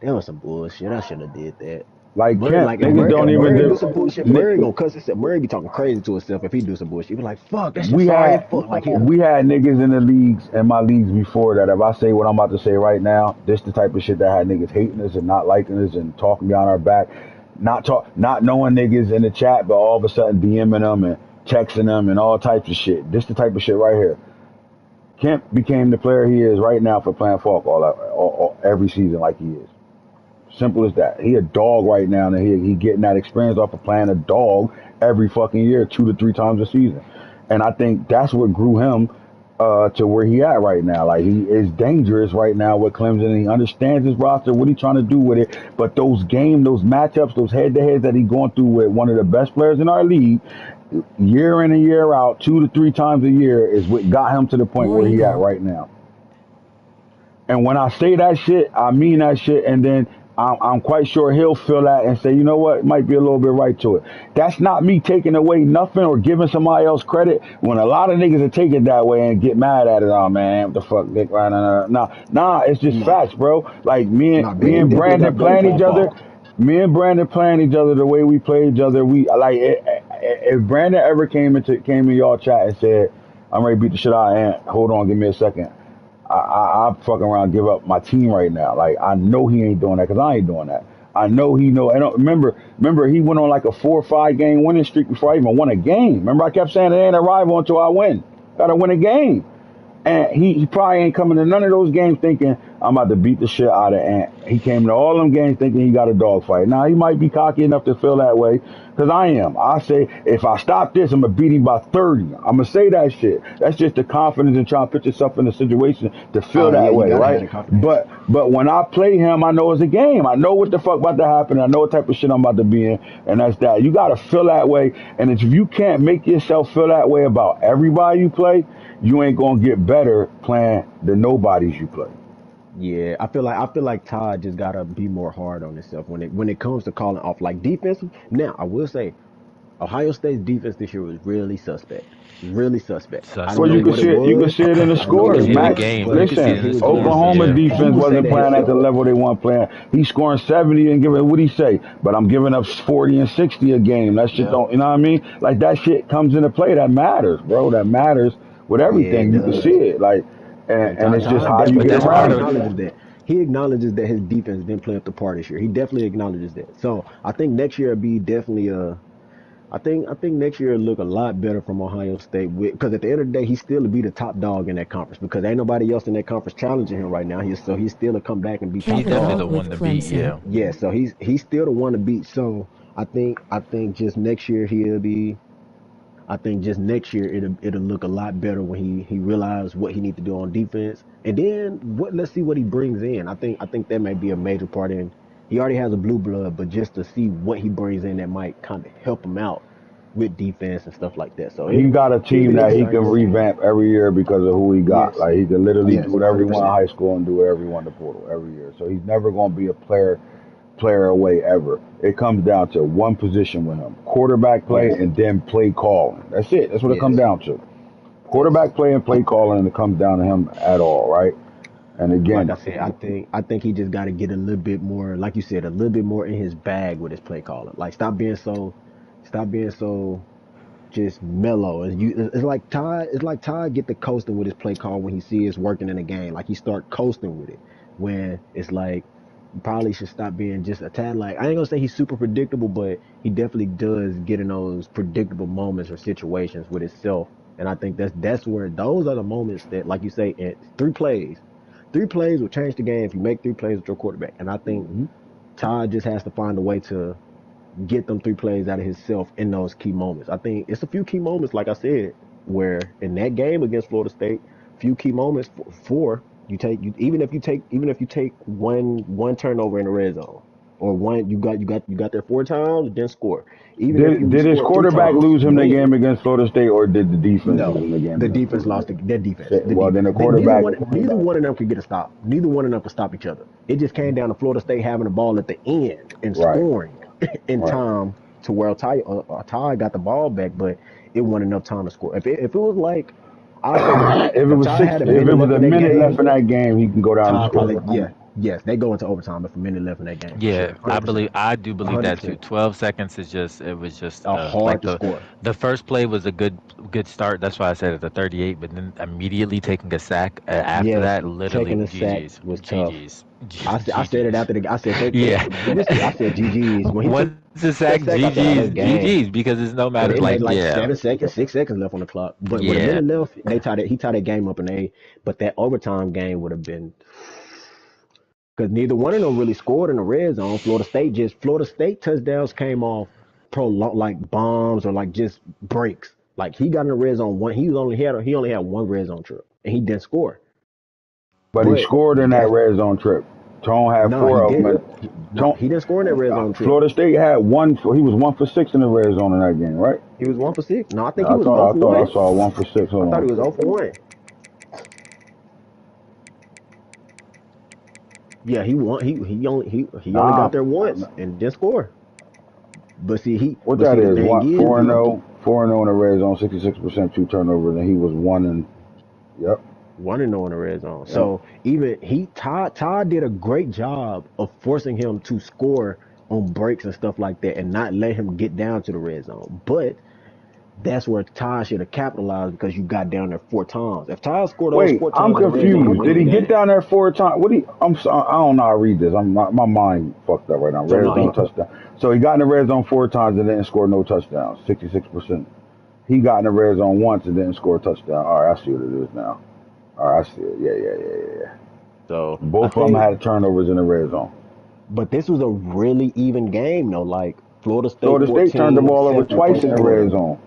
that was some bullshit. I shouldn't have did that. Like Murray, Kemp, like if niggas Murray, if don't even Murray do do. some bullshit, Murray gonna cuss himself. Murray be talking crazy to himself if he do some bullshit. He be like, "Fuck, that shit We sorry as had fuck." Like we had niggas in the leagues and my leagues before that. If I say what I'm about to say right now, this the type of shit that had niggas hating us and not liking us and talking behind our back, not knowing niggas in the chat, but all of a sudden DMing them and texting them and all types of shit. This the type of shit right here. Kemp became the player he is right now for playing Falk every season like he is. Simple as that. He a dog right now, and he getting that experience off of playing a dog every fucking year, 2 to 3 times a season. And I think that's what grew him to where he at right now. Like he is dangerous right now with Clemson. And he understands his roster, what he trying to do with it. But those matchups, those head to heads that he going through with one of the best players in our league, year in and year out, 2 to 3 times a year, is what got him to the point where he at right now. And when I say that shit, I mean that shit. And then I'm quite sure he'll feel that and say, you know what, it might be a little bit right to it. That's not me taking away nothing or giving somebody else credit. When a lot of niggas are take it that way and get mad at it, oh man, what the fuck, Nick? Nah, it's just facts, bro. Like me and Brandon playing each other. Me and Brandon playing each other the way we play each other. We like if Brandon ever came in y'all chat and said, I'm ready to beat the shit out of Ant. Hold on, give me a second. I fucking around give up my team right now. Like I know he ain't doing that because I ain't doing that. I know he know. And remember he went on like a 4 or 5 game winning streak before I even won a game. Remember I kept saying it ain't a rival until I win. Gotta win a game. And he probably ain't coming to none of those games thinking I'm about to beat the shit out of Ant. He came to all them games thinking he got a dog fight. Now he might be cocky enough to feel that way, because I am. I say if I stop this, I'm gonna beat him by 30. I'm gonna say that shit. That's just the confidence and trying to put yourself in a situation to feel that way, right? But when I play him, I know it's a game. I know what the fuck about to happen. I know what type of shit I'm about to be in, and that's that. You gotta feel that way, and if you can't make yourself feel that way about everybody you play, you ain't gonna get better playing the nobodies you play. Yeah, I feel like Todd just gotta be more hard on himself when it comes to calling off like defensive. Now I will say, Ohio State's defense this year was really suspect. Really suspect. I don't Well, know you can what it see it. You can was. see it in the I don't know what scores. it in the was, game. but You can see it Listen, in the he scores. was Oklahoma Yeah. defense say wasn't that playing at the himself. level they want playing. He's scoring 70 and giving, what he say? But I'm giving up 40 and 60 a game. That shit don't, you know what I mean? Like that shit comes into play. That matters, bro. That matters with Yeah, it everything. You can see does. it. Like, And and it's just Todd how you definitely But get that's Todd part around of it. acknowledges that. He acknowledges that his defense didn't play up the part this year. He definitely acknowledges that. So I think next year will be definitely I think next year will look a lot better from Ohio State because at the end of the day, he's still to be the top dog in that conference because ain't nobody else in that conference challenging him right now. He's still to come back and be He's top definitely dog. the Capital one with to beat. Clemson. Yeah. Yeah, so he's still the one to beat. So I think just next year he'll be. I think just next year it'll look a lot better when he realizes what he needs to do on defense, and then let's see what he brings in. I think that may be a major part in. He already has a blue blood, but just to see what he brings in that might kind of help him out with defense and stuff like that. So He got a it'll team be that he interesting can to see. revamp every year because of who he got. Yes, Like he can literally do yes, whatever he want in 100%. high school and do whatever he want in the portal every year. So he's never going to be a player away ever. It comes down to one position with him: quarterback play Yes, and then play calling. That's it. That's what it comes yes, down to. yes. Quarterback play and play calling, and it comes down to him at all, right? And Like again, I said, I think he just got to get a little bit more, like you said, a little bit more in his bag with his play calling. Like stop being so just mellow. And it's like Todd get the coasting with his play call when he sees it's working in the game. Like he start coasting with it when it's like you probably should stop being just a tad. Like I ain't gonna say he's super predictable, but he definitely does get in those predictable moments or situations with himself. And I think that's where those are the moments that, like you say, in 3 plays. 3 plays will change the game if you make 3 plays with your quarterback. And I think Todd just has to find a way to get them 3 plays out of himself in those key moments. I think it's a few key moments, like I said, where in that game against Florida State, few key moments for even if you take one turnover in the red zone or one you got there 4 times and didn't score. Even if you did his score three quarterback times, lose him the win. game against Florida State, or did the defense lose No, him the game the against defense Florida lost State? their defense. The Well, then defense. the Neither quarterback. one of them could get a stop. Neither one of them could stop each other. It just came down to Florida State having the ball at the end and Right, scoring in right. time to where Ty got the ball back, but it wasn't enough time to score. If it was like, I say this, if Ty had a if it minute was left a in that minute left game, in that game, he can go down and Ty score. probably yes, they go into overtime if a minute left in that game for Yeah, sure, 100%, I do believe hundred that too. percent. 12 seconds is just it was just Hard like to score. the first play was a good start. That's why I said at the 38, but then immediately taking a sack after Yes, that, literally taking the sack GG's, was tough. GG's, I said it GG's. after I said Yeah. I said GG's when he took Once the that sack, sack. I said, oh, GG's, that's game. GG's because it's no Because matter it had like like yeah, 7 seconds, 6 seconds left on the clock. But with a yeah. minute left, he tied that game up, but that overtime game would have been, because neither one of them really scored in the red zone. Florida State touchdowns came off prolonged like bombs or like just breaks. Like he got in the red zone one. He only had one red zone trip and he didn't score. But he But scored in that that's red zone trip. Tone had no, he four of them. didn't. And No, he didn't score in that red zone trip. Florida State had one. He was 1 for 6 in the red zone in that game, right? He was 1 for 6. No, I think he I was thought 0 I for thought I 1. saw 1 for 6. I Hold thought he on. was 0 for 1. Yeah, he won. He only Nah, got there once and didn't score. what But that see the is? thing What is, 4-0, 4-0 in the red zone, 66% 2 turnovers, and he was one and yep, 1-0 in the red zone. yep. So even Todd did a great job of forcing him to score on breaks and stuff like that, and not let him get down to the red zone. But that's where Todd should have capitalized because you got down there 4 times. If Todd scored those Wait, four I'm times in the red zone, he confused. wins Did the he get game. down there 4 times? What he? I'm sorry, I don't know how to read this. My mind fucked up right now. So Red no, zone touchdown. So he got in the red zone 4 times and didn't score no touchdowns. 66%. He got in the red zone once and didn't score a touchdown. All right, I see what it is now. All right, I see it. Yeah. so I Both of them think, had turnovers in the red zone. but this was a really even game though. Like Florida State Florida State turned the 14, ball over 7 twice first in the quarter. red zone.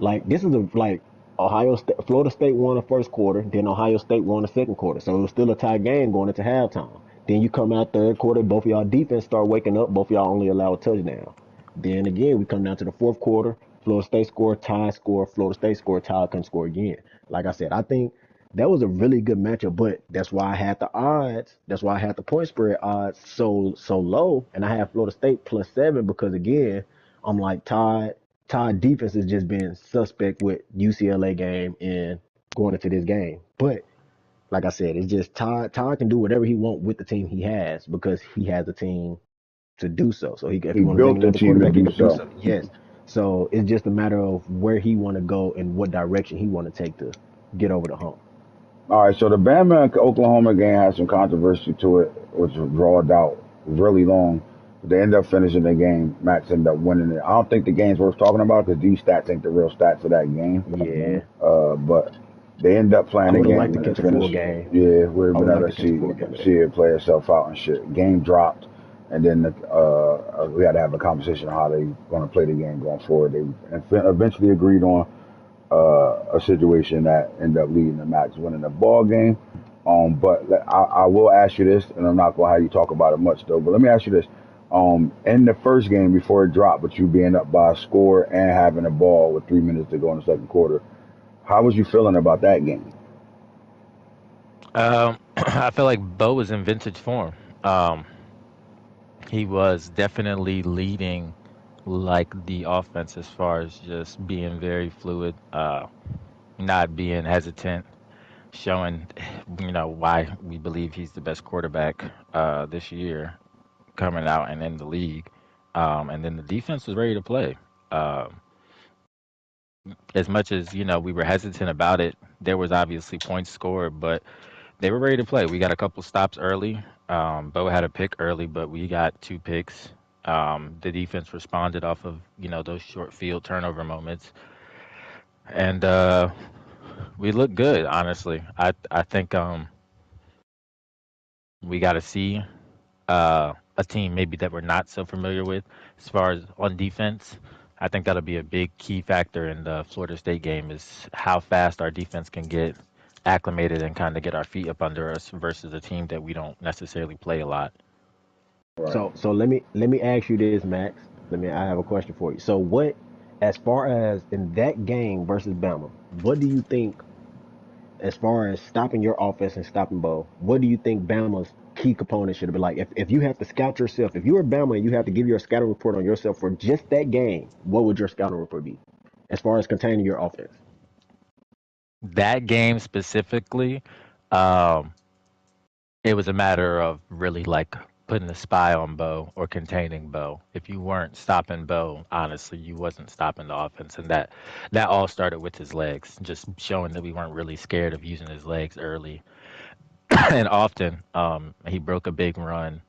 Like this is like Florida State won the first quarter, then Ohio State won the second quarter. So it was still a tie game going into halftime. Then you come out third quarter, both of y'all defense start waking up, both of y'all only allow a touchdown. Then again, we come down to the fourth quarter, Florida State score, tie score, Florida State score, tie couldn't score again. Like I said, I think that was a really good matchup, but that's why I had the odds. That's why I had the point spread odds so low, and I had Florida State +7 because again, I'm like Todd defense has just been suspect with UCLA game and going into this game. But like I said, it's just Todd can do whatever he wants with the team he has because he has a team to do so. So if He he want to bring built the another team to quarterback, he do can do so. so. Yes. So it's just a matter of where he want to go and what direction he want to take to get over the hump. All right, so the Bama Oklahoma game had some controversy to it, which was drawn out really long. They ended up finishing the game. Max ended up winning it. I don't think the game's worth talking about because these stats ain't the real stats of that game. Yeah. But they ended up I playing the would have liked game to and it catch a full finished. game. Yeah, we've I been would able like to to catch a full game of see that. it play itself out and shit. Game dropped, and then we had to have a conversation on how they going to play the game going forward. They eventually agreed on a situation that ended up leading to Max winning the ball game. But I will ask you this, and I'm not going to have you talk about it much though. But let me ask you this: in the first game before it dropped, with you being up by a score and having a ball with 3 minutes to go in the second quarter, how was you feeling about that game? I feel like Bo was in vintage form. Um, he was definitely leading like the offense as far as just being very fluid, not being hesitant, showing why we believe he's the best quarterback this year coming out and in the league. And then the defense was ready to play. Um, as much as we were hesitant about it, there was obviously points scored, but they were ready to play. We got a couple stops early. Bo had a pick early, but we got 2 picks. The defense responded off of those short field turnover moments, and we looked good. Honestly, I think we got to see a team maybe that we're not so familiar with as far as on defense. I think that'll be a big key factor in the Florida State game is how fast our defense can get acclimated and kind of get our feet up under us versus a team that we don't necessarily play a lot. Right. So let me ask you this, Max. I have a question for you. So as far as in that game versus Bama, what do you think as far as stopping your offense and stopping Bo? What do you think Bama's key component should have been like if you have to scout yourself, if you're a Bama and you have to give your scouting report on yourself for just that game, what would your scouting report be as far as containing your offense? That game specifically, um, it was a matter of really like putting a spy on Bo or containing Bo. If you weren't stopping Bo, honestly, you wasn't stopping the offense, and that all started with his legs, just showing that we weren't really scared of using his legs early and often. He broke a big run,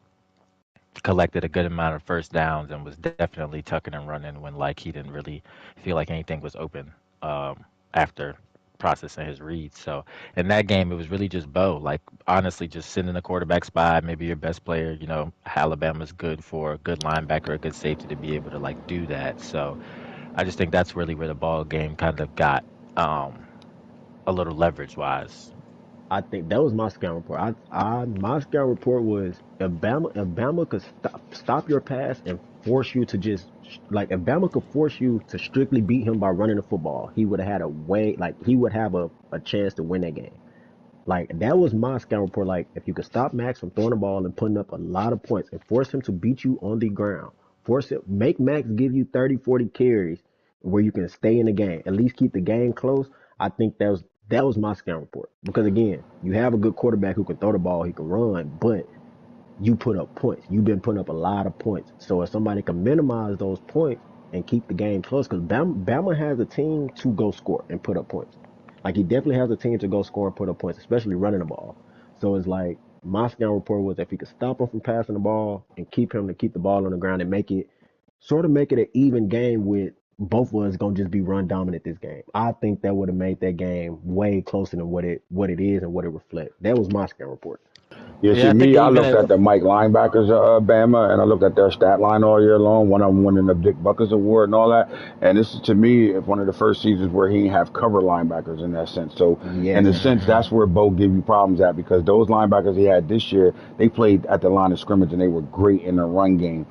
collected a good amount of first downs, and was definitely tucking and running when like he didn't really feel like anything was open after processing his reads. So in that game, it was really just Bo. Like honestly, just sitting in the quarterback spot, maybe your best player. You know, Alabama's good for a good linebacker, a good safety to be able to like do that. So I just think that's really where the ball game kind of got a little leverage wise. I think that was my scout report. My scout report was if Bama could stop your pass and force you to just like if Bama could force you to strictly beat him by running the football, he would have had a way like he would have a chance to win that game. Like that was my scout report. Like if you could stop Max from throwing the ball and putting up a lot of points and force him to beat you on the ground, make Max give you 30, 40 carries where you can stay in the game, at least keep the game close. I think that was my scout report. Because again, you have a good quarterback who can throw the ball, he can run, but you put up points. You've been putting up a lot of points. So if somebody can minimize those points and keep the game close, because Bama has a team to go score and put up points. Like he definitely has a team to go score and put up points, especially running the ball. So it's like my scout report was if he could stop him from passing the ball and keep him to keep the ball on the ground and make it an even game with both of us gonna just be run dominant this game. I think that would have made that game way closer than what it is and what it reflects. That was my scout report. Yeah, see, Yeah, I think me, I even looked if at the Mike linebackers of Bama, and I looked at their stat line all year long. One of them winning the Dick Buckets Award and all that. And this is, to me, one of the first seasons where he didn't have cover linebackers in that sense. So, in Yes. a sense, that's where Bo give you problems at because those linebackers he had this year, they played at the line of scrimmage and they were great in the run game.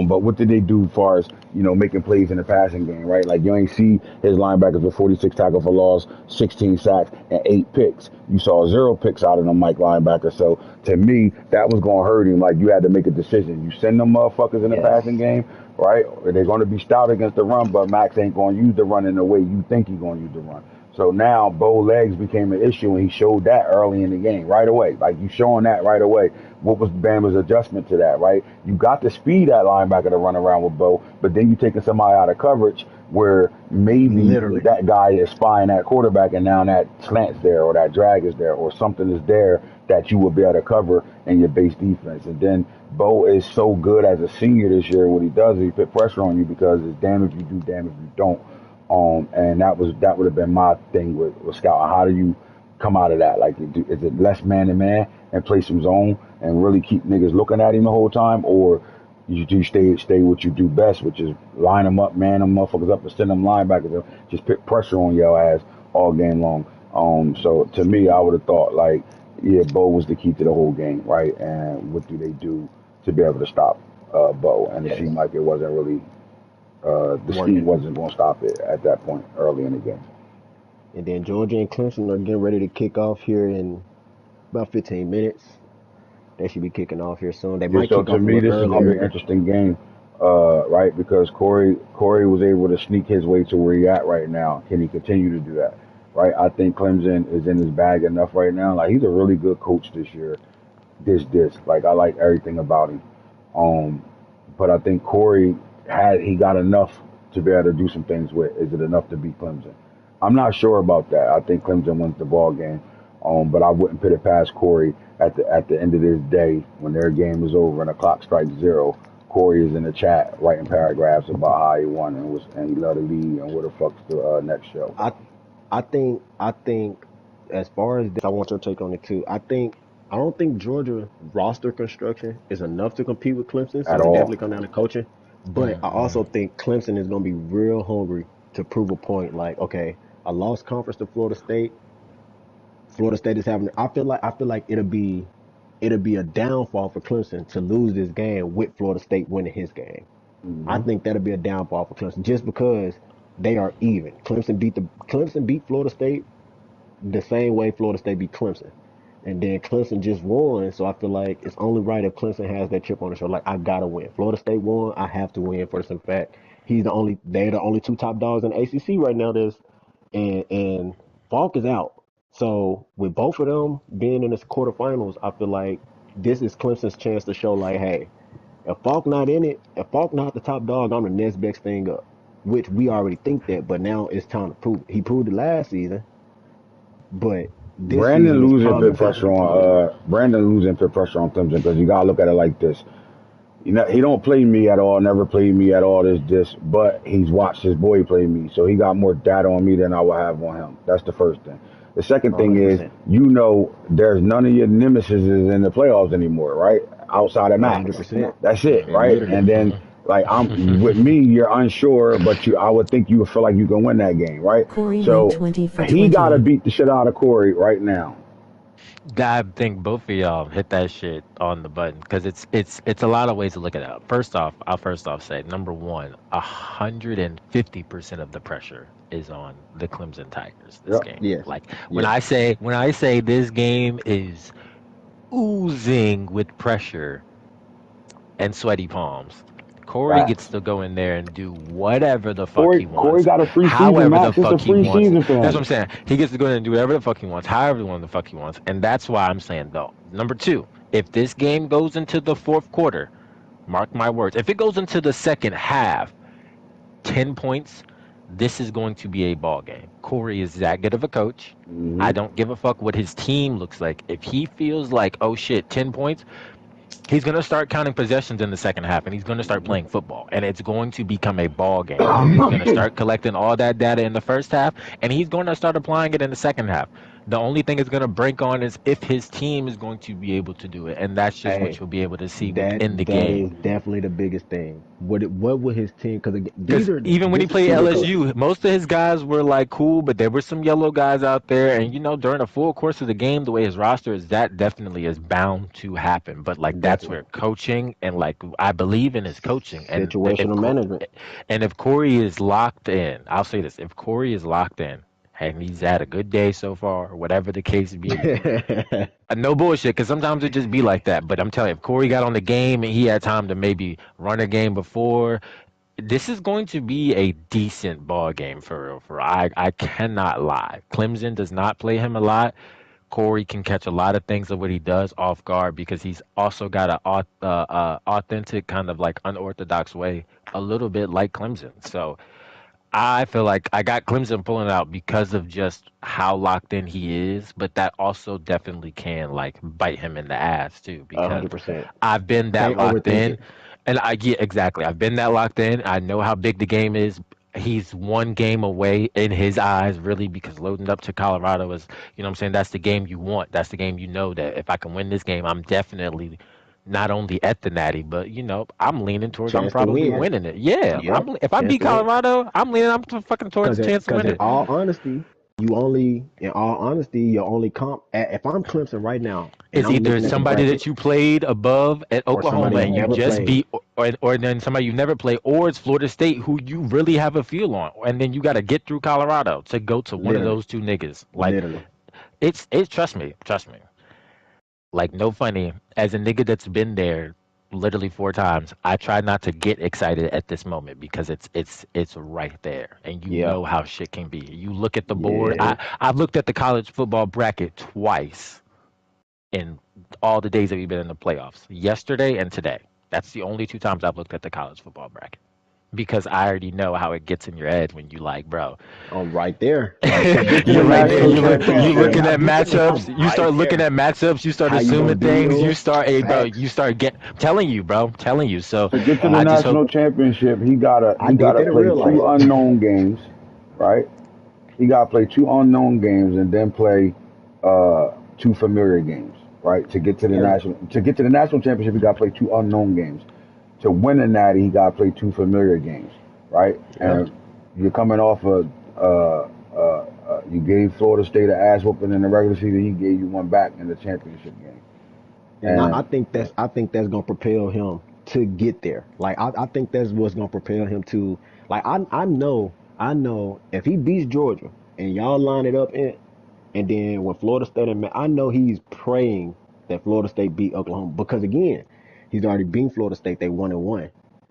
But what did they do as far as, making plays in the passing game, right? Like you ain't see his linebackers with 46 tackles for loss, 16 sacks, and 8 picks. You saw 0 picks out of them Mike linebacker. So to me, that was going to hurt him. Like you had to make a decision. You send them motherfuckers in the Yes. passing game, right? Or they're going to be stout against the run, but Max ain't going to use the run in the way you think he's going to use the run. So now Bo legs became an issue, and he showed that early in the game, right away. Like you showing that right away. What was Bama's adjustment to that, right? You got the speed at linebacker to run around with Bo, but then you taking somebody out of coverage where maybe Literally. that guy is spying that quarterback, and now that slant's there, or that drag is there, or something is there that you will be able to cover in your base defense. And then Bo is so good as a senior this year. What he does is he put pressure on you because it's damn if you do, damn if you don't. And that would have been my thing with Scout. How do you come out of that? Like, is it less man to man and play some zone and really keep niggas looking at him the whole time, or you do stay what you do best, which is line them up, man them motherfuckers up, and send them linebackers, just put pressure on your ass all game long. So to me, I would have thought like, yeah, Bo was the key to the whole game, right? And what do they do to be able to stop Bo? And it Yes. seemed like it wasn't really the scheme Working. wasn't going to stop it at that point early in the game. And then Georgia and Clemson are getting ready to kick off here in about 15 minutes. They should be kicking off here soon. They Yeah, might so kick to off a me, little this is going to be an earlier. interesting game, right? Because Corey was able to sneak his way to where he at right now. Can he continue to do that? Right? I think Clemson is in his bag enough right now. Like he's a really good coach this year. Like I like everything about him. Um, but I think Corey he got enough to be able to do some things with. Is it enough to beat Clemson? I'm not sure about that. I think Clemson wins the ball game. But I wouldn't put it past Corey at the end of this day when their game is over and the clock strikes zero. Corey is in the chat writing paragraphs about how he won and he led the lead and what the fuck's the next show. I think as far as this, I want your take on it too. I don't think Georgia roster construction is enough to compete with Clemson, so At it all. definitely come down to coaching. But I also think Clemson is going to be real hungry to prove a point. Like, okay, I lost conference to Florida State. Florida State is having. I feel like it'll be a downfall for Clemson to lose this game with Florida State winning his game. I Hmm. think that'll be a downfall for Clemson just because they are even. Clemson beat Florida State the same way Florida State beat Clemson. And then Clemson just won, so I feel like it's only right if Clemson has that chip on the shoulder. Like I gotta win. Florida State won, I have to win for some fact. They're the only two top dogs in the ACC right now. And Falk is out. So with both of them being in the quarterfinals, I feel like this is Clemson's chance to show like, hey, if Falk not in it, if Falk not the top dog, I'm the next best thing up. Which we already think that, but now it's time to prove it. He proved it last season, but this Brandon season is losing probably put time pressure to prove it. on Brandon losing put pressure on Clemson because you gotta look at it like this. You know, he don't play me at all, never played me at all, but he's watched his boy play me. So he got more data on me than I would have on him. That's the first thing. The second thing is, 100%. you know, there's none of your nemesis in the playoffs anymore, right? Outside of Max. 100%. That's it, And right? literally, And then, like, I'm with me, you're unsure, but I would think you would feel like you can win that game, right? Corey went So 20 for he got to 20. beat the shit out of Corey right now. I think both of y'all hit that shit on the button because it's a lot of ways to look at it. I'll first off say number one, 150% of the pressure is on the Clemson Tigers this Yep. game. yes, Like when yes. I say this game is oozing with pressure and sweaty palms. Corey gets Facts. to go in there and do whatever the fuck he Corey wants, got a free season, however the Max. It's a fuck he free wants. season for That's what him. I'm saying. He gets to go in and do whatever the fuck he wants, however the fuck he wants. And that's why I'm saying, though, number two, if this game goes into the fourth quarter, mark my words, if it goes into the second half, 10 points, this is going to be a ball game. Corey is that good of a coach. Mm-hmm. I don't give a fuck what his team looks like. If he feels like, oh shit, 10 points, he's going to start counting possessions in the second half, and he's going to start playing football, and it's going to become a ball game. He's going to start collecting all that data in the first half, and he's going to start applying it in the second half. The only thing it's going to break on is if his team is going to be able to do it, and that's just what Hey, you'll be able to see that within the that game. is definitely the biggest thing. What would his team? Because Because even when he this is played two good coaches. LSU, most of his guys were like cool, but there were some yellow guys out there. And during the full course of the game, the way his roster is, that definitely is bound to happen. But like that's Definitely where coaching and like I believe in his coaching. And situational management. if Corey is locked in, I'll say this: if Corey is locked in and he's had a good day so far, or whatever the case be, no bullshit, because sometimes it just be like that. But I'm telling you, if Corey got on the game and he had time to maybe run a game before, this is going to be a decent ball game for real. I cannot lie. Clemson does not play him a lot. Corey can catch a lot of things of what he does off guard because he's also got a authentic kind of like unorthodox way, a little bit like Clemson. So I feel like I got Clemson pulling out because of just how locked in he is, but that also definitely can like bite him in the ass too because 100%. I've been that Can't locked overthink in, it. and I get exactly. I've been that locked in. I know how big the game is. He's one game away in his eyes, really, because loading up to Colorado is, what I'm saying, that's the game you want. That's the game that if I can win this game, I'm definitely not only at the Natty, but I'm leaning towards I'm Chance to probably win. winning it. Yeah, Yep. if I Chance beat to win. Colorado, I'm leaning I'm fucking towards the chance to Because win in it. all honesty, your only comp. If I'm Clemson right now and It's I'm either looking at the somebody that bracket, you played above at or somebody Oklahoma I and you never just played, beat, or then somebody you never played, or it's Florida State who you really have a feel on, and then you got to get through Colorado to go to one of literally, those two niggas. Like literally. it's trust me. Like no funny, as a nigga that's been there literally 4 times, I try not to get excited at this moment because it's right there, and you Yeah, know how shit can be. You look at the board. yeah. I've looked at the college football bracket twice in all the days that we've been in the playoffs, yesterday and today. That's the only 2 times I've looked at the college football bracket because I already know how it gets in your head when you like, bro. I'm right there. Like Get to the You're right there. national You hey, looking championship. at matchups. I'm You right start looking there. at matchups. You start How you gonna assuming things. You deal? start, hey, bro. Facts. You start telling you, bro. Telling you. So To get to the I just hope national championship, I he did gotta that in play real life. two unknown games, right? He gotta play two unknown games and then play two familiar games, right? Yeah, To get to the national championship, he gotta play two unknown games. To win a natty, he gotta play two familiar games, right? yeah. And you're coming off of you gave Florida State an ass whooping in the regular season. He gave you one back in the championship game, And and I think that's gonna propel him to get there. Like I think that's what's gonna propel him to like I know if he beats Georgia and y'all line it up in. And then when Florida State and I know he's praying that Florida State beat Oklahoma because again, he's already beaten Florida State. They 1-1,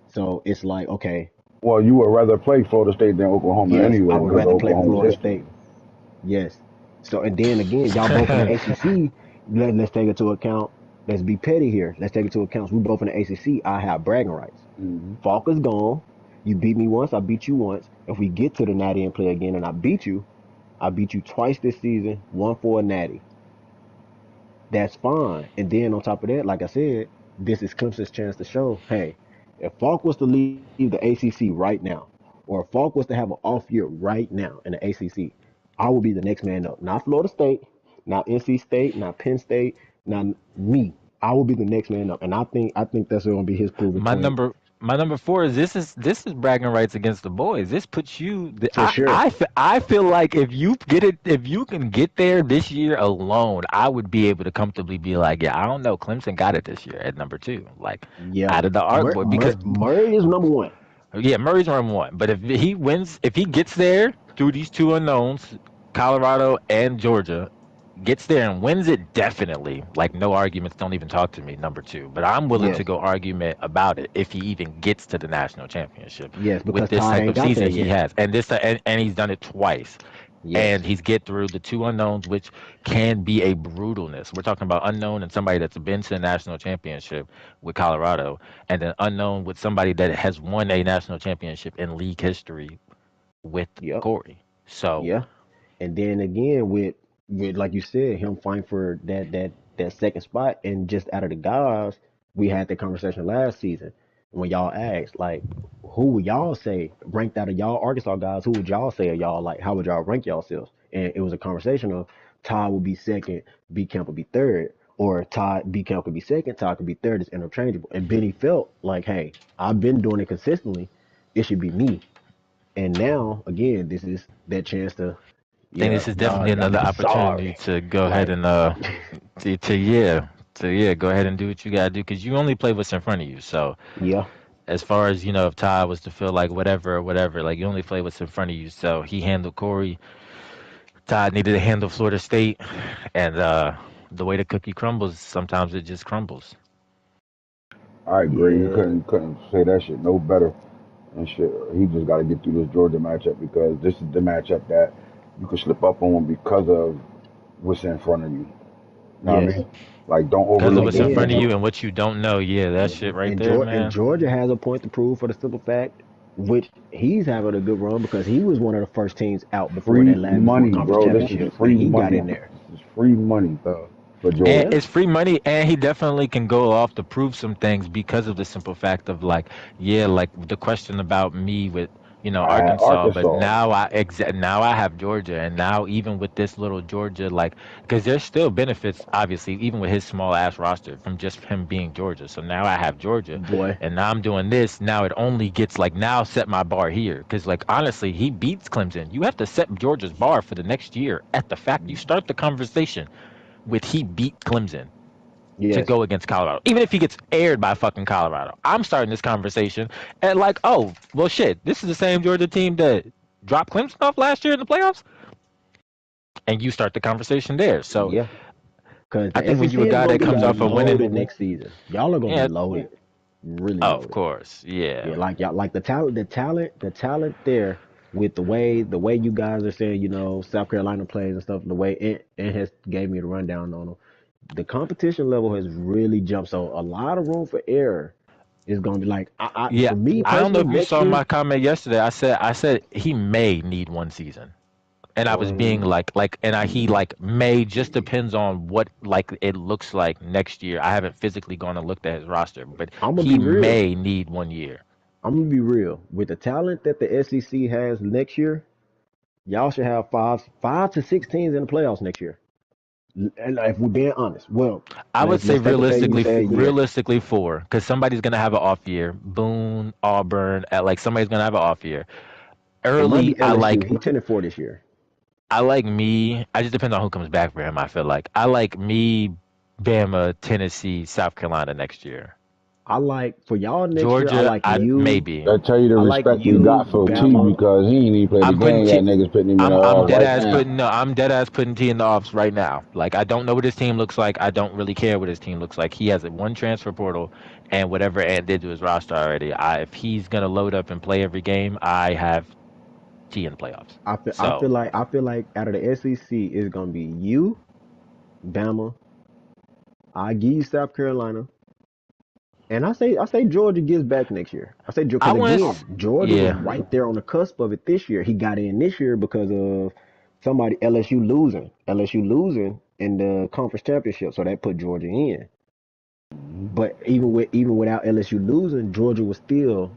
so it's like okay, Well, you would rather play Florida State than Oklahoma yes, I anyway would because of rather play Oklahoma's Florida history. State. Yes. So and then again, y'all both in the ACC. Let's take it to account. Let's be petty here. Let's take it to account. We both in the ACC. I have bragging rights. Mm-hmm. Falk is gone. You beat me once. I beat you once. If we get to the Natty and play again, and I beat you twice this season. One for a Natty. That's fine. And then on top of that, like I said, this is Clemson's chance to show, hey, if Falk was to leave the ACC right now, or if Falk was to have an off year right now in the ACC, I will be the next man up. Not Florida State, not NC State, not Penn State, not me. I will be the next man up, and I think that's going to be his proving My point number my number four is this is bragging rights against the boys. This puts you. for sure. I feel like if you can get there this year alone, I would be able to comfortably be like, yeah, I don't know, Clemson got it this year at number two, like Yeah, out of the arc board because Murray is number one. yeah, Murray's number one. But if he gets there through these two unknowns, Colorado and Georgia, gets there and wins it, definitely. Like no arguments, don't even talk to me, number two. But I'm willing to Yes, go argument about it if he even gets to the national championship yes, with because this Todd type ain't of got there season he yet. has, and he's done it twice. And Yes, he's get through the two unknowns, which can be a brutalness. We're talking about unknown and somebody that's been to the national championship with Colorado, and then unknown with somebody that has won a national championship in league history with yep, Corey. So yeah. And then again with like you said, him fighting for that second spot, and just out of the guys, we had that conversation last season when y'all asked like, who would y'all say ranked out of y'all Arkansas guys? Who would y'all say are y'all like? How would y'all rank yourselves? And it was a conversation of Todd would be second, B Camp would be third, or Todd B Camp could be second, Todd could be third. It's interchangeable. And Benny felt like, hey, I've been doing it consistently. It should be me. And now again, this is that chance to I think yeah, this is y'all, definitely another I'm opportunity sorry. to go ahead Like, and to go ahead and do what you gotta do because you only play what's in front of you. So yeah, as far as if Ty was to feel like whatever or whatever, like you only play what's in front of you. So he handled Corey. Todd needed to handle Florida State, and the way the cookie crumbles, sometimes it just crumbles. I agree. You yeah, couldn't say that shit no better and shit. He just got to get through this Georgia matchup because this is the matchup that you could slip up on because of what's in front of you. You know what I yes. mean? Like, don't Because of And overlook what's in this front of then, you matchup. and what you don't know, yeah, that shit right there, And man. Georgia has a point to prove for the simple fact, which he's having a good run because he was one of the first teams out before Free that last before money, conference bro. This is championship, free and he got money. in there. This is free money So for And Georgia. yeah, it's free money, and he definitely can go off to prove some things because of the simple fact of like, yeah, like the question about me with I had Arkansas, but Arkansas. now I have Georgia, and now even with this little Georgia, like, because there's still benefits, obviously, even with his small ass roster from just him being Georgia. So now I have Georgia, boy, and now I'm doing this. Now it only gets like now set my bar here, because like honestly, he beats Clemson. You have to set Georgia's bar for the next year at the fact you start the conversation with he beat Clemson to yes, go against Colorado. Even if he gets aired by fucking Colorado. I'm starting this conversation and like, oh, well shit, this is the same Georgia team that dropped Clemson off last year in the playoffs. And you start the conversation there. So yeah. Because I the think when you SEC a is guy gonna that be comes off of winning, loaded next season. Y'all are gonna be yeah, loaded, really of loaded. course, yeah. Yeah, like y'all, like the talent there with the way you guys are saying, South Carolina plays and stuff, the way it has gave me the rundown on them. The competition level has really jumped, so a lot of room for error is gonna be like, Yeah, for me I don't know personally, if you next saw year, my comment yesterday. I said he may need one season. And I was being um, like and he like may just depends on what like it looks like next year. I haven't physically gone and looked at his roster, but I'm gonna he be real. may need 1 year. I'm gonna be real with the talent that the SEC has next year. Y'all should have five to six teams in the playoffs next year. And if we're being honest, well, I would say let's take you realistically, say a year. realistically four, because somebody's gonna have an off year. Boone, Auburn, like somebody's gonna have an off year. It might Early, be LSU. He 10-4 this year. I like me. I just depends on who comes back for him. I feel like I like me, Bama, Tennessee, South Carolina next year. I like for y'all next year. I Georgia, like I you. maybe. I tell you the I like respect we you, got for T Bama. because he ain't even played the I'm putting game. Got T. niggas putting him in the I'm off dead right ass now. putting no. I'm dead ass putting T in the offs right now. Like I don't know what his team looks like. I don't really care what his team looks like. He has one transfer portal, and whatever Ant did to his roster already. If he's gonna load up and play every game, I have T in the playoffs. So I feel like out of the SEC it's gonna be you, Bama. I give you South Carolina, and I say Georgia gets back next year. I say I because want, again, Georgia was yeah, right there on the cusp of it this year. He got in this year because of somebody LSU losing in the conference championship, so that put Georgia in. But even without LSU losing, Georgia was still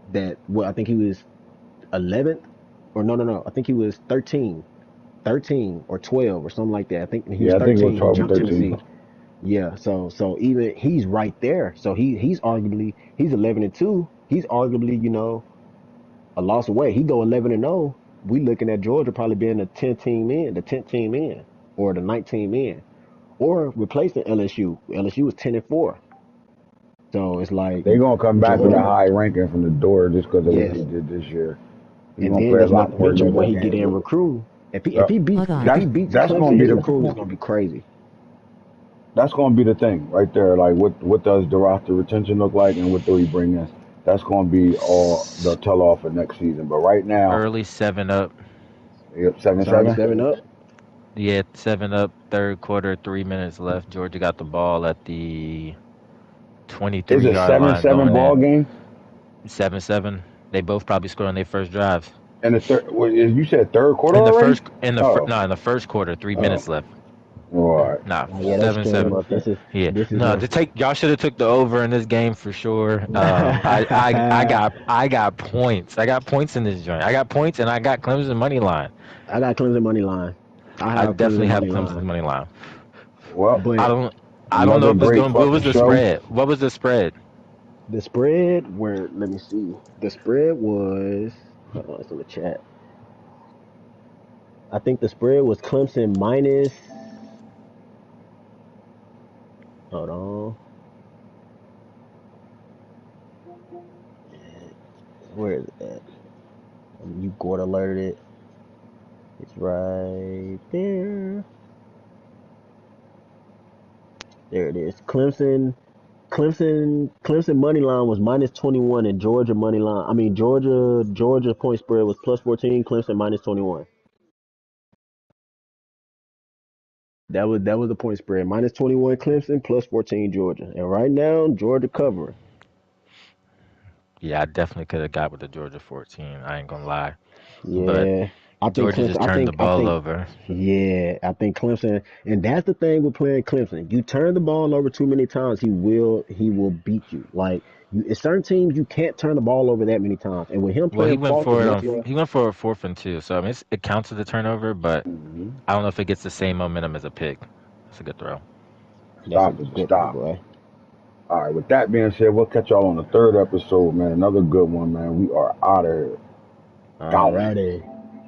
that. Well, I think he was 11th, or no. I think he was 13 or 12 or something like that. I think he was Yeah, I think it was 13. He 12 and jumped 13. Tennessee. Yeah, so even he's right there. So he's arguably he's 11-2. He's arguably a loss away. He go 11-0. We looking at Georgia probably being the 10th team in, or the 19th team in, or replacing LSU. LSU was 10-4. So it's like They gonna come back with a Georgia. high ranking from the door just because of what Yes, he did this year. He's and gonna then play a that's not lot to more mention what regular he did in games. recruiting. Yep. Hold on. If he beats That's gonna Clemson, be his the recruiting is gonna be crazy. thing right there. Like what does the roster retention look like and what do he bring in? That's gonna be all the tell off for next season. But right now, early 7-up. yep, It's already 7-7. 7 up. Yeah, 7-up. Third quarter, 3 minutes left. Georgia got the ball at the Is 23 a yard line 7-7 going ball in. game? 7-7. They both probably scored on their first drives. And the third, you said third quarter In the already? first, Oh, no, in the first quarter, three oh, minutes left. all right. Nah, Yeah, that's seven straight seven. up. Yeah, This is no, to take y'all should have took the over in this game for sure. I got points. I got points in this joint. I got points and I got Clemson money line. I got Clemson money line. I I have definitely Clemson have money Clemson line. money line. Well, I But don't I don't know another if it's great going. What was fucking the show. spread? What was the spread? the spread, where let me see. The spread was, hold on, it's in the chat. I think the spread was Clemson minus, hold on. Where is it at? You got alerted. It's right there. There it is. Clemson money line was minus 21, and Georgia money line. I mean Georgia point spread was plus 14. Clemson minus 21. That was the point spread. Minus 21 Clemson, plus 14 Georgia. And right now Georgia covering. Yeah, I definitely could have got with the Georgia 14. I ain't gonna lie, but Yeah, I think Georgia Clemson. just turned the I ball think. over. Yeah, I think Clemson, and that's the thing with playing Clemson. You turn the ball over too many times, he will beat you. Like it's certain teams you can't turn the ball over that many times. And with him Well, playing Falcons next year, he went for a 4th and 2. So I mean, it counts as a turnover, but Mm-hmm. I don't know if it gets the same momentum as a pick. That's a good throw. that's a Stop is a good one, stop. boy. All right, with that being said, we'll catch y'all on the third episode, man. Another good one, man. We are out of here. Gone. Alrighty.